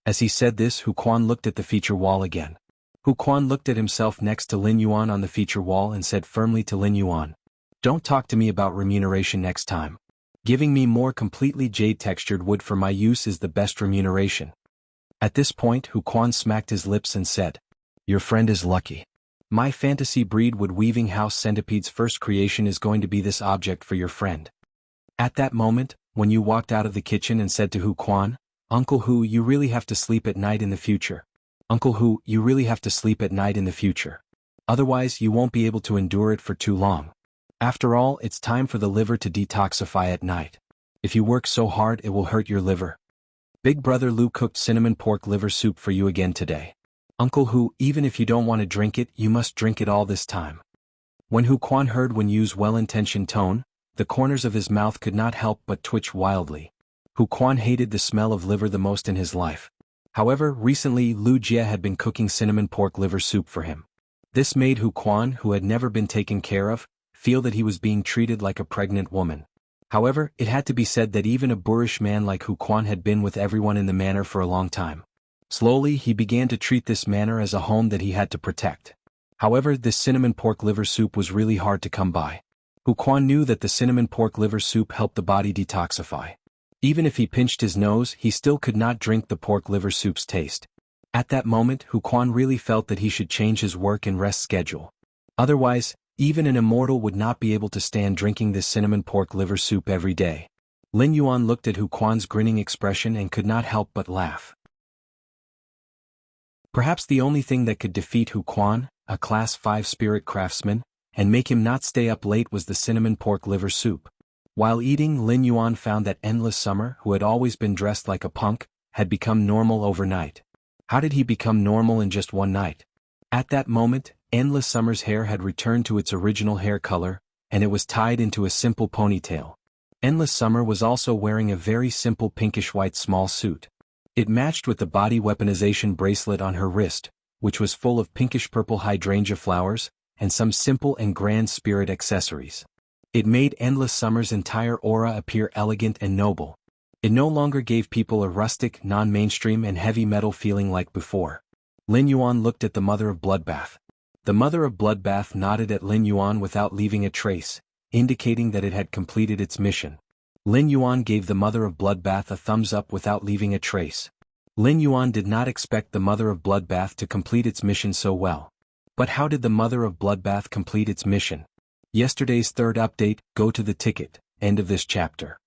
As he said this, Hu Quan looked at the feature wall again. Hu Quan looked at himself next to Lin Yuan on the feature wall and said firmly to Lin Yuan, "Don't talk to me about remuneration next time. Giving me more completely jade-textured wood for my use is the best remuneration." At this point, Hu Quan smacked his lips and said, "Your friend is lucky. My fantasy breed wood weaving house centipede's first creation is going to be this object for your friend." At that moment, when you walked out of the kitchen and said to Hu Quan, "Uncle Hu, you really have to sleep at night in the future. Uncle Hu, you really have to sleep at night in the future. Otherwise you won't be able to endure it for too long. After all, it's time for the liver to detoxify at night. If you work so hard it will hurt your liver. Big brother Lu cooked cinnamon pork liver soup for you again today. Uncle Hu, even if you don't want to drink it, you must drink it all this time." When Hu Quan heard Wen Yu's well-intentioned tone, the corners of his mouth could not help but twitch wildly. Hu Quan hated the smell of liver the most in his life. However, recently Lu Jie had been cooking cinnamon pork liver soup for him. This made Hu Quan, who had never been taken care of, feel that he was being treated like a pregnant woman. However, it had to be said that even a boorish man like Hu Quan had been with everyone in the manor for a long time. Slowly he began to treat this manor as a home that he had to protect. However, this cinnamon pork liver soup was really hard to come by. Hu Quan knew that the cinnamon pork liver soup helped the body detoxify. Even if he pinched his nose, he still could not drink the pork liver soup's taste. At that moment, Hu Quan really felt that he should change his work and rest schedule. Otherwise, even an immortal would not be able to stand drinking this cinnamon pork liver soup every day. Lin Yuan looked at Hu Quan's grinning expression and could not help but laugh. Perhaps the only thing that could defeat Hu Quan, a Class 5 spirit craftsman, and make him not stay up late was the cinnamon pork liver soup. While eating, Lin Yuan found that Endless Summer, who had always been dressed like a punk, had become normal overnight. How did he become normal in just one night? At that moment, Endless Summer's hair had returned to its original hair color, and it was tied into a simple ponytail. Endless Summer was also wearing a very simple pinkish-white small suit. It matched with the body weaponization bracelet on her wrist, which was full of pinkish-purple hydrangea flowers, and some simple and grand spirit accessories. It made Endless Summer's entire aura appear elegant and noble. It no longer gave people a rustic, non-mainstream and heavy metal feeling like before. Lin Yuan looked at the Mother of Bloodbath. The Mother of Bloodbath nodded at Lin Yuan without leaving a trace, indicating that it had completed its mission. Lin Yuan gave the Mother of Bloodbath a thumbs up without leaving a trace. Lin Yuan did not expect the Mother of Bloodbath to complete its mission so well. But how did the Mother of Bloodbath complete its mission? Yesterday's third update, go to the ticket, end of this chapter.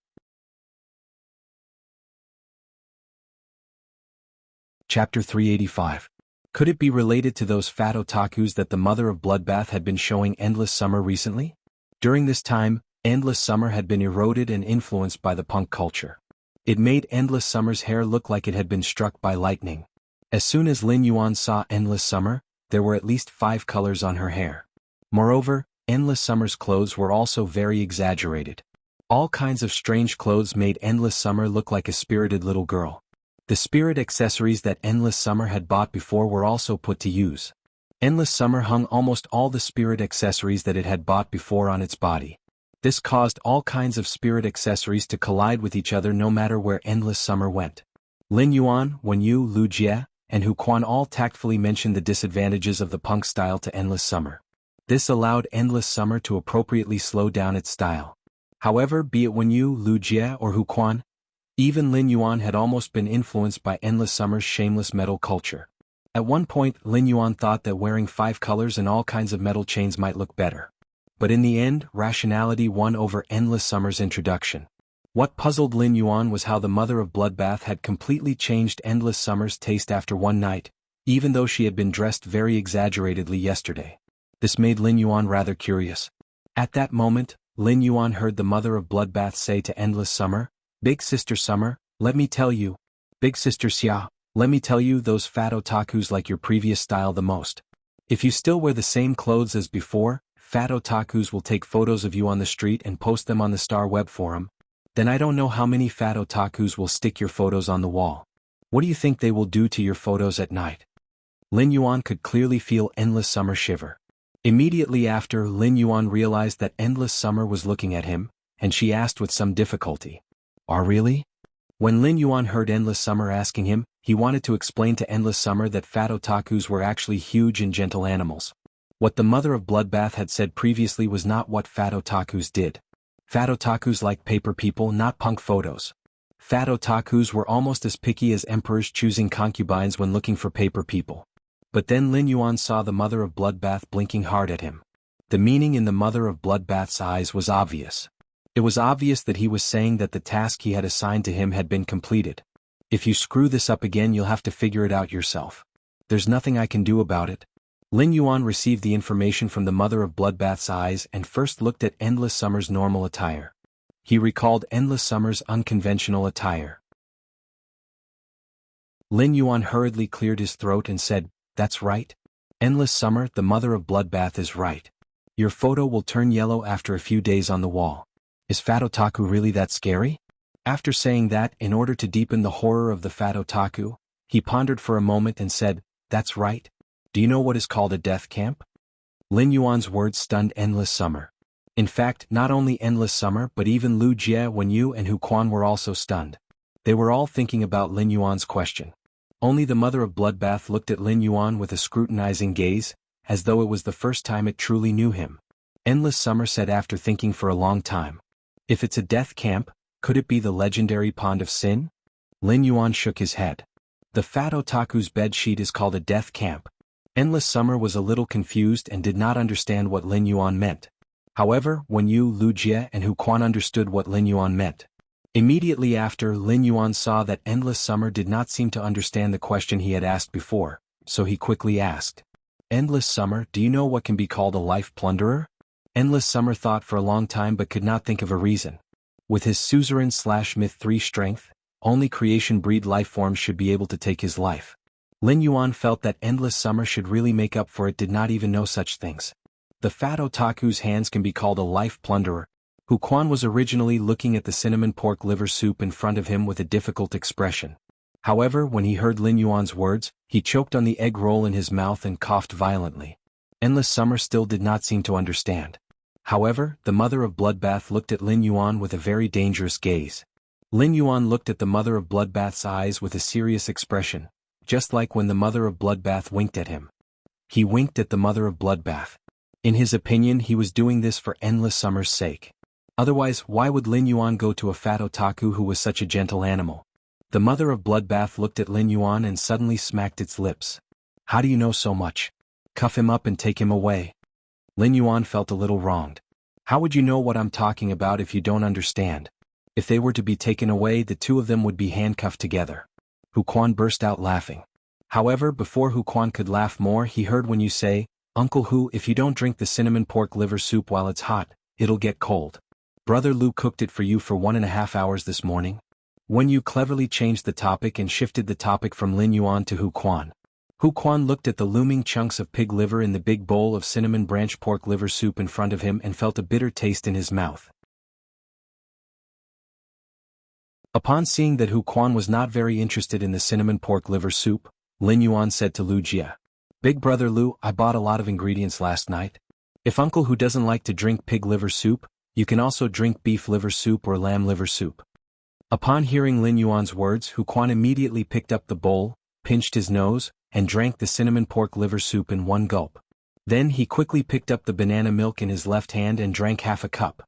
Chapter 385. Could it be related to those fat otakus that the Mother of Bloodbath had been showing Endless Summer recently? During this time, Endless Summer had been eroded and influenced by the punk culture. It made Endless Summer's hair look like it had been struck by lightning. As soon as Lin Yuan saw Endless Summer, there were at least 5 colors on her hair. Moreover, Endless Summer's clothes were also very exaggerated. All kinds of strange clothes made Endless Summer look like a spirited little girl. The spirit accessories that Endless Summer had bought before were also put to use. Endless Summer hung almost all the spirit accessories that it had bought before on its body. This caused all kinds of spirit accessories to collide with each other no matter where Endless Summer went. Lin Yuan, Wen Yu, Lu Jie, and Hu Quan all tactfully mentioned the disadvantages of the punk style to Endless Summer. This allowed Endless Summer to appropriately slow down its style. However, be it Wen Yu, Lu Jie, or Hu Quan, even Lin Yuan had almost been influenced by Endless Summer's shameless metal culture. At one point, Lin Yuan thought that wearing 5 colors and all kinds of metal chains might look better. But in the end, rationality won over Endless Summer's introduction. What puzzled Lin Yuan was how the Mother of Bloodbath had completely changed Endless Summer's taste after one night, even though she had been dressed very exaggeratedly yesterday. This made Lin Yuan rather curious. At that moment, Lin Yuan heard the Mother of Bloodbath say to Endless Summer, "Big Sister Summer, let me tell you. Big Sister Xia, let me tell you, those fat otakus like your previous style the most. If you still wear the same clothes as before, fat otakus will take photos of you on the street and post them on the Star Web forum. Then I don't know how many fat otakus will stick your photos on the wall. What do you think they will do to your photos at night?" Lin Yuan could clearly feel Endless Summer shiver. Immediately after, Lin Yuan realized that Endless Summer was looking at him, and she asked with some difficulty, "Are really?" When Lin Yuan heard Endless Summer asking him, he wanted to explain to Endless Summer that fat otakus were actually huge and gentle animals. What the Mother of Bloodbath had said previously was not what fat otakus did. Fat otakus like paper people, not punk photos. Fat otakus were almost as picky as emperors choosing concubines when looking for paper people. But then Lin Yuan saw the Mother of Bloodbath blinking hard at him. The meaning in the Mother of Bloodbath's eyes was obvious. It was obvious that he was saying that the task he had assigned to him had been completed. "If you screw this up again, you'll have to figure it out yourself. There's nothing I can do about it." Lin Yuan received the information from the Mother of Bloodbath's eyes and first looked at Endless Summer's normal attire. He recalled Endless Summer's unconventional attire. Lin Yuan hurriedly cleared his throat and said, "That's right. Endless Summer, the Mother of Bloodbath is right. Your photo will turn yellow after a few days on the wall. Is Fat Otaku really that scary?" After saying that, in order to deepen the horror of the Fat Otaku, he pondered for a moment and said, "That's right. Do you know what is called a death camp?" Lin Yuan's words stunned Endless Summer. In fact, not only Endless Summer but even Lu Jie, Wen Yu and Hu Quan were also stunned. They were all thinking about Lin Yuan's question. Only the Mother of Bloodbath looked at Lin Yuan with a scrutinizing gaze, as though it was the first time it truly knew him. Endless Summer said after thinking for a long time. If it's a death camp, could it be the legendary Pond of Sin? Lin Yuan shook his head. The fat otaku's bedsheet is called a death camp. Endless Summer was a little confused and did not understand what Lin Yuan meant. However, when Lu Jie and Hu Quan understood what Lin Yuan meant. Immediately after, Lin Yuan saw that Endless Summer did not seem to understand the question he had asked before, so he quickly asked. Endless Summer, do you know what can be called a life plunderer? Endless Summer thought for a long time but could not think of a reason. With his suzerain/myth 3 strength, only creation breed life forms should be able to take his life. Lin Yuan felt that Endless Summer should really make up for it did not even know such things. The fat otaku's hands can be called a life plunderer. Hu Quan was originally looking at the cinnamon pork liver soup in front of him with a difficult expression. However, when he heard Lin Yuan's words, he choked on the egg roll in his mouth and coughed violently. Endless Summer still did not seem to understand. However, the mother of Bloodbath looked at Lin Yuan with a very dangerous gaze. Lin Yuan looked at the mother of Bloodbath's eyes with a serious expression, just like when the mother of Bloodbath winked at him. He winked at the mother of Bloodbath. In his opinion, he was doing this for Endless Summer's sake. Otherwise, why would Lin Yuan go to a fat otaku who was such a gentle animal? The mother of Bloodbath looked at Lin Yuan and suddenly smacked its lips. How do you know so much? Cuff him up and take him away. Lin Yuan felt a little wronged. How would you know what I'm talking about if you don't understand? If they were to be taken away, the two of them would be handcuffed together. Hu Quan burst out laughing. However, before Hu Quan could laugh more, he heard when you say, Uncle Hu, if you don't drink the cinnamon pork liver soup while it's hot, it'll get cold. Brother Lu cooked it for you for 1.5 hours this morning. When you cleverly changed the topic and shifted the topic from Lin Yuan to Hu Quan. Hu Quan looked at the looming chunks of pig liver in the big bowl of cinnamon branch pork liver soup in front of him and felt a bitter taste in his mouth. Upon seeing that Hu Quan was not very interested in the cinnamon pork liver soup, Lin Yuan said to Lu Jie. Big brother Lu, I bought a lot of ingredients last night. If Uncle Hu doesn't like to drink pig liver soup, you can also drink beef liver soup or lamb liver soup. Upon hearing Lin Yuan's words, Hu Quan immediately picked up the bowl, pinched his nose, and drank the cinnamon pork liver soup in one gulp. Then he quickly picked up the banana milk in his left hand and drank half a cup.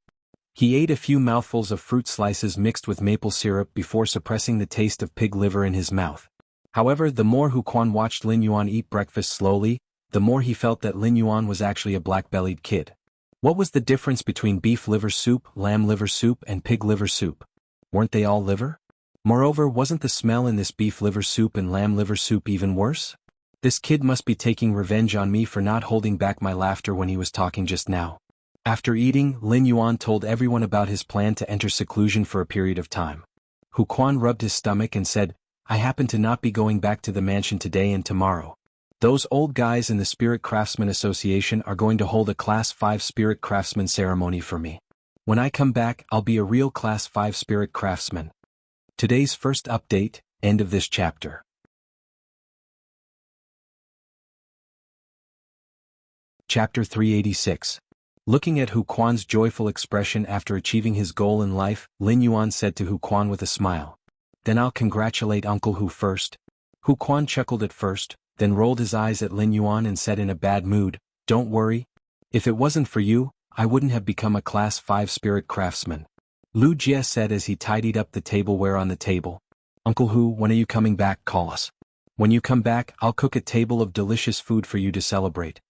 He ate a few mouthfuls of fruit slices mixed with maple syrup before suppressing the taste of pig liver in his mouth. However, the more Hu Quan watched Lin Yuan eat breakfast slowly, the more he felt that Lin Yuan was actually a black-bellied kid. What was the difference between beef liver soup, lamb liver soup, and pig liver soup? Weren't they all liver? Moreover, wasn't the smell in this beef liver soup and lamb liver soup even worse? This kid must be taking revenge on me for not holding back my laughter when he was talking just now. After eating, Lin Yuan told everyone about his plan to enter seclusion for a period of time. Hu Quan rubbed his stomach and said, I happen to not be going back to the mansion today and tomorrow. Those old guys in the Spirit Craftsman Association are going to hold a Class 5 Spirit Craftsman ceremony for me. When I come back, I'll be a real Class 5 Spirit Craftsman. Today's first update, end of this chapter. Chapter 386. Looking at Hu Quan's joyful expression after achieving his goal in life, Lin Yuan said to Hu Quan with a smile. Then I'll congratulate Uncle Hu first. Hu Quan chuckled at first, then rolled his eyes at Lin Yuan and said in a bad mood, Don't worry. If it wasn't for you, I wouldn't have become a Class 5 Spirit Craftsman. Lu Jie said as he tidied up the tableware on the table. Uncle Hu, when are you coming back? Call us. When you come back, I'll cook a table of delicious food for you to celebrate.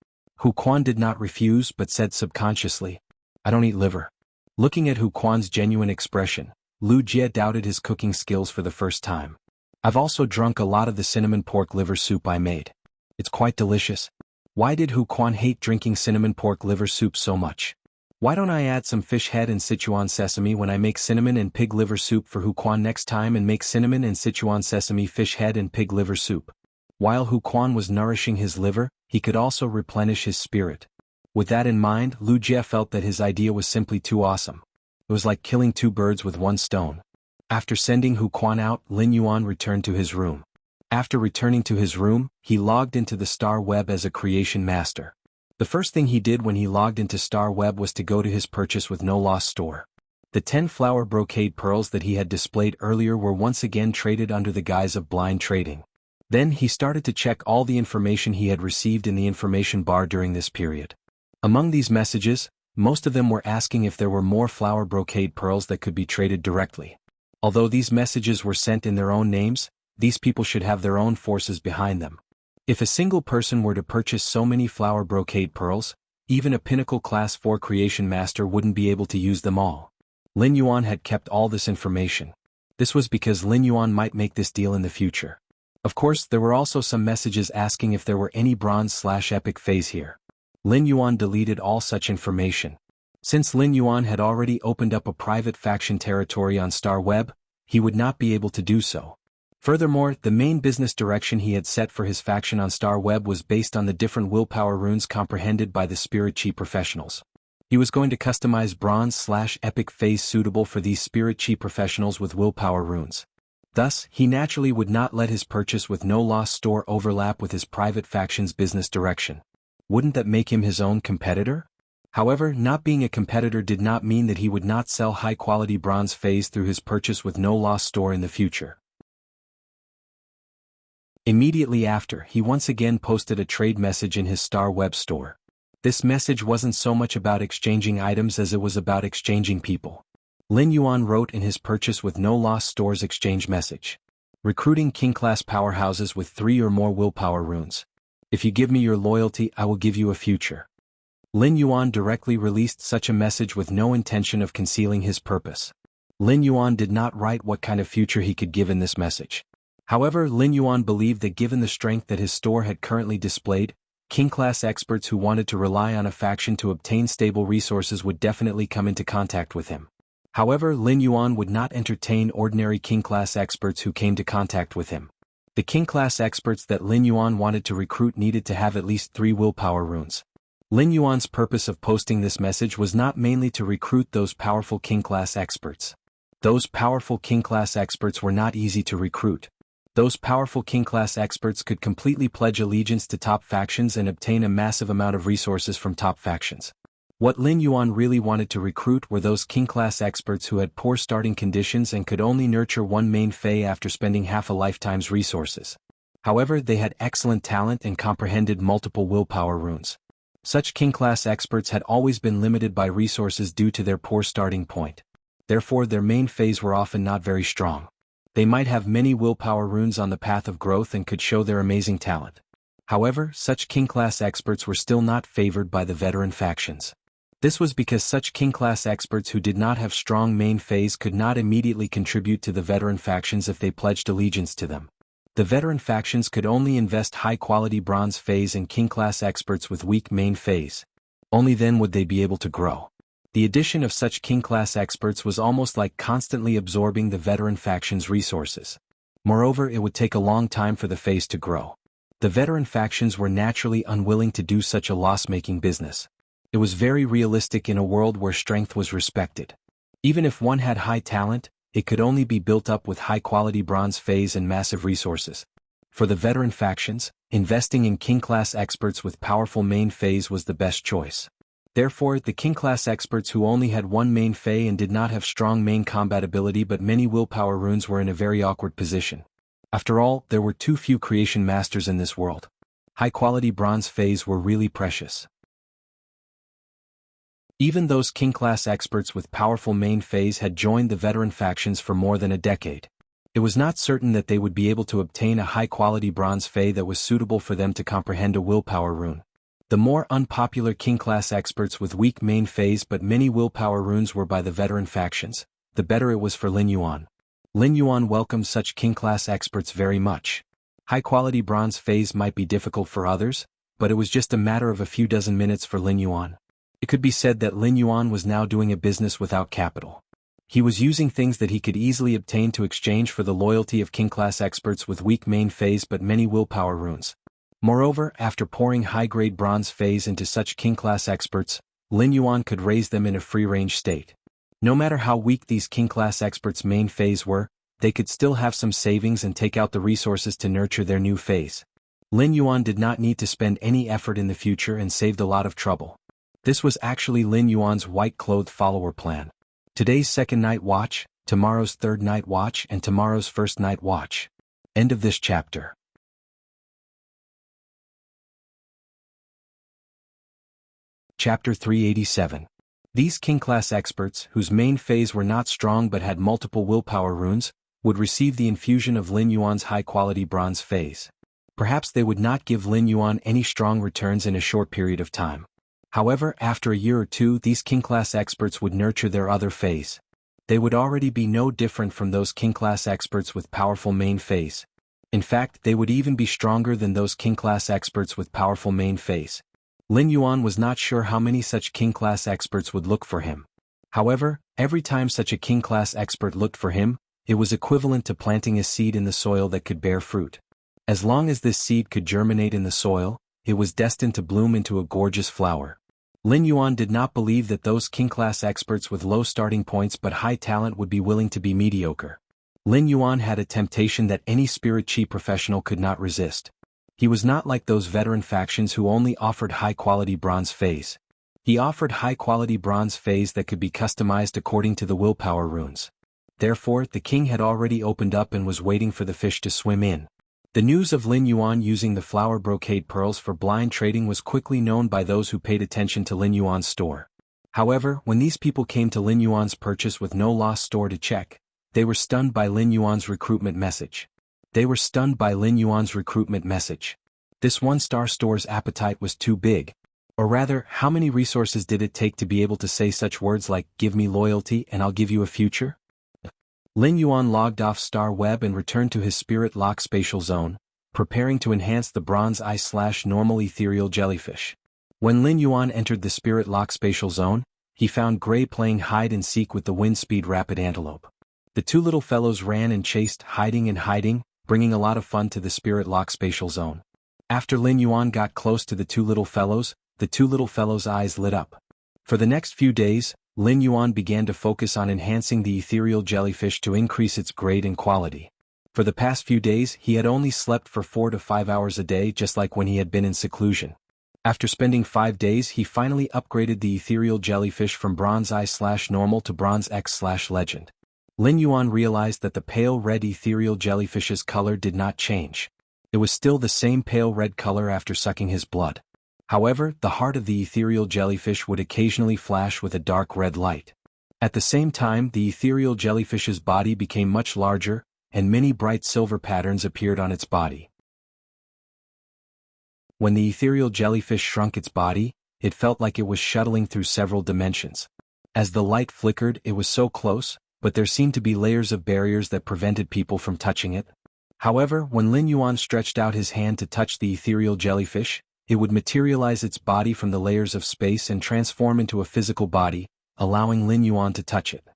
Hu Quan did not refuse but said subconsciously, I don't eat liver. Looking at Hu Quan's genuine expression, Lu Jie doubted his cooking skills for the first time. I've also drunk a lot of the cinnamon pork liver soup I made. It's quite delicious. Why did Hu Quan hate drinking cinnamon pork liver soup so much? Why don't I add some fish head and Sichuan sesame when I make cinnamon and pig liver soup for Hu Quan next time and make cinnamon and Sichuan sesame fish head and pig liver soup? While Hu Quan was nourishing his liver, he could also replenish his spirit. With that in mind, Lu Jie felt that his idea was simply too awesome. It was like killing two birds with one stone. After sending Hu Quan out, Lin Yuan returned to his room. After returning to his room, he logged into the Star Web as a creation master. The first thing he did when he logged into Star Web was to go to his purchase with no loss store. The 10 flower brocade pearls that he had displayed earlier were once again traded under the guise of blind trading. Then he started to check all the information he had received in the information bar during this period. Among these messages, most of them were asking if there were more flower brocade pearls that could be traded directly. Although these messages were sent in their own names, these people should have their own forces behind them. If a single person were to purchase so many flower brocade pearls, even a pinnacle class 4 creation master wouldn't be able to use them all. Lin Yuan had kept all this information. This was because Lin Yuan might make this deal in the future. Of course, there were also some messages asking if there were any bronze/epic phase here. Lin Yuan deleted all such information. Since Lin Yuan had already opened up a private faction territory on Star Web, he would not be able to do so. Furthermore, the main business direction he had set for his faction on Star Web was based on the different willpower runes comprehended by the Spirit Chi professionals. He was going to customize bronze/epic phase suitable for these Spirit Chi professionals with willpower runes. Thus, he naturally would not let his purchase with no loss store overlap with his private faction's business direction. Wouldn't that make him his own competitor? However, not being a competitor did not mean that he would not sell high-quality bronze phase through his purchase with no loss store in the future. Immediately after, he once again posted a trade message in his Star Web store. This message wasn't so much about exchanging items as it was about exchanging people. Lin Yuan wrote in his purchase with no loss store's exchange message. Recruiting king-class powerhouses with 3 or more willpower runes. If you give me your loyalty, I will give you a future. Lin Yuan directly released such a message with no intention of concealing his purpose. Lin Yuan did not write what kind of future he could give in this message. However, Lin Yuan believed that given the strength that his store had currently displayed, king-class experts who wanted to rely on a faction to obtain stable resources would definitely come into contact with him. However, Lin Yuan would not entertain ordinary king-class experts who came to contact with him. The king-class experts that Lin Yuan wanted to recruit needed to have at least 3 willpower runes. Lin Yuan's purpose of posting this message was not mainly to recruit those powerful king-class experts. Those powerful king-class experts were not easy to recruit. Those powerful king-class experts could completely pledge allegiance to top factions and obtain a massive amount of resources from top factions. What Lin Yuan really wanted to recruit were those king-class experts who had poor starting conditions and could only nurture one main Fey after spending half a lifetime's resources. However, they had excellent talent and comprehended multiple willpower runes. Such king-class experts had always been limited by resources due to their poor starting point. Therefore, their main Feys were often not very strong. They might have many willpower runes on the path of growth and could show their amazing talent. However, such king-class experts were still not favored by the veteran factions. This was because such king-class experts who did not have strong main Feys could not immediately contribute to the veteran factions if they pledged allegiance to them. The veteran factions could only invest high-quality bronze Feys in king-class experts with weak main Feys. Only then would they be able to grow. The addition of such king-class experts was almost like constantly absorbing the veteran factions' resources. Moreover, it would take a long time for the Feys to grow. The veteran factions were naturally unwilling to do such a loss-making business. It was very realistic in a world where strength was respected. Even if one had high talent, it could only be built up with high-quality bronze Feys and massive resources. For the veteran factions, investing in king-class experts with powerful main Feys was the best choice. Therefore, the king-class experts who only had one main Fey and did not have strong main combat ability but many willpower runes were in a very awkward position. After all, there were too few creation masters in this world. High-quality bronze Feys were really precious. Even those king-class experts with powerful main Feys had joined the veteran factions for more than a decade. It was not certain that they would be able to obtain a high-quality bronze Fey that was suitable for them to comprehend a willpower rune. The more unpopular king-class experts with weak main Feys but many willpower runes were by the veteran factions, the better it was for Lin Yuan. Lin Yuan welcomed such king-class experts very much. High-quality bronze Feys might be difficult for others, but it was just a matter of a few dozen minutes for Lin Yuan. It could be said that Lin Yuan was now doing a business without capital. He was using things that he could easily obtain to exchange for the loyalty of king-class experts with weak main Feys but many willpower runes. Moreover, after pouring high-grade bronze Feys into such king-class experts, Lin Yuan could raise them in a free-range state. No matter how weak these king-class experts' main Feys were, they could still have some savings and take out the resources to nurture their new Feys. Lin Yuan did not need to spend any effort in the future and saved a lot of trouble. This was actually Lin Yuan's white-clothed follower plan. Today's second night watch, tomorrow's third night watch and tomorrow's first night watch. End of this chapter. Chapter 387. These king-class experts, whose main phase were not strong but had multiple willpower runes, would receive the infusion of Lin Yuan's high-quality bronze phase. Perhaps they would not give Lin Yuan any strong returns in a short period of time. However, after a year or two, these king-class experts would nurture their other phase. They would already be no different from those king-class experts with powerful main phase. In fact, they would even be stronger than those king-class experts with powerful main phase. Lin Yuan was not sure how many such king-class experts would look for him. However, every time such a king-class expert looked for him, it was equivalent to planting a seed in the soil that could bear fruit. As long as this seed could germinate in the soil, it was destined to bloom into a gorgeous flower. Lin Yuan did not believe that those king-class experts with low starting points but high talent would be willing to be mediocre. Lin Yuan had a temptation that any spirit qi professional could not resist. He was not like those veteran factions who only offered high-quality bronze phase. He offered high-quality bronze phase that could be customized according to the willpower runes. Therefore, the king had already opened up and was waiting for the fish to swim in. The news of Lin Yuan using the flower brocade pearls for blind trading was quickly known by those who paid attention to Lin Yuan's store. However, when these people came to Lin Yuan's purchase with no lost store to check, they were stunned by Lin Yuan's recruitment message. This one-star store's appetite was too big. Or rather, how many resources did it take to be able to say such words like, "Give me loyalty and I'll give you a future"? Lin Yuan logged off Star Web and returned to his Spirit Lock spatial zone, preparing to enhance the Bronze Eye/Normal Ethereal Jellyfish. When Lin Yuan entered the Spirit Lock spatial zone, he found Gray playing hide-and-seek with the wind-speed rapid antelope. The two little fellows ran and chased, hiding, bringing a lot of fun to the Spirit Lock spatial zone. After Lin Yuan got close to the two little fellows' eyes lit up. For the next few days, Lin Yuan began to focus on enhancing the ethereal jellyfish to increase its grade and quality. For the past few days, he had only slept for 4 to 5 hours a day, just like when he had been in seclusion. After spending 5 days, he finally upgraded the ethereal jellyfish from Bronze Eye/Normal to Bronze X/Legend. Lin Yuan realized that the pale red ethereal jellyfish's color did not change. It was still the same pale red color after sucking his blood. However, the heart of the ethereal jellyfish would occasionally flash with a dark red light. At the same time, the ethereal jellyfish's body became much larger, and many bright silver patterns appeared on its body. When the ethereal jellyfish shrunk its body, it felt like it was shuttling through several dimensions. As the light flickered, it was so close, but there seemed to be layers of barriers that prevented people from touching it. However, when Lin Yuan stretched out his hand to touch the ethereal jellyfish, it would materialize its body from the layers of space and transform into a physical body, allowing Lin Yuan to touch it.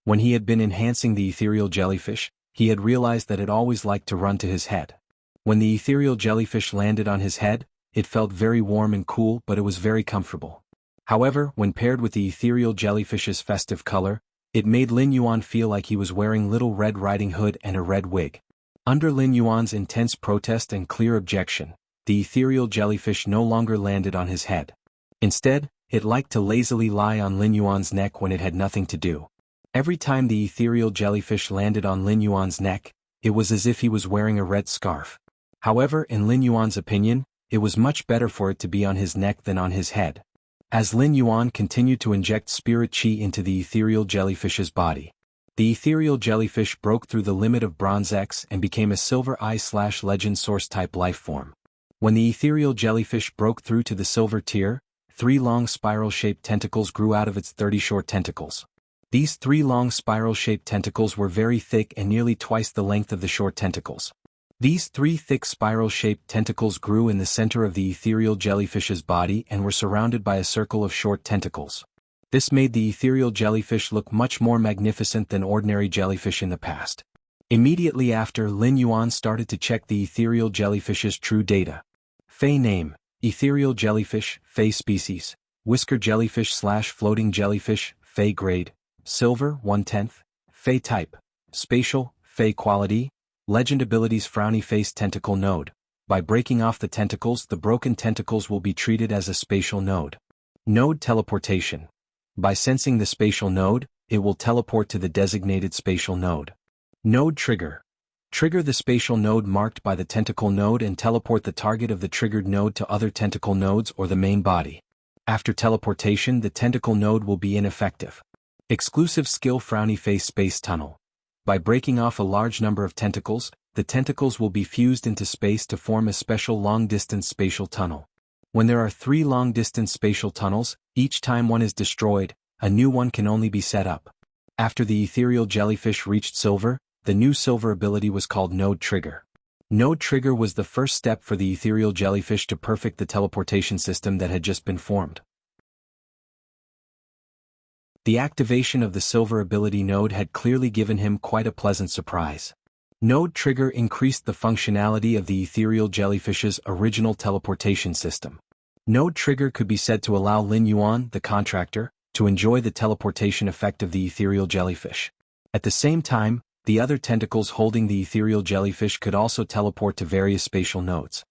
When he had been enhancing the ethereal jellyfish, he had realized that it always liked to run to his head. When the ethereal jellyfish landed on his head, it felt very warm and cool, but it was very comfortable. However, when paired with the ethereal jellyfish's festive color, it made Lin Yuan feel like he was wearing Little Red Riding Hood and a red wig. Under Lin Yuan's intense protest and clear objection, the ethereal jellyfish no longer landed on his head. Instead, it liked to lazily lie on Lin Yuan's neck when it had nothing to do. Every time the ethereal jellyfish landed on Lin Yuan's neck, it was as if he was wearing a red scarf. However, in Lin Yuan's opinion, it was much better for it to be on his neck than on his head. As Lin Yuan continued to inject spirit qi into the ethereal jellyfish's body, the ethereal jellyfish broke through the limit of Bronze X and became a Silver Eye/Legend source-type life form. When the ethereal jellyfish broke through to the silver tier, 3 long spiral-shaped tentacles grew out of its 30 short tentacles. These 3 long spiral-shaped tentacles were very thick and nearly twice the length of the short tentacles. These 3 thick spiral-shaped tentacles grew in the center of the ethereal jellyfish's body and were surrounded by a circle of short tentacles. This made the ethereal jellyfish look much more magnificent than ordinary jellyfish in the past. Immediately after, Lin Yuan started to check the ethereal jellyfish's true data. Fey name, ethereal jellyfish, Fey species, whisker jellyfish/floating jellyfish, Fey grade, silver 1/10, Fey type, spatial, Fey quality, legend abilities frowny face tentacle node. By breaking off the tentacles, the broken tentacles will be treated as a spatial node. Node teleportation. By sensing the spatial node, it will teleport to the designated spatial node. Node trigger. Trigger the spatial node marked by the tentacle node and teleport the target of the triggered node to other tentacle nodes or the main body. After teleportation, the tentacle node will be ineffective. Exclusive skill Frowny Face Space Tunnel. By breaking off a large number of tentacles, the tentacles will be fused into space to form a special long-distance spatial tunnel. When there are 3 long-distance spatial tunnels, each time one is destroyed, a new one can only be set up. After the ethereal jellyfish reached silver, the new silver ability was called Node Trigger. Node Trigger was the first step for the ethereal jellyfish to perfect the teleportation system that had just been formed. The activation of the silver ability node had clearly given him quite a pleasant surprise. Node Trigger increased the functionality of the ethereal jellyfish's original teleportation system. Node Trigger could be said to allow Lin Yuan, the contractor, to enjoy the teleportation effect of the ethereal jellyfish. At the same time, the other tentacles holding the ethereal jellyfish could also teleport to various spatial nodes.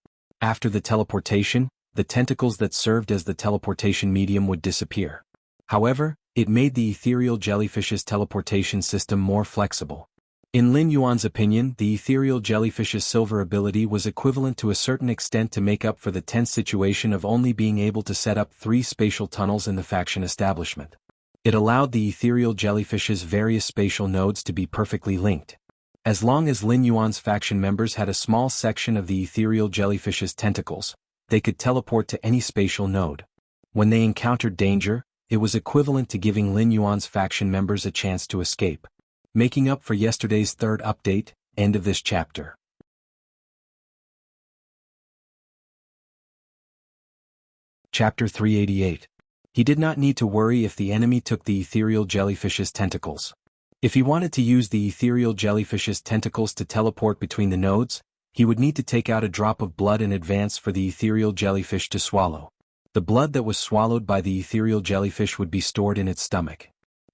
After the teleportation, the tentacles that served as the teleportation medium would disappear. However, it made the ethereal jellyfish's teleportation system more flexible. In Lin Yuan's opinion, the ethereal jellyfish's silver ability was equivalent to a certain extent to make up for the tense situation of only being able to set up 3 spatial tunnels in the faction establishment. It allowed the ethereal jellyfish's various spatial nodes to be perfectly linked. As long as Lin Yuan's faction members had a small section of the ethereal jellyfish's tentacles, they could teleport to any spatial node. When they encountered danger, it was equivalent to giving Lin Yuan's faction members a chance to escape. Making up for yesterday's 3rd update, end of this chapter. Chapter 388. He did not need to worry if the enemy took the ethereal jellyfish's tentacles. If he wanted to use the ethereal jellyfish's tentacles to teleport between the nodes, he would need to take out a drop of blood in advance for the ethereal jellyfish to swallow. The blood that was swallowed by the ethereal jellyfish would be stored in its stomach.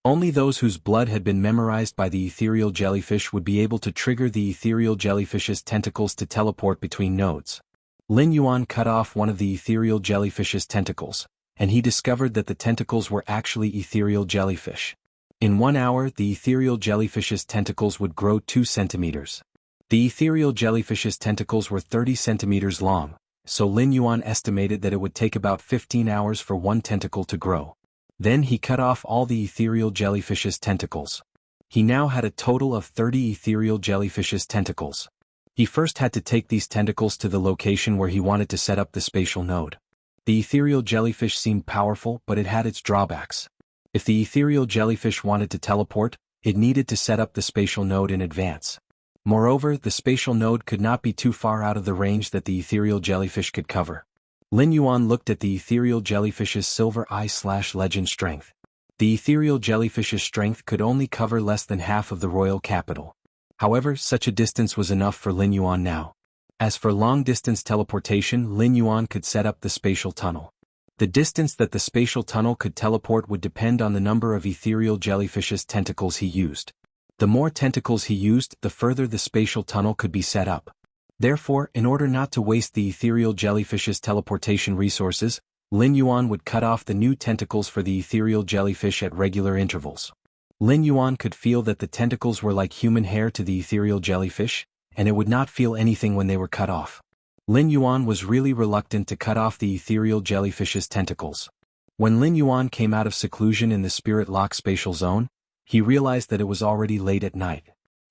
Only those whose blood had been memorized by the ethereal jellyfish would be able to trigger the ethereal jellyfish's tentacles to teleport between nodes. Lin Yuan cut off one of the ethereal jellyfish's tentacles, and he discovered that the tentacles were actually ethereal jellyfish. In 1 hour, the ethereal jellyfish's tentacles would grow 2 centimeters. The ethereal jellyfish's tentacles were 30 centimeters long, so Lin Yuan estimated that it would take about 15 hours for one tentacle to grow. Then he cut off all the ethereal jellyfish's tentacles. He now had a total of 30 ethereal jellyfish's tentacles. He first had to take these tentacles to the location where he wanted to set up the spatial node. The ethereal jellyfish seemed powerful, but it had its drawbacks. If the ethereal jellyfish wanted to teleport, it needed to set up the spatial node in advance. Moreover, the spatial node could not be too far out of the range that the ethereal jellyfish could cover. Lin Yuan looked at the ethereal jellyfish's silver eye/legend strength. The ethereal jellyfish's strength could only cover less than half of the royal capital. However, such a distance was enough for Lin Yuan now. As for long-distance teleportation, Lin Yuan could set up the spatial tunnel. The distance that the spatial tunnel could teleport would depend on the number of ethereal jellyfish's tentacles he used. The more tentacles he used, the further the spatial tunnel could be set up. Therefore, in order not to waste the ethereal jellyfish's teleportation resources, Lin Yuan would cut off the new tentacles for the ethereal jellyfish at regular intervals. Lin Yuan could feel that the tentacles were like human hair to the ethereal jellyfish, and it would not feel anything when they were cut off. Lin Yuan was really reluctant to cut off the ethereal jellyfish's tentacles. When Lin Yuan came out of seclusion in the Spirit Lock spatial zone, he realized that it was already late at night.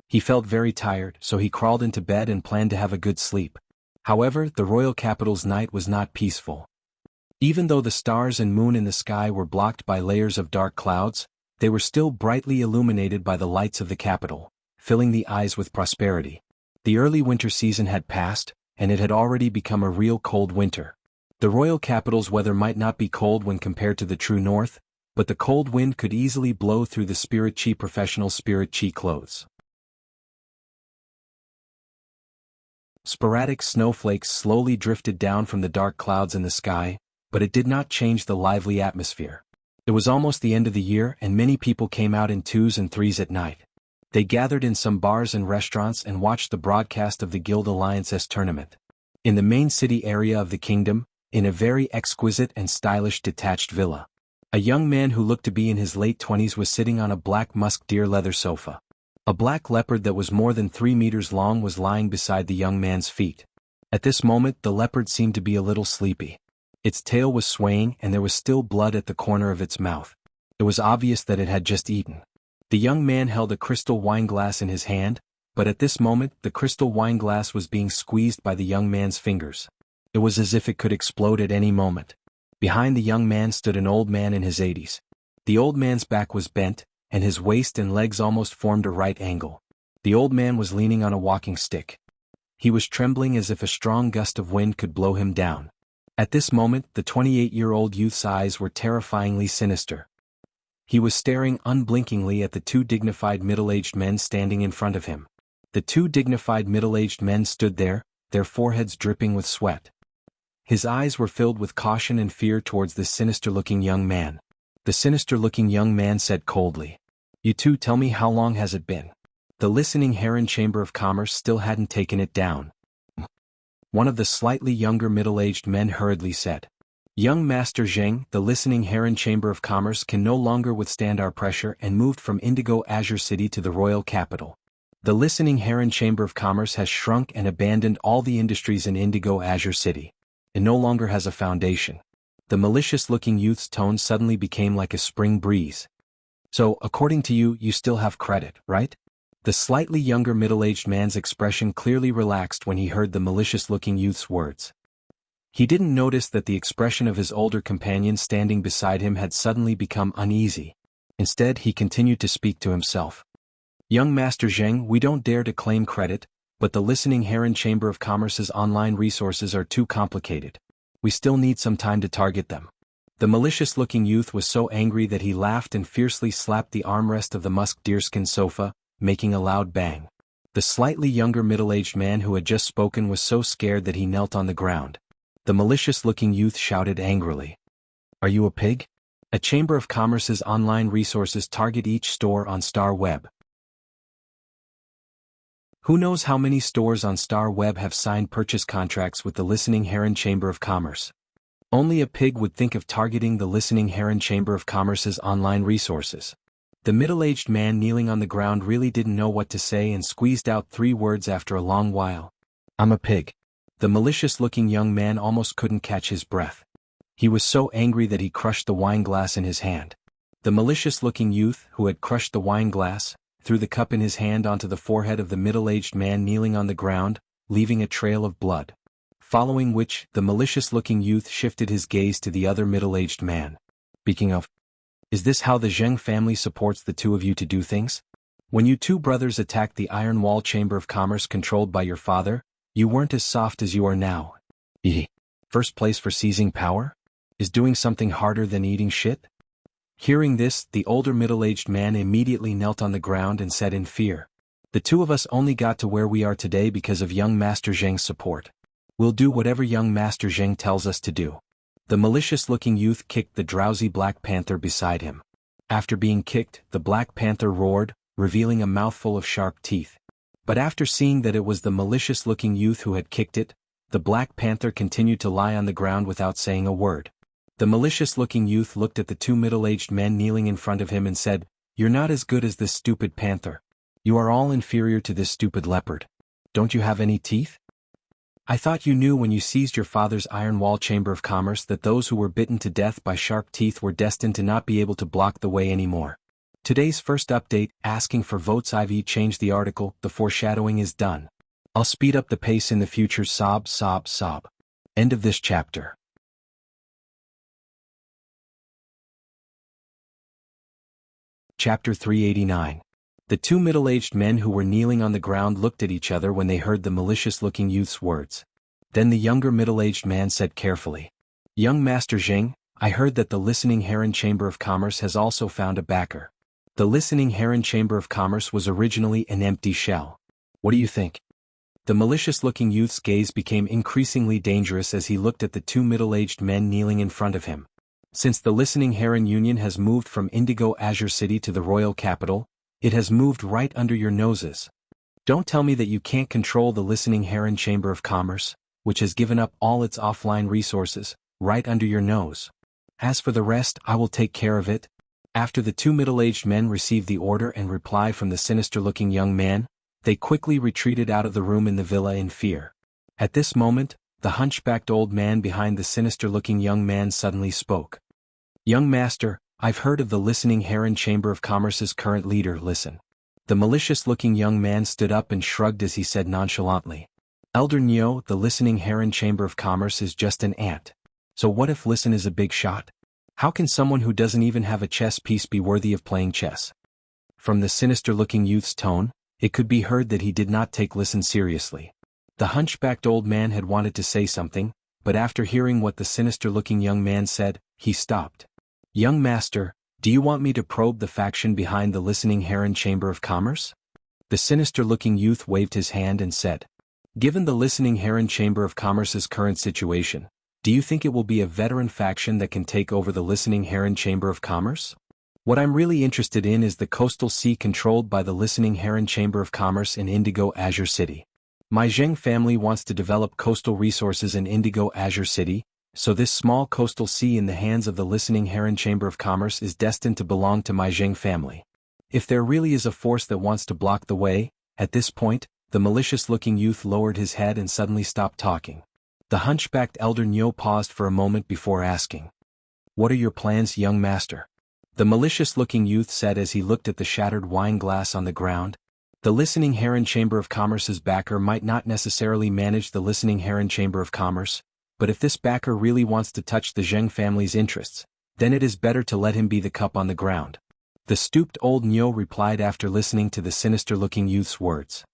He felt very tired, so he crawled into bed and planned to have a good sleep. However, the royal capital's night was not peaceful. Even though the stars and moon in the sky were blocked by layers of dark clouds, they were still brightly illuminated by the lights of the capital, filling the eyes with prosperity. The early winter season had passed, and it had already become a real cold winter. The royal capital's weather might not be cold when compared to the true north, but the cold wind could easily blow through the Spirit Chi professional Spirit Chi clothes. Sporadic snowflakes slowly drifted down from the dark clouds in the sky, but it did not change the lively atmosphere. It was almost the end of the year and many people came out in 2s and 3s at night. They gathered in some bars and restaurants and watched the broadcast of the Guild Alliance's tournament. In the main city area of the kingdom, in a very exquisite and stylish detached villa, a young man who looked to be in his late 20s was sitting on a black musk deer leather sofa. A black leopard that was more than 3 meters long was lying beside the young man's feet. At this moment the leopard seemed to be a little sleepy. Its tail was swaying and there was still blood at the corner of its mouth. It was obvious that it had just eaten. The young man held a crystal wineglass in his hand, but at this moment the crystal wineglass was being squeezed by the young man's fingers. It was as if it could explode at any moment. Behind the young man stood an old man in his 80s. The old man's back was bent, and his waist and legs almost formed a right angle. The old man was leaning on a walking stick. He was trembling as if a strong gust of wind could blow him down. At this moment, the 28-year-old youth's eyes were terrifyingly sinister. He was staring unblinkingly at the two dignified middle-aged men standing in front of him. The two dignified middle-aged men stood there, their foreheads dripping with sweat. His eyes were filled with caution and fear towards this sinister-looking young man. The sinister-looking young man said coldly, "You two, tell me, how long has it been?" The listening Heron Chamber of Commerce still hadn't taken it down. One of the slightly younger middle-aged men hurriedly said, "Young Master Zheng, the listening Heron Chamber of Commerce can no longer withstand our pressure and moved from Indigo Azure City to the royal capital. The listening Heron Chamber of Commerce has shrunk and abandoned all the industries in Indigo Azure City. It no longer has a foundation." The malicious-looking youth's tone suddenly became like a spring breeze. "So, according to you, you still have credit, right?" The slightly younger middle-aged man's expression clearly relaxed when he heard the malicious-looking youth's words. He didn't notice that the expression of his older companion standing beside him had suddenly become uneasy. Instead, he continued to speak to himself. "Young Master Zheng, we don't dare to claim credit, but the listening Heron Chamber of Commerce's online resources are too complicated. We still need some time to target them." The malicious-looking youth was so angry that he laughed and fiercely slapped the armrest of the musk deerskin sofa, making a loud bang. The slightly younger middle-aged man who had just spoken was so scared that he knelt on the ground. The malicious-looking youth shouted angrily, "Are you a pig? A Chamber of Commerce's online resources target each store on Star Web. Who knows how many stores on Star Web have signed purchase contracts with the listening Heron Chamber of Commerce? Only a pig would think of targeting the listening Heron Chamber of Commerce's online resources." The middle-aged man kneeling on the ground really didn't know what to say and squeezed out 3 words after a long while. "I'm a pig." The malicious-looking young man almost couldn't catch his breath. He was so angry that he crushed the wine glass in his hand. The malicious-looking youth, who had crushed the wine glass, threw the cup in his hand onto the forehead of the middle-aged man kneeling on the ground, leaving a trail of blood. Following which, the malicious-looking youth shifted his gaze to the other middle-aged man. "Speaking of, is this how the Zheng family supports the two of you to do things? When you two brothers attacked the Iron Wall Chamber of Commerce controlled by your father, you weren't as soft as you are now. First place for seizing power? Is doing something harder than eating shit?" Hearing this, the older middle-aged man immediately knelt on the ground and said in fear, "The two of us only got to where we are today because of young Master Zheng's support. We'll do whatever young Master Zheng tells us to do." The malicious-looking youth kicked the drowsy Black Panther beside him. After being kicked, the Black Panther roared, revealing a mouthful of sharp teeth. But after seeing that it was the malicious-looking youth who had kicked it, the Black Panther continued to lie on the ground without saying a word. The malicious-looking youth looked at the two middle-aged men kneeling in front of him and said, "You're not as good as this stupid panther. You are all inferior to this stupid leopard. Don't you have any teeth? I thought you knew when you seized your father's Iron Wall Chamber of Commerce that those who were bitten to death by sharp teeth were destined to not be able to block the way anymore." Today's first update, asking for votes. I've changed the article, the foreshadowing is done. I'll speed up the pace in the future. Sob, sob, sob. End of this chapter. Chapter 389. The two middle-aged men who were kneeling on the ground looked at each other when they heard the malicious-looking youth's words. Then the younger middle-aged man said carefully, "Young Master Zheng, I heard that the listening Heron Chamber of Commerce has also found a backer. The listening Heron Chamber of Commerce was originally an empty shell. What do you think?" The malicious-looking youth's gaze became increasingly dangerous as he looked at the two middle-aged men kneeling in front of him. "Since the listening Heron Union has moved from Indigo Azure City to the royal capital, it has moved right under your noses. Don't tell me that you can't control the listening Heron Chamber of Commerce, which has given up all its offline resources, right under your nose. As for the rest, I will take care of it." After the two middle-aged men received the order and reply from the sinister-looking young man, they quickly retreated out of the room in the villa in fear. At this moment, the hunchbacked old man behind the sinister-looking young man suddenly spoke. "Young master, I've heard of the Listening Heron Chamber of Commerce's current leader. Listen." The malicious-looking young man stood up and shrugged as he said nonchalantly. "Elder Nyo, the Listening Heron Chamber of Commerce is just an ant. So what if Listen is a big shot? How can someone who doesn't even have a chess piece be worthy of playing chess?" From the sinister-looking youth's tone, it could be heard that he did not take Listen seriously. The hunchbacked old man had wanted to say something, but after hearing what the sinister-looking young man said, he stopped. "Young master, do you want me to probe the faction behind the Listening Heron Chamber of Commerce?" The sinister-looking youth waved his hand and said, "Given the Listening Heron Chamber of Commerce's current situation, do you think it will be a veteran faction that can take over the Listening Heron Chamber of Commerce? What I'm really interested in is the coastal sea controlled by the Listening Heron Chamber of Commerce in Indigo Azure City. My Zheng family wants to develop coastal resources in Indigo Azure City, so this small coastal sea in the hands of the Listening Heron Chamber of Commerce is destined to belong to my Zheng family. If there really is a force that wants to block the way," at this point, the malicious-looking youth lowered his head and suddenly stopped talking. The hunchbacked elder Nyo paused for a moment before asking, "What are your plans, young master?" The malicious-looking youth said as he looked at the shattered wine glass on the ground. The Listening Heron Chamber of Commerce's backer might not necessarily manage the Listening Heron Chamber of Commerce, but if this backer really wants to touch the Zheng family's interests, then it is better to let him be the cup on the ground. The stooped old Nyo replied after listening to the sinister-looking youth's words.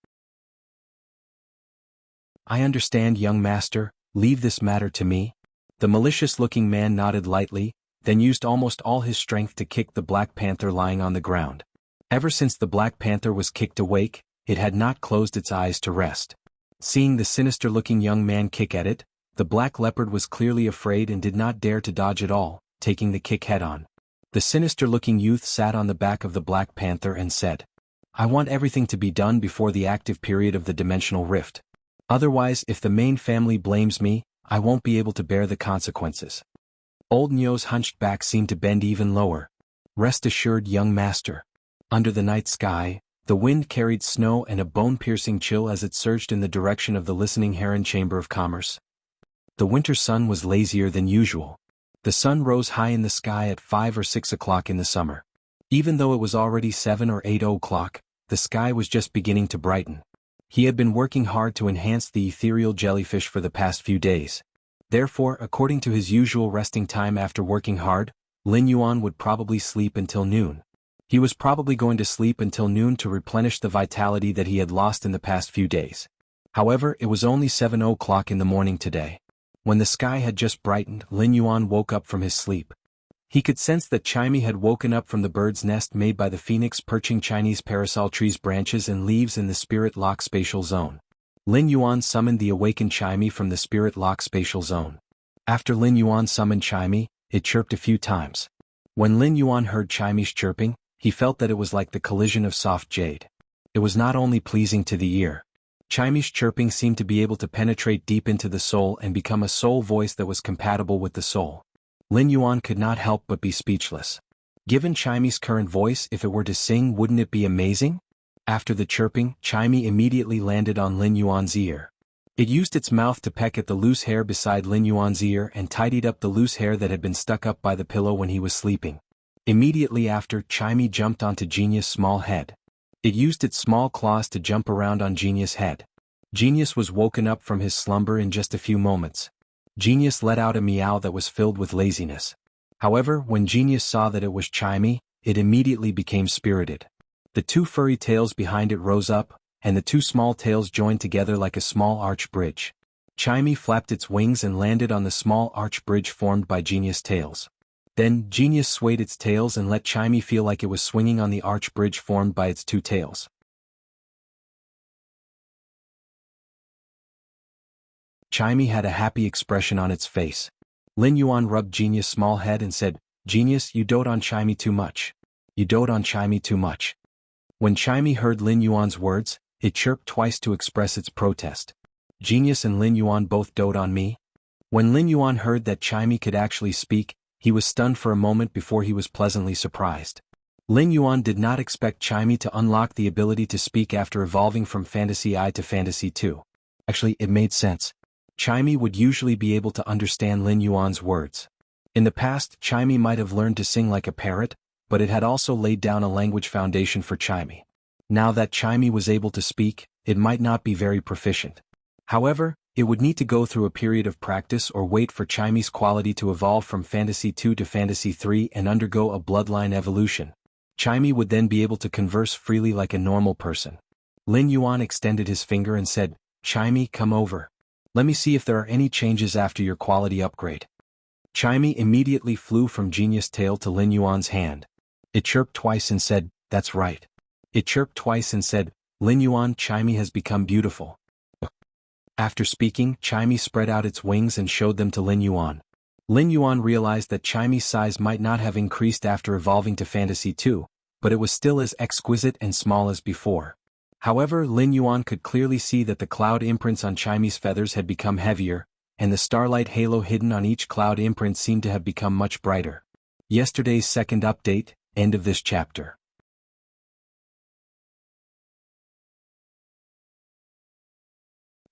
"I understand, young master, leave this matter to me." The malicious-looking man nodded lightly, then used almost all his strength to kick the Black Panther lying on the ground. Ever since the Black Panther was kicked awake, it had not closed its eyes to rest. Seeing the sinister-looking young man kick at it, the black leopard was clearly afraid and did not dare to dodge at all, taking the kick head-on. The sinister-looking youth sat on the back of the Black Panther and said, "I want everything to be done before the active period of the dimensional rift. Otherwise, if the main family blames me, I won't be able to bear the consequences." Old Nyo's hunched back seemed to bend even lower. "Rest assured, young master." Under the night sky, the wind carried snow and a bone-piercing chill as it surged in the direction of the Listening Heron Chamber of Commerce. The winter sun was lazier than usual. The sun rose high in the sky at 5 or 6 o'clock in the summer. Even though it was already 7 or 8 o'clock, the sky was just beginning to brighten. He had been working hard to enhance the ethereal jellyfish for the past few days. Therefore, according to his usual resting time after working hard, Lin Yuan would probably sleep until noon. He was probably going to sleep until noon to replenish the vitality that he had lost in the past few days. However, it was only 7 o'clock in the morning today. When the sky had just brightened, Lin Yuan woke up from his sleep. He could sense that Chimey had woken up from the bird's nest made by the phoenix perching Chinese parasol tree's branches and leaves in the Spirit Lock spatial zone. Lin Yuan summoned the awakened Chimey from the Spirit Lock spatial zone. After Lin Yuan summoned Chimey, it chirped a few times. When Lin Yuan heard Chimey's chirping, he felt that it was like the collision of soft jade. It was not only pleasing to the ear. Chimey's chirping seemed to be able to penetrate deep into the soul and become a soul voice that was compatible with the soul. Lin Yuan could not help but be speechless. Given Chimey's current voice, if it were to sing, wouldn't it be amazing? After the chirping, Chimey immediately landed on Lin Yuan's ear. It used its mouth to peck at the loose hair beside Lin Yuan's ear and tidied up the loose hair that had been stuck up by the pillow when he was sleeping. Immediately after, Chimey jumped onto Genius' small head. It used its small claws to jump around on Genius' head. Genius was woken up from his slumber in just a few moments. Genius let out a meow that was filled with laziness. However, when Genius saw that it was Chimey, it immediately became spirited. The two furry tails behind it rose up, and the two small tails joined together like a small arch bridge. Chimey flapped its wings and landed on the small arch bridge formed by Genius' tails. Then, Genius swayed its tails and let Chimey feel like it was swinging on the arch bridge formed by its two tails. Chimey had a happy expression on its face. Lin Yuan rubbed Genius' small head and said, "Genius, you dote on Chimey too much. You dote on Chimey too much." When Chimey heard Lin Yuan's words, it chirped twice to express its protest. "Genius and Lin Yuan both dote on me?" When Lin Yuan heard that Chimey could actually speak, he was stunned for a moment before he was pleasantly surprised. Lin Yuan did not expect Chimey to unlock the ability to speak after evolving from Fantasy I to Fantasy II. Actually, it made sense. Chimey would usually be able to understand Lin Yuan's words. In the past, Chimey might have learned to sing like a parrot, but it had also laid down a language foundation for Chimey. Now that Chimey was able to speak, it might not be very proficient. However, it would need to go through a period of practice or wait for Chimey's quality to evolve from Fantasy 2 to Fantasy 3 and undergo a bloodline evolution. Chimey would then be able to converse freely like a normal person. Lin Yuan extended his finger and said, "Chimey, come over. Let me see if there are any changes after your quality upgrade." Chimey immediately flew from Genius' tail to Lin Yuan's hand. It chirped twice and said, "That's right." It chirped twice and said, "Lin Yuan, Chimey has become beautiful." After speaking, Chimey spread out its wings and showed them to Lin Yuan. Lin Yuan realized that Chimey's size might not have increased after evolving to Fantasy 2, but it was still as exquisite and small as before. However, Lin Yuan could clearly see that the cloud imprints on Chimey's feathers had become heavier, and the starlight halo hidden on each cloud imprint seemed to have become much brighter. Yesterday's second update, end of this chapter.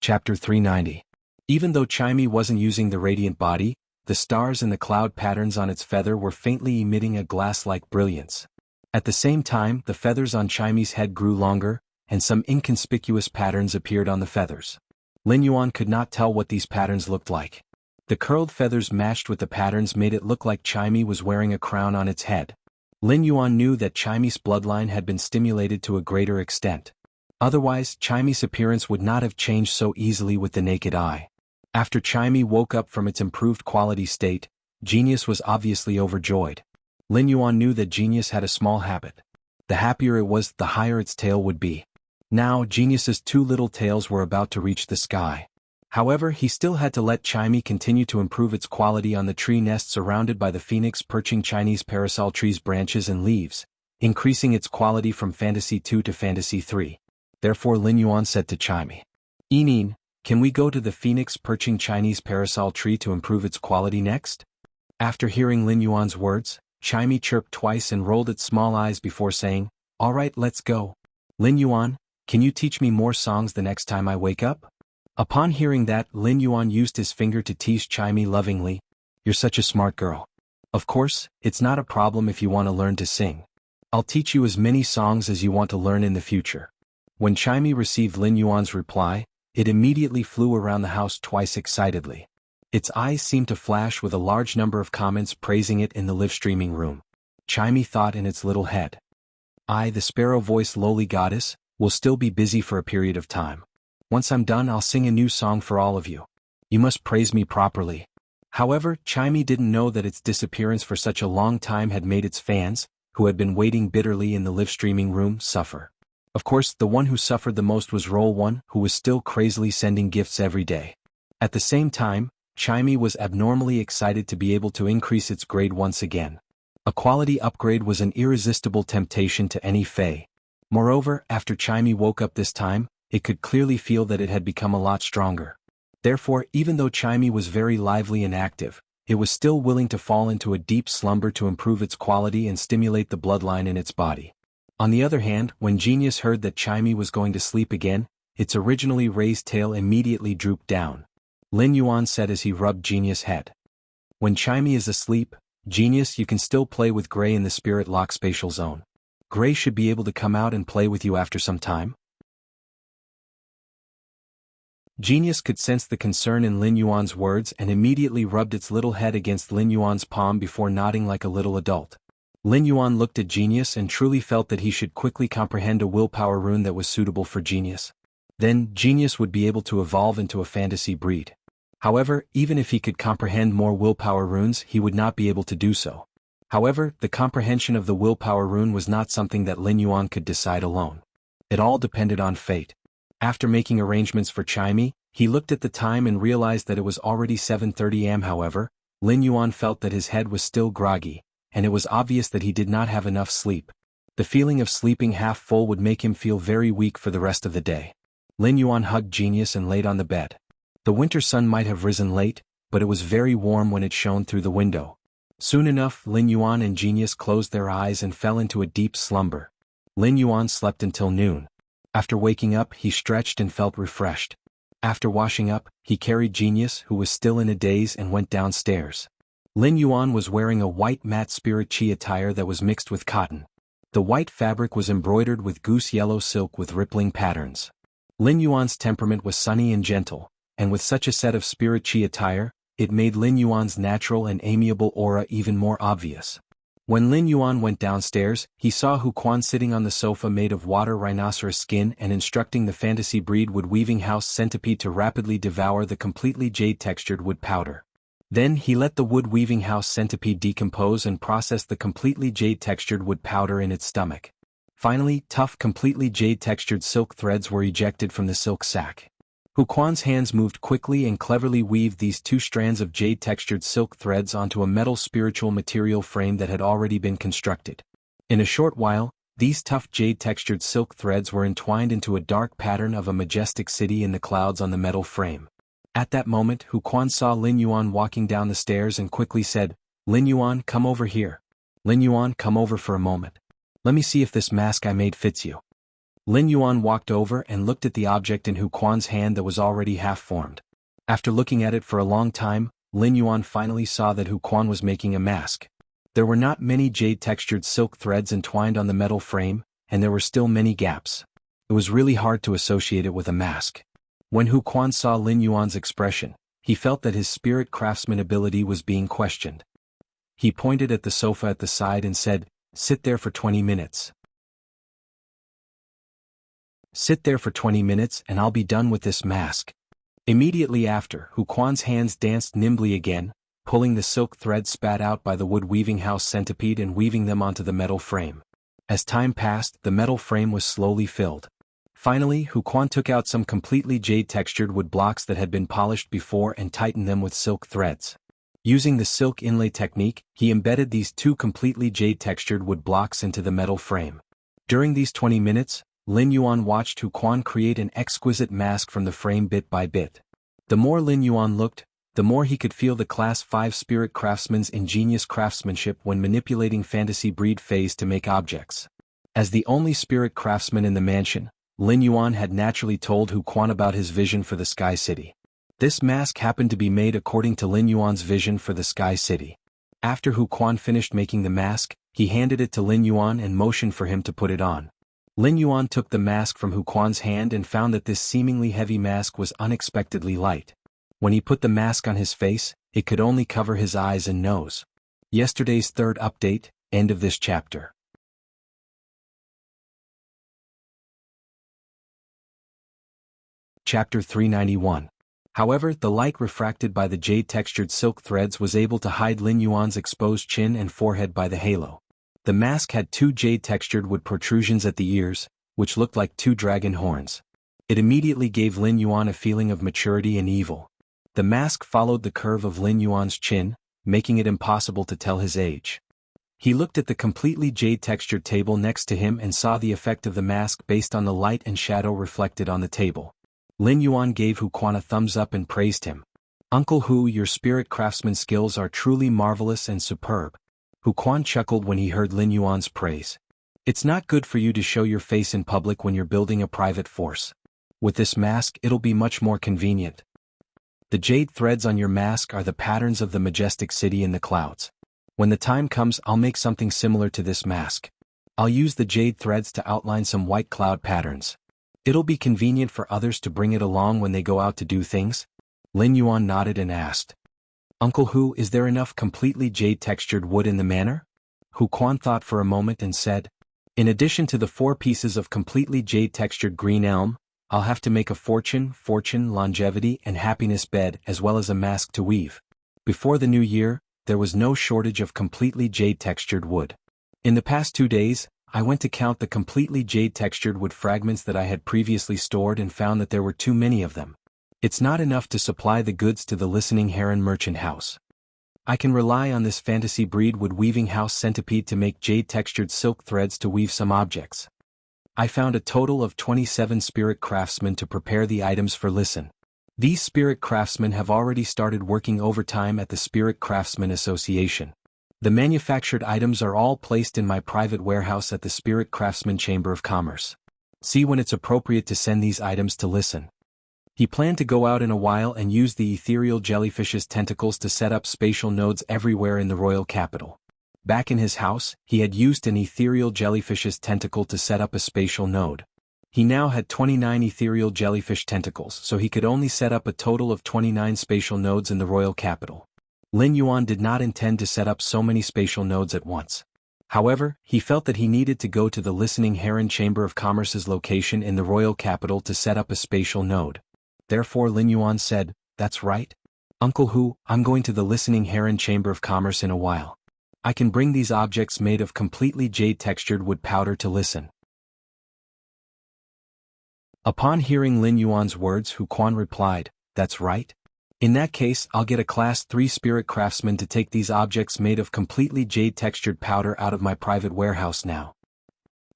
Chapter 390. Even though Chimey wasn't using the radiant body, the stars and the cloud patterns on its feather were faintly emitting a glass-like brilliance. At the same time, the feathers on Chimey's head grew longer, and some inconspicuous patterns appeared on the feathers. Lin Yuan could not tell what these patterns looked like. The curled feathers matched with the patterns made it look like Chimey was wearing a crown on its head. Lin Yuan knew that Chimey's bloodline had been stimulated to a greater extent. Otherwise, Chimey's appearance would not have changed so easily with the naked eye. After Chimey woke up from its improved quality state, Genius was obviously overjoyed. Lin Yuan knew that Genius had a small habit. The happier it was, the higher its tail would be. Now, Genius's two little tails were about to reach the sky. However, he still had to let Chimey continue to improve its quality on the tree nest surrounded by the phoenix perching Chinese parasol tree's branches and leaves, increasing its quality from Fantasy 2 to Fantasy 3. Therefore Lin Yuan said to Chimey, "Enin, can we go to the phoenix perching Chinese parasol tree to improve its quality next?" After hearing Lin Yuan's words, Chimey chirped twice and rolled its small eyes before saying, "All right, let's go. Lin Yuan, can you teach me more songs the next time I wake up?" Upon hearing that, Lin Yuan used his finger to tease Chimey lovingly, "You're such a smart girl. Of course, it's not a problem if you want to learn to sing. I'll teach you as many songs as you want to learn in the future." When Chimey received Lin Yuan's reply, it immediately flew around the house twice excitedly. Its eyes seemed to flash with a large number of comments praising it in the live-streaming room. Chimey thought in its little head, "I, the sparrow-voiced lowly goddess, will still be busy for a period of time. Once I'm done, I'll sing a new song for all of you. You must praise me properly." However, Chimey didn't know that its disappearance for such a long time had made its fans, who had been waiting bitterly in the live-streaming room, suffer. Of course, the one who suffered the most was Roll 1, who was still crazily sending gifts every day. At the same time, Chimey was abnormally excited to be able to increase its grade once again. A quality upgrade was an irresistible temptation to any Fae. Moreover, after Chimey woke up this time, it could clearly feel that it had become a lot stronger. Therefore, even though Chimey was very lively and active, it was still willing to fall into a deep slumber to improve its quality and stimulate the bloodline in its body. On the other hand, when Genius heard that Chimey was going to sleep again, its originally raised tail immediately drooped down. Lin Yuan said as he rubbed Genius' head, "When Chimey is asleep, Genius, you can still play with Gray in the Spirit Lock spatial zone. Gray should be able to come out and play with you after some time." Genius could sense the concern in Lin Yuan's words and immediately rubbed its little head against Lin Yuan's palm before nodding like a little adult. Lin Yuan looked at Genius and truly felt that he should quickly comprehend a willpower rune that was suitable for Genius. Then, Genius would be able to evolve into a fantasy breed. However, even if he could comprehend more willpower runes, he would not be able to do so. However, the comprehension of the willpower rune was not something that Lin Yuan could decide alone. It all depended on fate. After making arrangements for Chimey, he looked at the time and realized that it was already 7:30 am. However, Lin Yuan felt that his head was still groggy, and it was obvious that he did not have enough sleep. The feeling of sleeping half full would make him feel very weak for the rest of the day. Lin Yuan hugged Genius and laid on the bed. The winter sun might have risen late, but it was very warm when it shone through the window. Soon enough, Lin Yuan and Genius closed their eyes and fell into a deep slumber. Lin Yuan slept until noon. After waking up, he stretched and felt refreshed. After washing up, he carried Genius, who was still in a daze, and went downstairs. Lin Yuan was wearing a white matte spirit chi attire that was mixed with cotton. The white fabric was embroidered with goose yellow silk with rippling patterns. Lin Yuan's temperament was sunny and gentle, and with such a set of spirit chi attire, it made Lin Yuan's natural and amiable aura even more obvious. When Lin Yuan went downstairs, he saw Hu Quan sitting on the sofa made of water rhinoceros skin and instructing the fantasy breed wood weaving house centipede to rapidly devour the completely jade-textured wood powder. Then he let the wood weaving house centipede decompose and process the completely jade-textured wood powder in its stomach. Finally, tough completely jade-textured silk threads were ejected from the silk sac. Hu Quan's hands moved quickly and cleverly weaved these 2 strands of jade-textured silk threads onto a metal spiritual material frame that had already been constructed. In a short while, these tough jade-textured silk threads were entwined into a dark pattern of a majestic city in the clouds on the metal frame. At that moment, Hu Quan saw Lin Yuan walking down the stairs and quickly said, "Lin Yuan, come over here. Lin Yuan, come over for a moment. Let me see if this mask I made fits you." Lin Yuan walked over and looked at the object in Hu Quan's hand that was already half-formed. After looking at it for a long time, Lin Yuan finally saw that Hu Quan was making a mask. There were not many jade-textured silk threads entwined on the metal frame, and there were still many gaps. It was really hard to associate it with a mask. When Hu Quan saw Lin Yuan's expression, he felt that his spirit craftsman ability was being questioned. He pointed at the sofa at the side and said, "Sit there for 20 minutes. Sit there for 20 minutes and I'll be done with this mask." Immediately after, Hu Quan's hands danced nimbly again, pulling the silk threads spat out by the wood weaving house centipede and weaving them onto the metal frame. As time passed, the metal frame was slowly filled. Finally, Hu Quan took out some completely jade-textured wood blocks that had been polished before and tightened them with silk threads. Using the silk inlay technique, he embedded these 2 completely jade-textured wood blocks into the metal frame. During these 20 minutes, Lin Yuan watched Hu Quan create an exquisite mask from the frame bit by bit. The more Lin Yuan looked, the more he could feel the Class 5 spirit craftsman's ingenious craftsmanship when manipulating fantasy breed phase to make objects. As the only spirit craftsman in the mansion, Lin Yuan had naturally told Hu Quan about his vision for the Sky City. This mask happened to be made according to Lin Yuan's vision for the Sky City. After Hu Quan finished making the mask, he handed it to Lin Yuan and motioned for him to put it on. Lin Yuan took the mask from Hu Quan's hand and found that this seemingly heavy mask was unexpectedly light. When he put the mask on his face, it could only cover his eyes and nose. Yesterday's 3rd update, end of this chapter. Chapter 391. However, the light refracted by the jade-textured silk threads was able to hide Lin Yuan's exposed chin and forehead by the halo. The mask had 2 jade-textured wood protrusions at the ears, which looked like 2 dragon horns. It immediately gave Lin Yuan a feeling of maturity and evil. The mask followed the curve of Lin Yuan's chin, making it impossible to tell his age. He looked at the completely jade-textured table next to him and saw the effect of the mask based on the light and shadow reflected on the table. Lin Yuan gave Hu Quan a thumbs up and praised him. "Uncle Hu, your spirit craftsman skills are truly marvelous and superb." Hu Quan chuckled when he heard Lin Yuan's praise. "It's not good for you to show your face in public when you're building a private force. With this mask it'll be much more convenient. The jade threads on your mask are the patterns of the majestic city in the clouds. When the time comes I'll make something similar to this mask. I'll use the jade threads to outline some white cloud patterns. It'll be convenient for others to bring it along when they go out to do things." Lin Yuan nodded and asked, "Uncle Hu, is there enough completely jade-textured wood in the manor?" Hu Quan thought for a moment and said, "In addition to the 4 pieces of completely jade-textured green elm, I'll have to make a fortune, longevity and happiness bed as well as a mask to weave." Before the new year, there was no shortage of completely jade-textured wood. "In the past 2 days, I went to count the completely jade-textured wood fragments that I had previously stored and found that there were too many of them. It's not enough to supply the goods to the listening heron merchant house. I can rely on this fantasy breed wood weaving house centipede to make jade-textured silk threads to weave some objects. I found a total of 27 spirit craftsmen to prepare the items for listen. These spirit craftsmen have already started working overtime at the Spirit Craftsmen Association. The manufactured items are all placed in my private warehouse at the Spirit Craftsman Chamber of Commerce. See when it's appropriate to send these items to listen." He planned to go out in a while and use the ethereal jellyfish's tentacles to set up spatial nodes everywhere in the royal capital. Back in his house, he had used an ethereal jellyfish's tentacle to set up a spatial node. He now had 29 ethereal jellyfish tentacles, so he could only set up a total of 29 spatial nodes in the royal capital. Lin Yuan did not intend to set up so many spatial nodes at once. However, he felt that he needed to go to the Listening Heron Chamber of Commerce's location in the royal capital to set up a spatial node. Therefore Lin Yuan said, "That's right. Uncle Hu, I'm going to the Listening Heron Chamber of Commerce in a while. I can bring these objects made of completely jade-textured wood powder to listen." Upon hearing Lin Yuan's words, Hu Quan replied, "That's right. In that case, I'll get a Class 3 spirit craftsman to take these objects made of completely jade-textured powder out of my private warehouse now.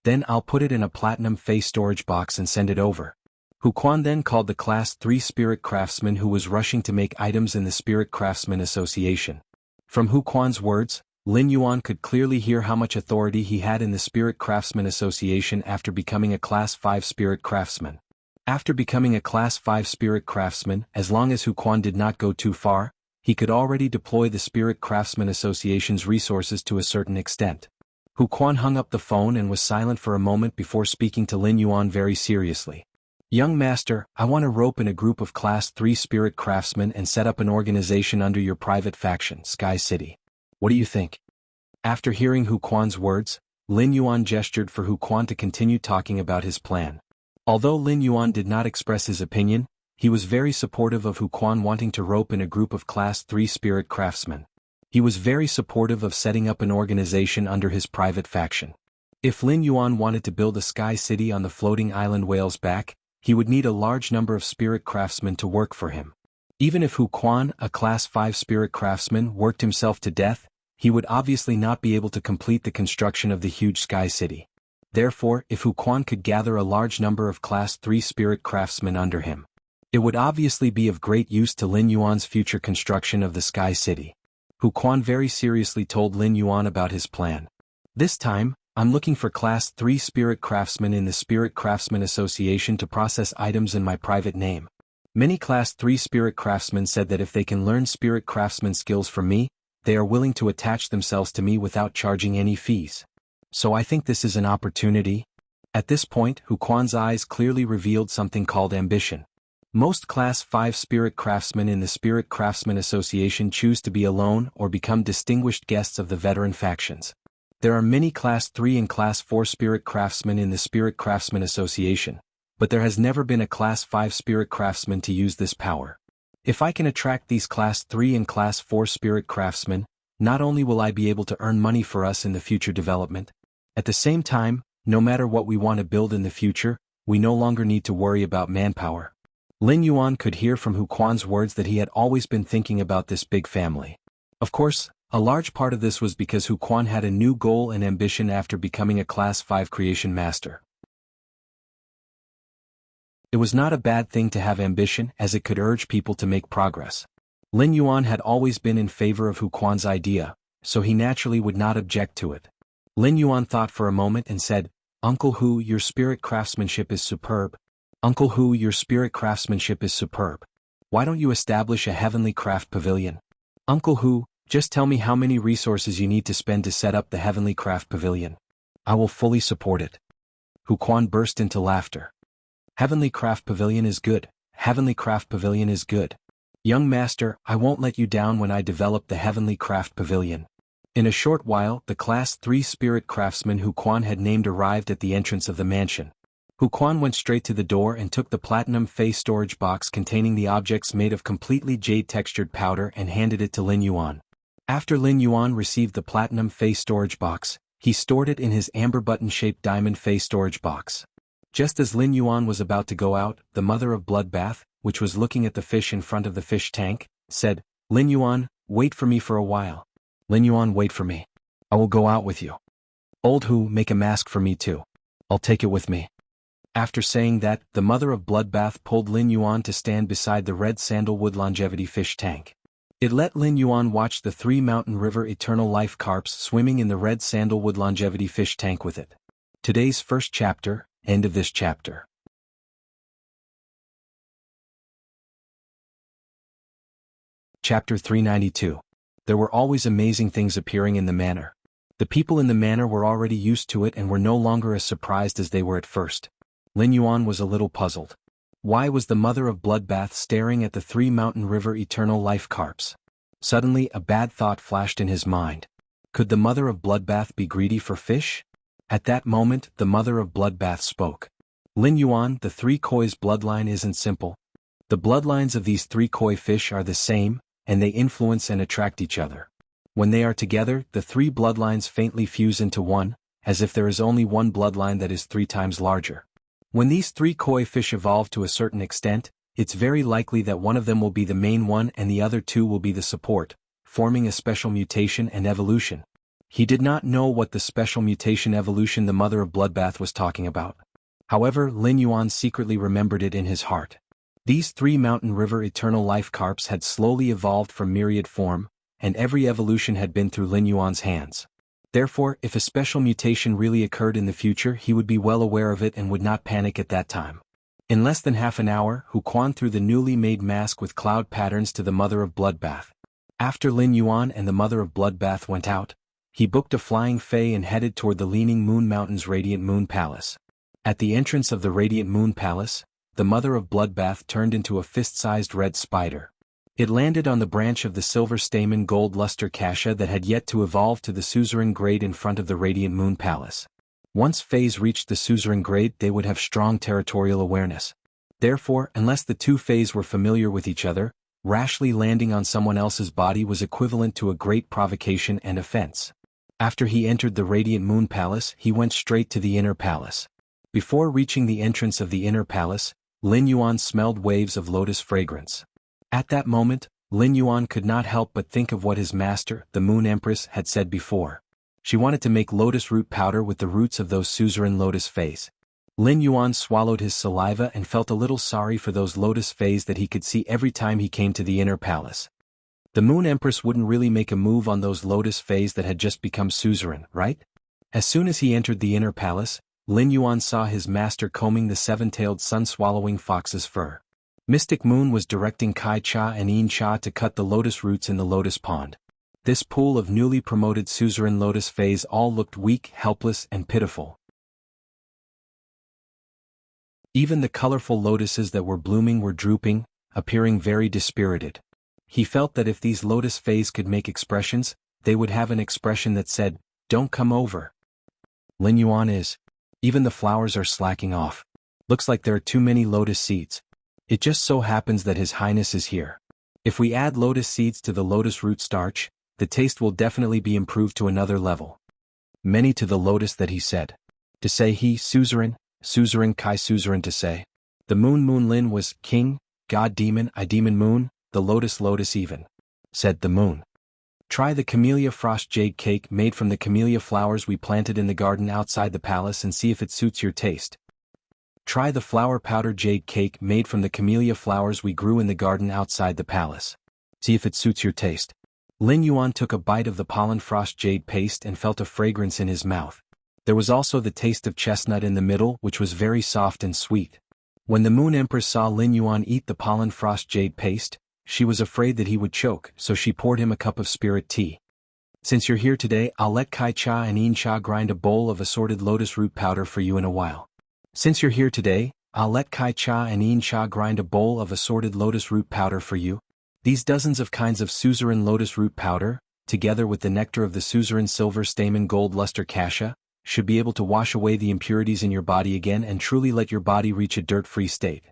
Then I'll put it in a platinum face storage box and send it over." Hu Quan then called the Class 3 spirit craftsman who was rushing to make items in the Spirit Craftsman Association. From Hu Quan's words, Lin Yuan could clearly hear how much authority he had in the Spirit Craftsman Association after becoming a Class 5 Spirit Craftsman. After becoming a Class 5 Spirit Craftsman, as long as Hu Quan did not go too far, he could already deploy the Spirit Craftsman Association's resources to a certain extent. Hu Quan hung up the phone and was silent for a moment before speaking to Lin Yuan very seriously. "Young master, I want to rope in a group of Class 3 Spirit Craftsmen and set up an organization under your private faction, Sky City. What do you think?" After hearing Hu Quan's words, Lin Yuan gestured for Hu Quan to continue talking about his plan. Although Lin Yuan did not express his opinion, he was very supportive of Hu Quan wanting to rope in a group of Class 3 Spirit Craftsmen. He was very supportive of setting up an organization under his private faction. If Lin Yuan wanted to build a Sky City on the floating island Whale's Back, he would need a large number of Spirit Craftsmen to work for him. Even if Hu Quan, a Class 5 Spirit Craftsman, worked himself to death, he would obviously not be able to complete the construction of the huge Sky City. Therefore, if Hu Quan could gather a large number of Class 3 Spirit Craftsmen under him, it would obviously be of great use to Lin Yuan's future construction of the Sky City. Hu Quan very seriously told Lin Yuan about his plan. "This time, I'm looking for Class 3 Spirit Craftsmen in the Spirit Craftsman Association to process items in my private name. Many Class 3 Spirit Craftsmen said that if they can learn Spirit Craftsman skills from me, they are willing to attach themselves to me without charging any fees. So I think this is an opportunity." At this point, Hu Quan's eyes clearly revealed something called ambition. Most Class 5 Spirit Craftsmen in the Spirit Craftsman Association choose to be alone or become distinguished guests of the veteran factions. There are many Class 3 and Class 4 Spirit Craftsmen in the Spirit Craftsman Association, but there has never been a Class 5 Spirit Craftsman to use this power. If I can attract these Class 3 and Class 4 Spirit Craftsmen, not only will I be able to earn money for us in the future development, at the same time, no matter what we want to build in the future, we no longer need to worry about manpower. Lin Yuan could hear from Hu Quan's words that he had always been thinking about this big family. Of course, a large part of this was because Hu Quan had a new goal and ambition after becoming a Class 5 creation master. It was not a bad thing to have ambition, as it could urge people to make progress. Lin Yuan had always been in favor of Hu Quan's idea, so he naturally would not object to it. Lin Yuan thought for a moment and said, "Uncle Hu, your spirit craftsmanship is superb. Uncle Hu, your spirit craftsmanship is superb. Why don't you establish a heavenly craft pavilion? Uncle Hu, just tell me how many resources you need to spend to set up the heavenly craft pavilion. I will fully support it." Hu Quan burst into laughter. "Heavenly craft pavilion is good. Heavenly craft pavilion is good. Young master, I won't let you down when I develop the heavenly craft pavilion." In a short while, the Class 3 Spirit Craftsman Hu Quan had named arrived at the entrance of the mansion. Hu Quan went straight to the door and took the platinum face storage box containing the objects made of completely jade-textured powder and handed it to Lin Yuan. After Lin Yuan received the platinum face storage box, he stored it in his amber button-shaped diamond face storage box. Just as Lin Yuan was about to go out, the mother of Bloodbath, which was looking at the fish in front of the fish tank, said, "Lin Yuan, wait for me for a while. Lin Yuan, wait for me. I will go out with you. Old Hu, make a mask for me too. I'll take it with me." After saying that, the mother of Bloodbath pulled Lin Yuan to stand beside the red sandalwood longevity fish tank. It let Lin Yuan watch the 3 Mountain River Eternal Life carps swimming in the red sandalwood longevity fish tank with it. Today's first chapter, end of this chapter. Chapter 392. There were always amazing things appearing in the manor. The people in the manor were already used to it and were no longer as surprised as they were at first. Lin Yuan was a little puzzled. Why was the mother of bloodbath staring at the 3 Mountain River eternal life carps? Suddenly a bad thought flashed in his mind. Could the mother of bloodbath be greedy for fish? At that moment the mother of bloodbath spoke. Lin Yuan, the 3 koi's bloodline isn't simple. The bloodlines of these 3 koi fish are the same, and they influence and attract each other. When they are together, the 3 bloodlines faintly fuse into one, as if there is only one bloodline that is 3 times larger. When these 3 koi fish evolve to a certain extent, it's very likely that one of them will be the main one and the other 2 will be the support, forming a special mutation and evolution. He did not know what the special mutation evolution the mother of bloodbath was talking about. However, Lin Yuan secretly remembered it in his heart. These 3 Mountain River eternal life carps had slowly evolved from myriad form, and every evolution had been through Lin Yuan's hands. Therefore, if a special mutation really occurred in the future, he would be well aware of it and would not panic at that time. In less than half an hour, Hu Quan threw the newly made mask with cloud patterns to the mother of bloodbath. After Lin Yuan and the mother of bloodbath went out, he booked a flying fei and headed toward the Leaning Moon Mountain's Radiant Moon Palace. At the entrance of the Radiant Moon Palace, the mother of bloodbath turned into a fist-sized red spider. It landed on the branch of the silver stamen gold luster cassia that had yet to evolve to the suzerain grade in front of the Radiant Moon Palace. Once feis reached the suzerain grade, they would have strong territorial awareness. Therefore, unless the 2 feis were familiar with each other, rashly landing on someone else's body was equivalent to a great provocation and offense. After he entered the Radiant Moon Palace, he went straight to the inner palace. Before reaching the entrance of the inner palace, Lin Yuan smelled waves of lotus fragrance. At that moment, Lin Yuan could not help but think of what his master, the Moon Empress, had said before. She wanted to make lotus root powder with the roots of those suzerain lotus feis. Lin Yuan swallowed his saliva and felt a little sorry for those lotus feis that he could see every time he came to the inner palace. The Moon Empress wouldn't really make a move on those lotus feis that had just become suzerain, right? As soon as he entered the inner palace, Lin Yuan saw his master combing the 7-tailed sun-swallowing fox's fur. Mystic Moon was directing Kai Cha and Yin Cha to cut the lotus roots in the lotus pond. This pool of newly promoted suzerain lotus feis all looked weak, helpless, and pitiful. Even the colorful lotuses that were blooming were drooping, appearing very dispirited. He felt that if these lotus feis could make expressions, they would have an expression that said, "Don't come over." Lin Yuan is. Even the flowers are slacking off. Looks like there are too many lotus seeds. It just so happens that His Highness is here. If we add lotus seeds to the lotus root starch, the taste will definitely be improved to another level. Many to the lotus that he said. To say he, suzerain Kai suzerain to say. The Moon Lin was king, god demon, I demon moon, the lotus even. Said the moon. Try the camellia frost jade cake made from the camellia flowers we planted in the garden outside the palace and see if it suits your taste. Try the flower powder jade cake made from the camellia flowers we grew in the garden outside the palace. See if it suits your taste. Lin Yuan took a bite of the pollen frost jade paste and felt a fragrance in his mouth. There was also the taste of chestnut in the middle, which was very soft and sweet. When the Moon Empress saw Lin Yuan eat the pollen frost jade paste, she was afraid that he would choke, so she poured him a cup of spirit tea. Since you're here today, I'll let Kai Cha and Yin Cha grind a bowl of assorted lotus root powder for you in a while. Since you're here today, I'll let Kai Cha and Yin Cha grind a bowl of assorted lotus root powder for you. These dozens of kinds of suzerain lotus root powder, together with the nectar of the suzerain silver stamen gold luster cassia, should be able to wash away the impurities in your body again and truly let your body reach a dirt-free state.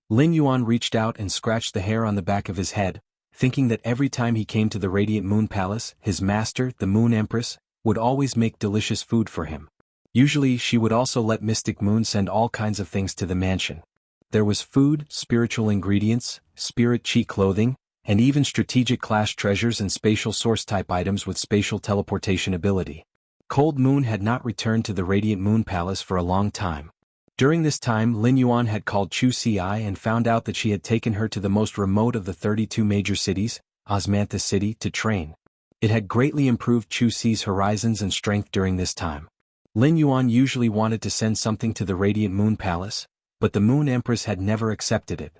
Lin Yuan reached out and scratched the hair on the back of his head, thinking that every time he came to the Radiant Moon Palace, his master, the Moon Empress, would always make delicious food for him. Usually she would also let Mystic Moon send all kinds of things to the mansion. There was food, spiritual ingredients, spirit chi clothing, and even strategic class treasures and spatial source type items with spatial teleportation ability. Cold Moon had not returned to the Radiant Moon Palace for a long time. During this time, Lin Yuan had called Chu Si and found out that she had taken her to the most remote of the 32 major cities, Osmanthus City, to train. It had greatly improved Chu Si's horizons and strength during this time. Lin Yuan usually wanted to send something to the Radiant Moon Palace, but the Moon Empress had never accepted it.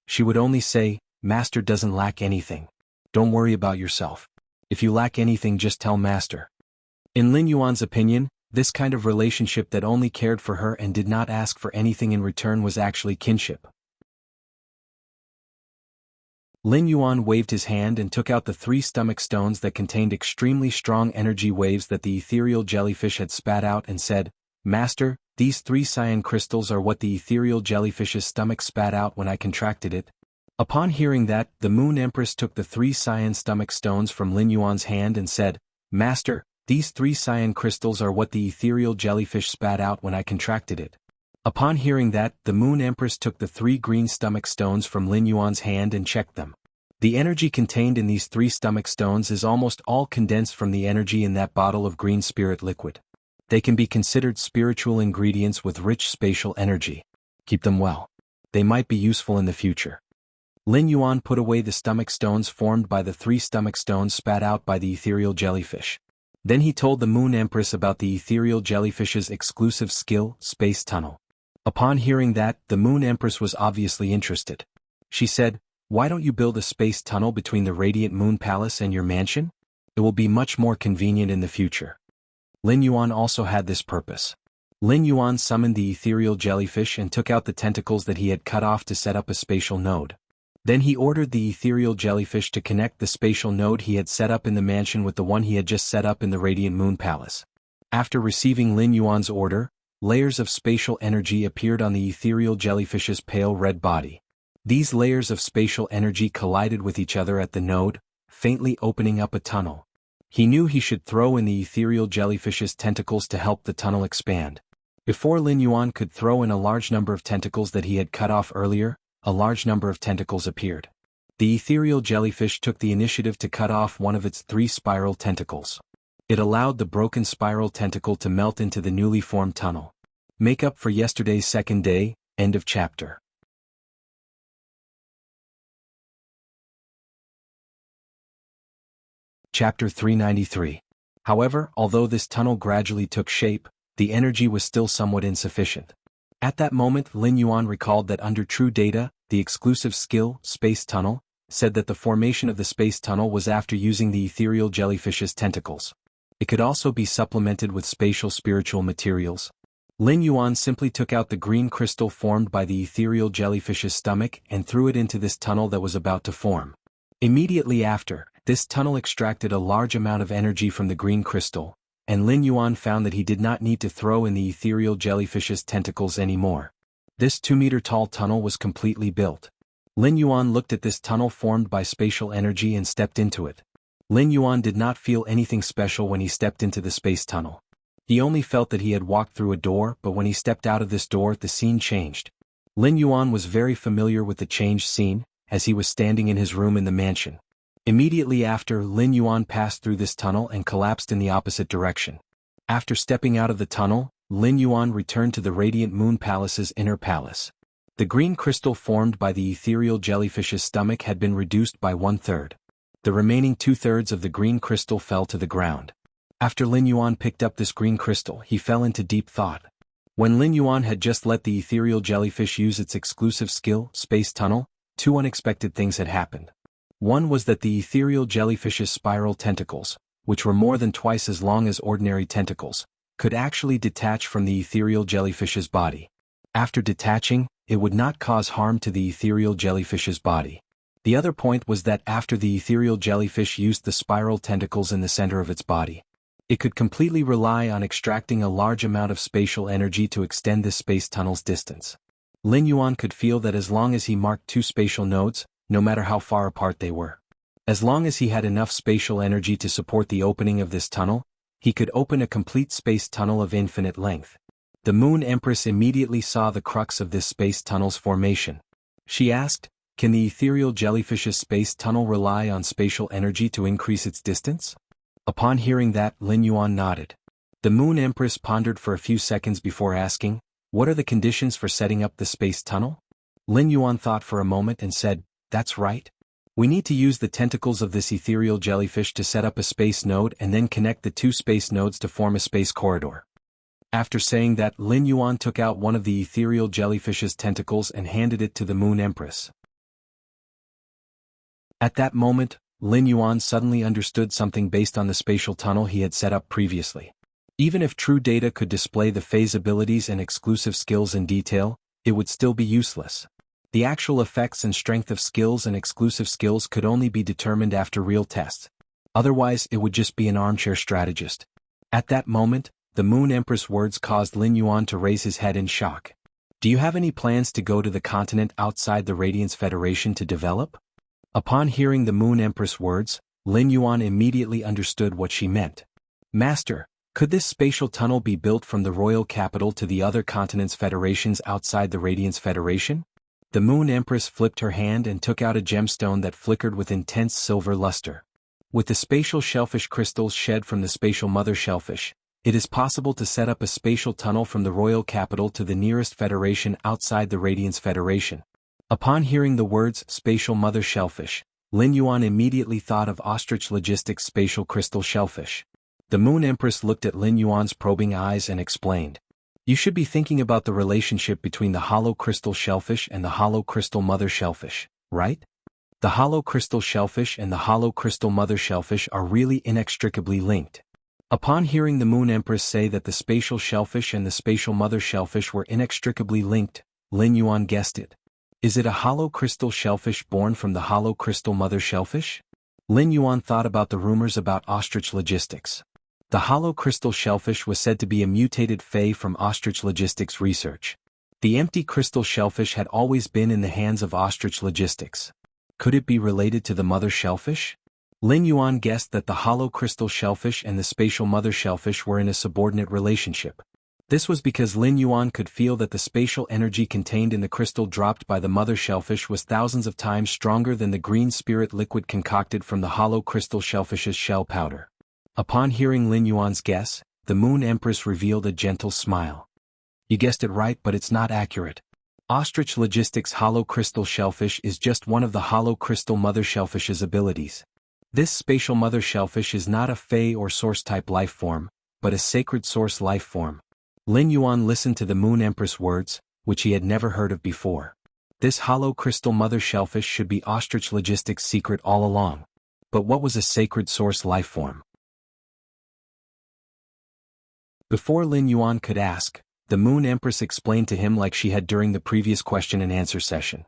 She would only say, "Master doesn't lack anything. Don't worry about yourself. If you lack anything, just tell Master. In Lin Yuan's opinion, this kind of relationship that only cared for her and did not ask for anything in return was actually kinship. Lin Yuan waved his hand and took out the 3 stomach stones that contained extremely strong energy waves that the ethereal jellyfish had spat out and said, Master, these 3 cyan crystals are what the ethereal jellyfish's stomach spat out when I contracted it. Upon hearing that, the Moon Empress took the 3 cyan stomach stones from Lin Yuan's hand and said, Master, these 3 cyan crystals are what the ethereal jellyfish spat out when I contracted it. Upon hearing that, the Moon Empress took the 3 green stomach stones from Lin Yuan's hand and checked them. The energy contained in these 3 stomach stones is almost all condensed from the energy in that bottle of green spirit liquid. They can be considered spiritual ingredients with rich spatial energy. Keep them well. They might be useful in the future. Lin Yuan put away the stomach stones formed by the 3 stomach stones spat out by the ethereal jellyfish. Then he told the Moon Empress about the ethereal jellyfish's exclusive skill, space tunnel. Upon hearing that, the Moon Empress was obviously interested. She said, Why don't you build a space tunnel between the Radiant Moon Palace and your mansion? It will be much more convenient in the future. Lin Yuan also had this purpose. Lin Yuan summoned the ethereal jellyfish and took out the tentacles that he had cut off to set up a spatial node. Then he ordered the ethereal jellyfish to connect the spatial node he had set up in the mansion with the one he had just set up in the Radiant Moon Palace. After receiving Lin Yuan's order, layers of spatial energy appeared on the ethereal jellyfish's pale red body. These layers of spatial energy collided with each other at the node, faintly opening up a tunnel. He knew he should throw in the ethereal jellyfish's tentacles to help the tunnel expand. Before Lin Yuan could throw in a large number of tentacles that he had cut off earlier, a large number of tentacles appeared. The ethereal jellyfish took the initiative to cut off one of its 3 spiral tentacles. It allowed the broken spiral tentacle to melt into the newly formed tunnel. Make up for yesterday's second day, end of chapter. Chapter 393. However, although this tunnel gradually took shape, the energy was still somewhat insufficient. At that moment, Lin Yuan recalled that under True Data, the exclusive skill, Space Tunnel, said that the formation of the space tunnel was after using the ethereal jellyfish's tentacles. It could also be supplemented with spatial spiritual materials. Lin Yuan simply took out the green crystal formed by the ethereal jellyfish's stomach and threw it into this tunnel that was about to form. Immediately after, this tunnel extracted a large amount of energy from the green crystal, and Lin Yuan found that he did not need to throw in the ethereal jellyfish's tentacles anymore. This 2-meter-tall tunnel was completely built. Lin Yuan looked at this tunnel formed by spatial energy and stepped into it. Lin Yuan did not feel anything special when he stepped into the space tunnel. He only felt that he had walked through a door, but when he stepped out of this door, the scene changed. Lin Yuan was very familiar with the changed scene, as he was standing in his room in the mansion. Immediately after, Lin Yuan passed through this tunnel and collapsed in the opposite direction. After stepping out of the tunnel, Lin Yuan returned to the Radiant Moon Palace's inner palace. The green crystal formed by the ethereal jellyfish's stomach had been reduced by 1/3. The remaining 2/3 of the green crystal fell to the ground. After Lin Yuan picked up this green crystal, he fell into deep thought. When Lin Yuan had just let the ethereal jellyfish use its exclusive skill, Space Tunnel, 2 unexpected things had happened. One was that the ethereal jellyfish's spiral tentacles, which were more than twice as long as ordinary tentacles, could actually detach from the ethereal jellyfish's body. After detaching, it would not cause harm to the ethereal jellyfish's body. The other point was that after the ethereal jellyfish used the spiral tentacles in the center of its body, it could completely rely on extracting a large amount of spatial energy to extend this space tunnel's distance. Lin Yuan could feel that as long as he marked 2 spatial nodes, no matter how far apart they were, as long as he had enough spatial energy to support the opening of this tunnel, he could open a complete space tunnel of infinite length. The Moon Empress immediately saw the crux of this space tunnel's formation. She asked, "Can the ethereal jellyfish's space tunnel rely on spatial energy to increase its distance?" Upon hearing that, Lin Yuan nodded. The Moon Empress pondered for a few seconds before asking, "What are the conditions for setting up the space tunnel?" Lin Yuan thought for a moment and said, "That's right. We need to use the tentacles of this ethereal jellyfish to set up a space node and then connect the 2 space nodes to form a space corridor." After saying that, Lin Yuan took out one of the ethereal jellyfish's tentacles and handed it to the Moon Empress. At that moment, Lin Yuan suddenly understood something based on the spatial tunnel he had set up previously. Even if true data could display the phase abilities and exclusive skills in detail, it would still be useless. The actual effects and strength of skills and exclusive skills could only be determined after real tests. Otherwise, it would just be an armchair strategist. At that moment, the Moon Empress words caused Lin Yuan to raise his head in shock. Do you have any plans to go to the continent outside the Radiance Federation to develop? Upon hearing the Moon Empress words, Lin Yuan immediately understood what she meant. Master, could this spatial tunnel be built from the royal capital to the other continents' federations outside the Radiance Federation? The Moon Empress flipped her hand and took out a gemstone that flickered with intense silver luster. With the spatial shellfish crystals shed from the spatial mother shellfish, it is possible to set up a spatial tunnel from the royal capital to the nearest federation outside the Radiance Federation. Upon hearing the words spatial mother shellfish, Lin Yuan immediately thought of Ostrich Logistics' spatial crystal shellfish. The Moon Empress looked at Lin Yuan's probing eyes and explained. You should be thinking about the relationship between the hollow crystal shellfish and the hollow crystal mother shellfish, right? The hollow crystal shellfish and the hollow crystal mother shellfish are really inextricably linked. Upon hearing the Moon Empress say that the spatial shellfish and the spatial mother shellfish were inextricably linked, Lin Yuan guessed it. Is it a hollow crystal shellfish born from the hollow crystal mother shellfish? Lin Yuan thought about the rumors about Ostrich Logistics. The hollow crystal shellfish was said to be a mutated Fae from Ostrich Logistics research. The empty crystal shellfish had always been in the hands of Ostrich Logistics. Could it be related to the mother shellfish? Lin Yuan guessed that the hollow crystal shellfish and the spatial mother shellfish were in a subordinate relationship. This was because Lin Yuan could feel that the spatial energy contained in the crystal dropped by the mother shellfish was thousands of times stronger than the green spirit liquid concocted from the hollow crystal shellfish's shell powder. Upon hearing Lin Yuan's guess, the Moon Empress revealed a gentle smile. You guessed it right, but it's not accurate. Ostrich Logistics' hollow crystal shellfish is just one of the hollow crystal mother shellfish's abilities. This spatial mother shellfish is not a Fae or source-type life form, but a sacred source life form. Lin Yuan listened to the Moon Empress words, which he had never heard of before. This hollow crystal mother shellfish should be Ostrich Logistics' secret all along. But what was a sacred source life form? Before Lin Yuan could ask, the Moon Empress explained to him like she had during the previous question and answer session.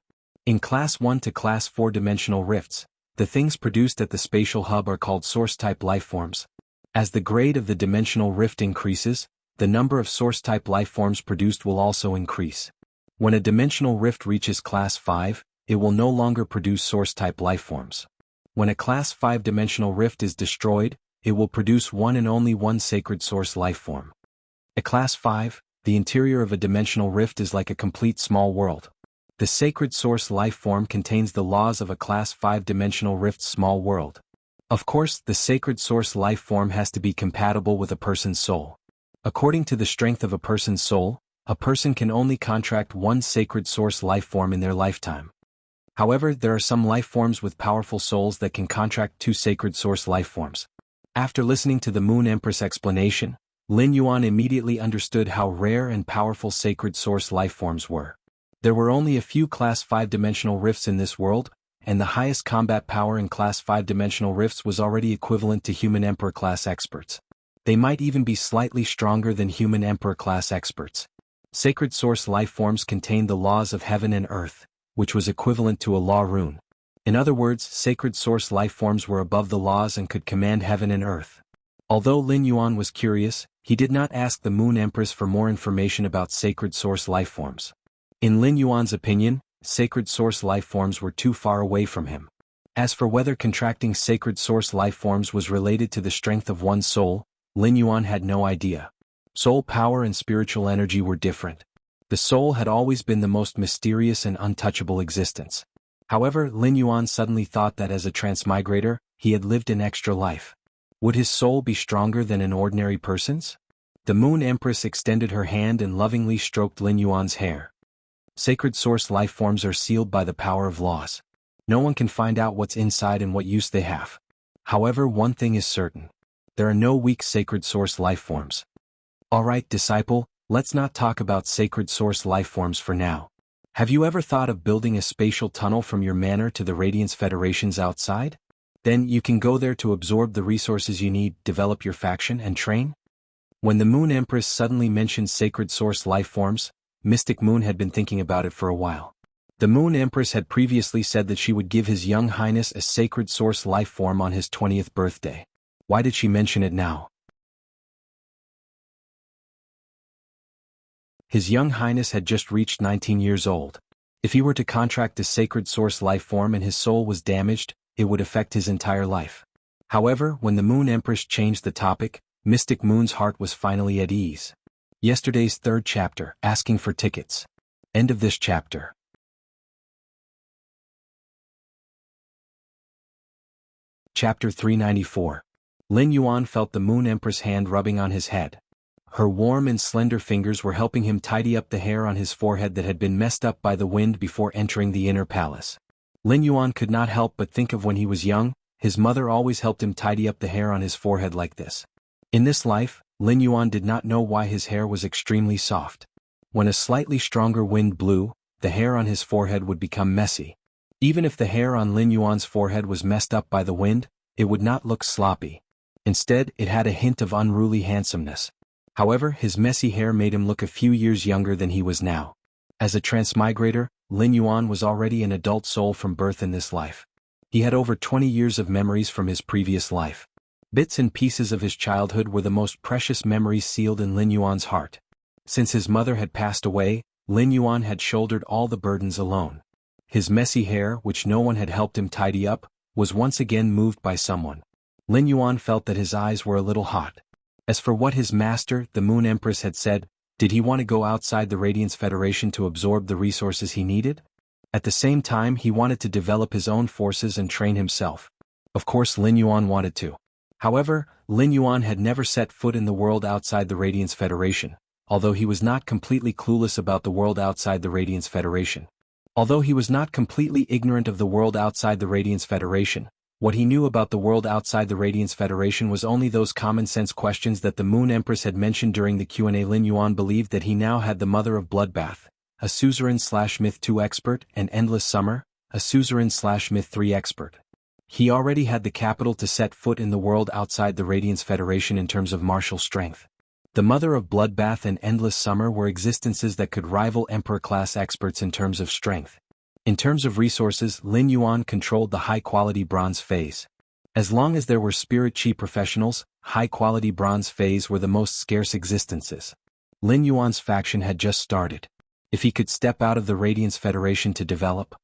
In Class 1 to Class 4 dimensional rifts, the things produced at the spatial hub are called source-type lifeforms. As the grade of the dimensional rift increases, the number of source-type lifeforms produced will also increase. When a dimensional rift reaches Class 5, it will no longer produce source-type lifeforms. When a Class 5 dimensional rift is destroyed, it will produce one and only one sacred source lifeform. At Class 5, the interior of a dimensional rift is like a complete small world. The sacred source lifeform contains the laws of a Class 5 dimensional rift's small world. Of course, the sacred source lifeform has to be compatible with a person's soul. According to the strength of a person's soul, a person can only contract one sacred source lifeform in their lifetime. However, there are some lifeforms with powerful souls that can contract two sacred source lifeforms. After listening to the Moon Empress explanation, Lin Yuan immediately understood how rare and powerful sacred source lifeforms were. There were only a few Class 5 dimensional rifts in this world, and the highest combat power in Class 5 dimensional rifts was already equivalent to human Emperor class experts. They might even be slightly stronger than human Emperor class experts. Sacred source lifeforms contained the laws of heaven and earth, which was equivalent to a law rune. In other words, sacred source lifeforms were above the laws and could command heaven and earth. Although Lin Yuan was curious, he did not ask the Moon Empress for more information about sacred source lifeforms. In Lin Yuan's opinion, sacred source lifeforms were too far away from him. As for whether contracting sacred source lifeforms was related to the strength of one's soul, Lin Yuan had no idea. Soul power and spiritual energy were different. The soul had always been the most mysterious and untouchable existence. However, Lin Yuan suddenly thought that as a transmigrator, he had lived an extra life. Would his soul be stronger than an ordinary person's? The Moon Empress extended her hand and lovingly stroked Lin Yuan's hair. Sacred source lifeforms are sealed by the power of laws. No one can find out what's inside and what use they have. However, one thing is certain. There are no weak sacred source lifeforms. Alright, disciple, let's not talk about sacred source lifeforms for now. Have you ever thought of building a spatial tunnel from your manor to the Radiance Federations outside? Then you can go there to absorb the resources you need, develop your faction and train? When the Moon Empress suddenly mentioned sacred source life forms, Mystic Moon had been thinking about it for a while. The Moon Empress had previously said that she would give His Young Highness a sacred source life form on his 20th birthday. Why did she mention it now? His Young Highness had just reached 19 years old. If he were to contract a sacred source life form and his soul was damaged, it would affect his entire life. However, when the Moon Empress changed the topic, Mystic Moon's heart was finally at ease. Yesterday's third chapter, asking for tickets. End of this chapter. Chapter 394. Lin Yuan felt the Moon Empress' hand rubbing on his head. Her warm and slender fingers were helping him tidy up the hair on his forehead that had been messed up by the wind before entering the inner palace. Lin Yuan could not help but think of when he was young, his mother always helped him tidy up the hair on his forehead like this. In this life, Lin Yuan did not know why his hair was extremely soft. When a slightly stronger wind blew, the hair on his forehead would become messy. Even if the hair on Lin Yuan's forehead was messed up by the wind, it would not look sloppy. Instead, it had a hint of unruly handsomeness. However, his messy hair made him look a few years younger than he was now. As a transmigrator, Lin Yuan was already an adult soul from birth in this life. He had over 20 years of memories from his previous life. Bits and pieces of his childhood were the most precious memories sealed in Lin Yuan's heart. Since his mother had passed away, Lin Yuan had shouldered all the burdens alone. His messy hair, which no one had helped him tidy up, was once again moved by someone. Lin Yuan felt that his eyes were a little hot. As for what his master, the Moon Empress, had said, did he want to go outside the Radiance Federation to absorb the resources he needed? At the same time, he wanted to develop his own forces and train himself. Of course, Lin Yuan wanted to. However, Lin Yuan had never set foot in the world outside the Radiance Federation, although he was not completely clueless about the world outside the Radiance Federation. Although he was not completely ignorant of the world outside the Radiance Federation, what he knew about the world outside the Radiance Federation was only those common-sense questions that the Moon Empress had mentioned during the Q&A. Lin Yuan believed that he now had the Mother of Bloodbath, a Suzerain/Myth 2 expert, and Endless Summer, a Suzerain/Myth 3 expert. He already had the capital to set foot in the world outside the Radiance Federation in terms of martial strength. The Mother of Bloodbath and Endless Summer were existences that could rival Emperor-class experts in terms of strength. In terms of resources, Lin Yuan controlled the high-quality bronze phase. As long as there were spirit chi professionals, high-quality bronze phase were the most scarce existences. Lin Yuan's faction had just started. If he could step out of the Radiance Federation to develop,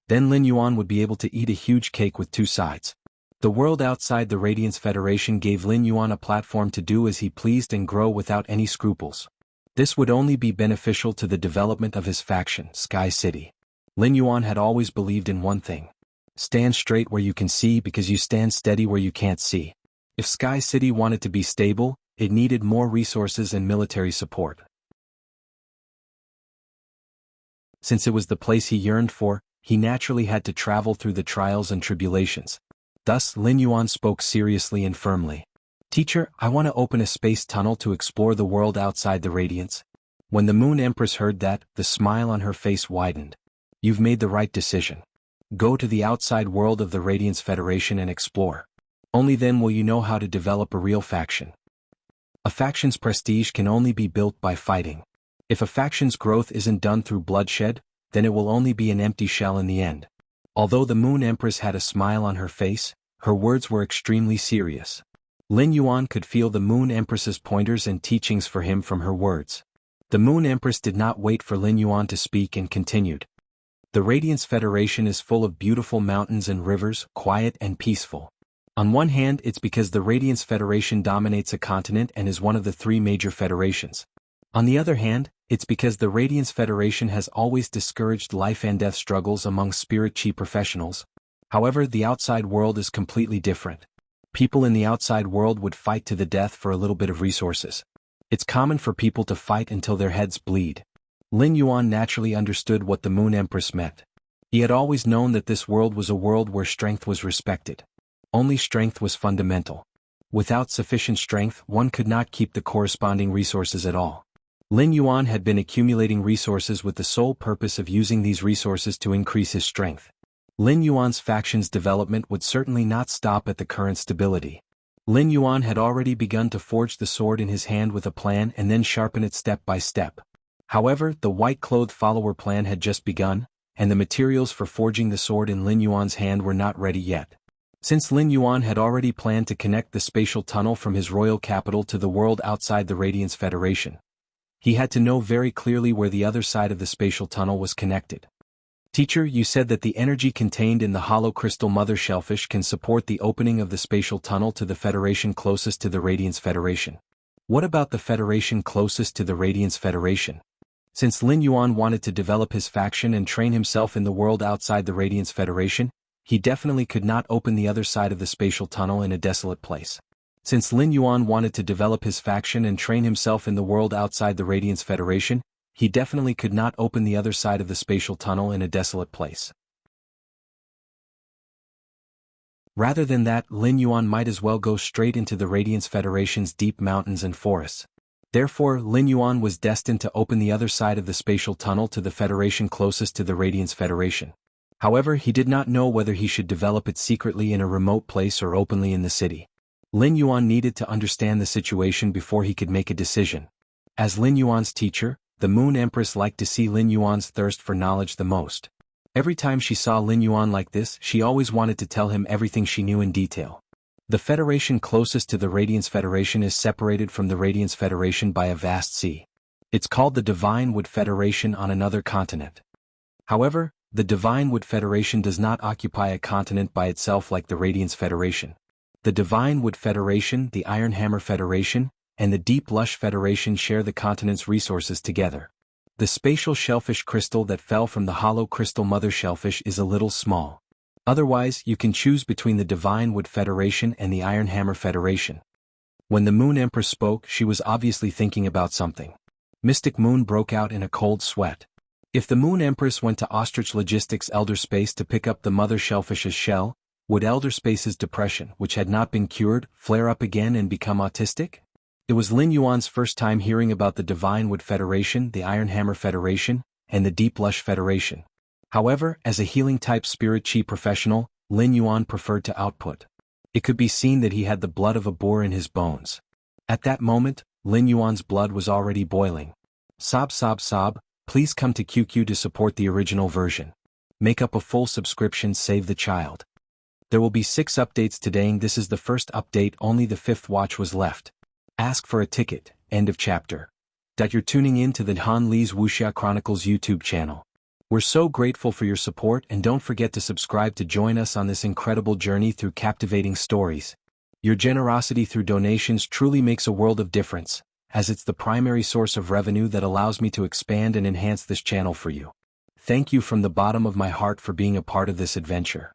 then Lin Yuan would be able to eat a huge cake with two sides. The world outside the Radiance Federation gave Lin Yuan a platform to do as he pleased and grow without any scruples. This would only be beneficial to the development of his faction, Sky City. Lin Yuan had always believed in one thing. Stand straight where you can see because you stand steady where you can't see. If Sky City wanted to be stable, it needed more resources and military support. Since it was the place he yearned for, he naturally had to travel through the trials and tribulations. Thus, Lin Yuan spoke seriously and firmly. Teacher, I want to open a space tunnel to explore the world outside the Radiance. When the Moon Empress heard that, the smile on her face widened. You've made the right decision. Go to the outside world of the Radiance Federation and explore. Only then will you know how to develop a real faction. A faction's prestige can only be built by fighting. If a faction's growth isn't done through bloodshed, then it will only be an empty shell in the end. Although the Moon Empress had a smile on her face, her words were extremely serious. Lin Yuan could feel the Moon Empress's pointers and teachings for him from her words. The Moon Empress did not wait for Lin Yuan to speak and continued. The Radiance Federation is full of beautiful mountains and rivers, quiet and peaceful. On one hand, it's because the Radiance Federation dominates a continent and is one of the three major federations. On the other hand, it's because the Radiance Federation has always discouraged life and death struggles among spirit chi professionals. However, the outside world is completely different. People in the outside world would fight to the death for a little bit of resources. It's common for people to fight until their heads bleed. Lin Yuan naturally understood what the Moon Empress meant. He had always known that this world was a world where strength was respected. Only strength was fundamental. Without sufficient strength, one could not keep the corresponding resources at all. Lin Yuan had been accumulating resources with the sole purpose of using these resources to increase his strength. Lin Yuan's faction's development would certainly not stop at the current stability. Lin Yuan had already begun to forge the sword in his hand with a plan and then sharpen it step by step. However, the white-clothed follower plan had just begun, and the materials for forging the sword in Lin Yuan's hand were not ready yet. Since Lin Yuan had already planned to connect the spatial tunnel from his royal capital to the world outside the Radiance Federation, he had to know very clearly where the other side of the spatial tunnel was connected. Teacher, you said that the energy contained in the hollow crystal mother shellfish can support the opening of the spatial tunnel to the Federation closest to the Radiance Federation. What about the Federation closest to the Radiance Federation? Since Lin Yuan wanted to develop his faction and train himself in the world outside the Radiance Federation, he definitely could not open the other side of the spatial tunnel in a desolate place. Since Lin Yuan wanted to develop his faction and train himself in the world outside the Radiance Federation, he definitely could not open the other side of the spatial tunnel in a desolate place. Rather than that, Lin Yuan might as well go straight into the Radiance Federation's deep mountains and forests. Therefore, Lin Yuan was destined to open the other side of the spatial tunnel to the Federation closest to the Radiance Federation. However, he did not know whether he should develop it secretly in a remote place or openly in the city. Lin Yuan needed to understand the situation before he could make a decision. As Lin Yuan's teacher, the Moon Empress liked to see Lin Yuan's thirst for knowledge the most. Every time she saw Lin Yuan like this, she always wanted to tell him everything she knew in detail. The Federation closest to the Radiance Federation is separated from the Radiance Federation by a vast sea. It's called the Divine Wood Federation on another continent. However, the Divine Wood Federation does not occupy a continent by itself like the Radiance Federation. The Divine Wood Federation, the Iron Hammer Federation, and the Deep Lush Federation share the continent's resources together. The spatial shellfish crystal that fell from the hollow crystal mother shellfish is a little small. Otherwise, you can choose between the Divine Wood Federation and the Iron Hammer Federation. When the Moon Empress spoke, she was obviously thinking about something. Mystic Moon broke out in a cold sweat. If the Moon Empress went to Ostrich Logistics Elder Space to pick up the mother shellfish's shell, would Elder Space's depression, which had not been cured, flare up again and become autistic? It was Lin Yuan's first time hearing about the Divine Wood Federation, the Iron Hammer Federation, and the Deep Lush Federation. However, as a healing-type spirit chi professional, Lin Yuan preferred to output. It could be seen that he had the blood of a boar in his bones. At that moment, Lin Yuan's blood was already boiling. Sob sob sob, please come to QQ to support the original version. Make up a full subscription, save the child. There will be 6 updates today, and this is the first update, only the 5th watch was left. Ask for a ticket, end of chapter. You're tuning in to the Han Lee's Wuxia Chronicles YouTube channel. We're so grateful for your support, and don't forget to subscribe to join us on this incredible journey through captivating stories. Your generosity through donations truly makes a world of difference, as it's the primary source of revenue that allows me to expand and enhance this channel for you. Thank you from the bottom of my heart for being a part of this adventure.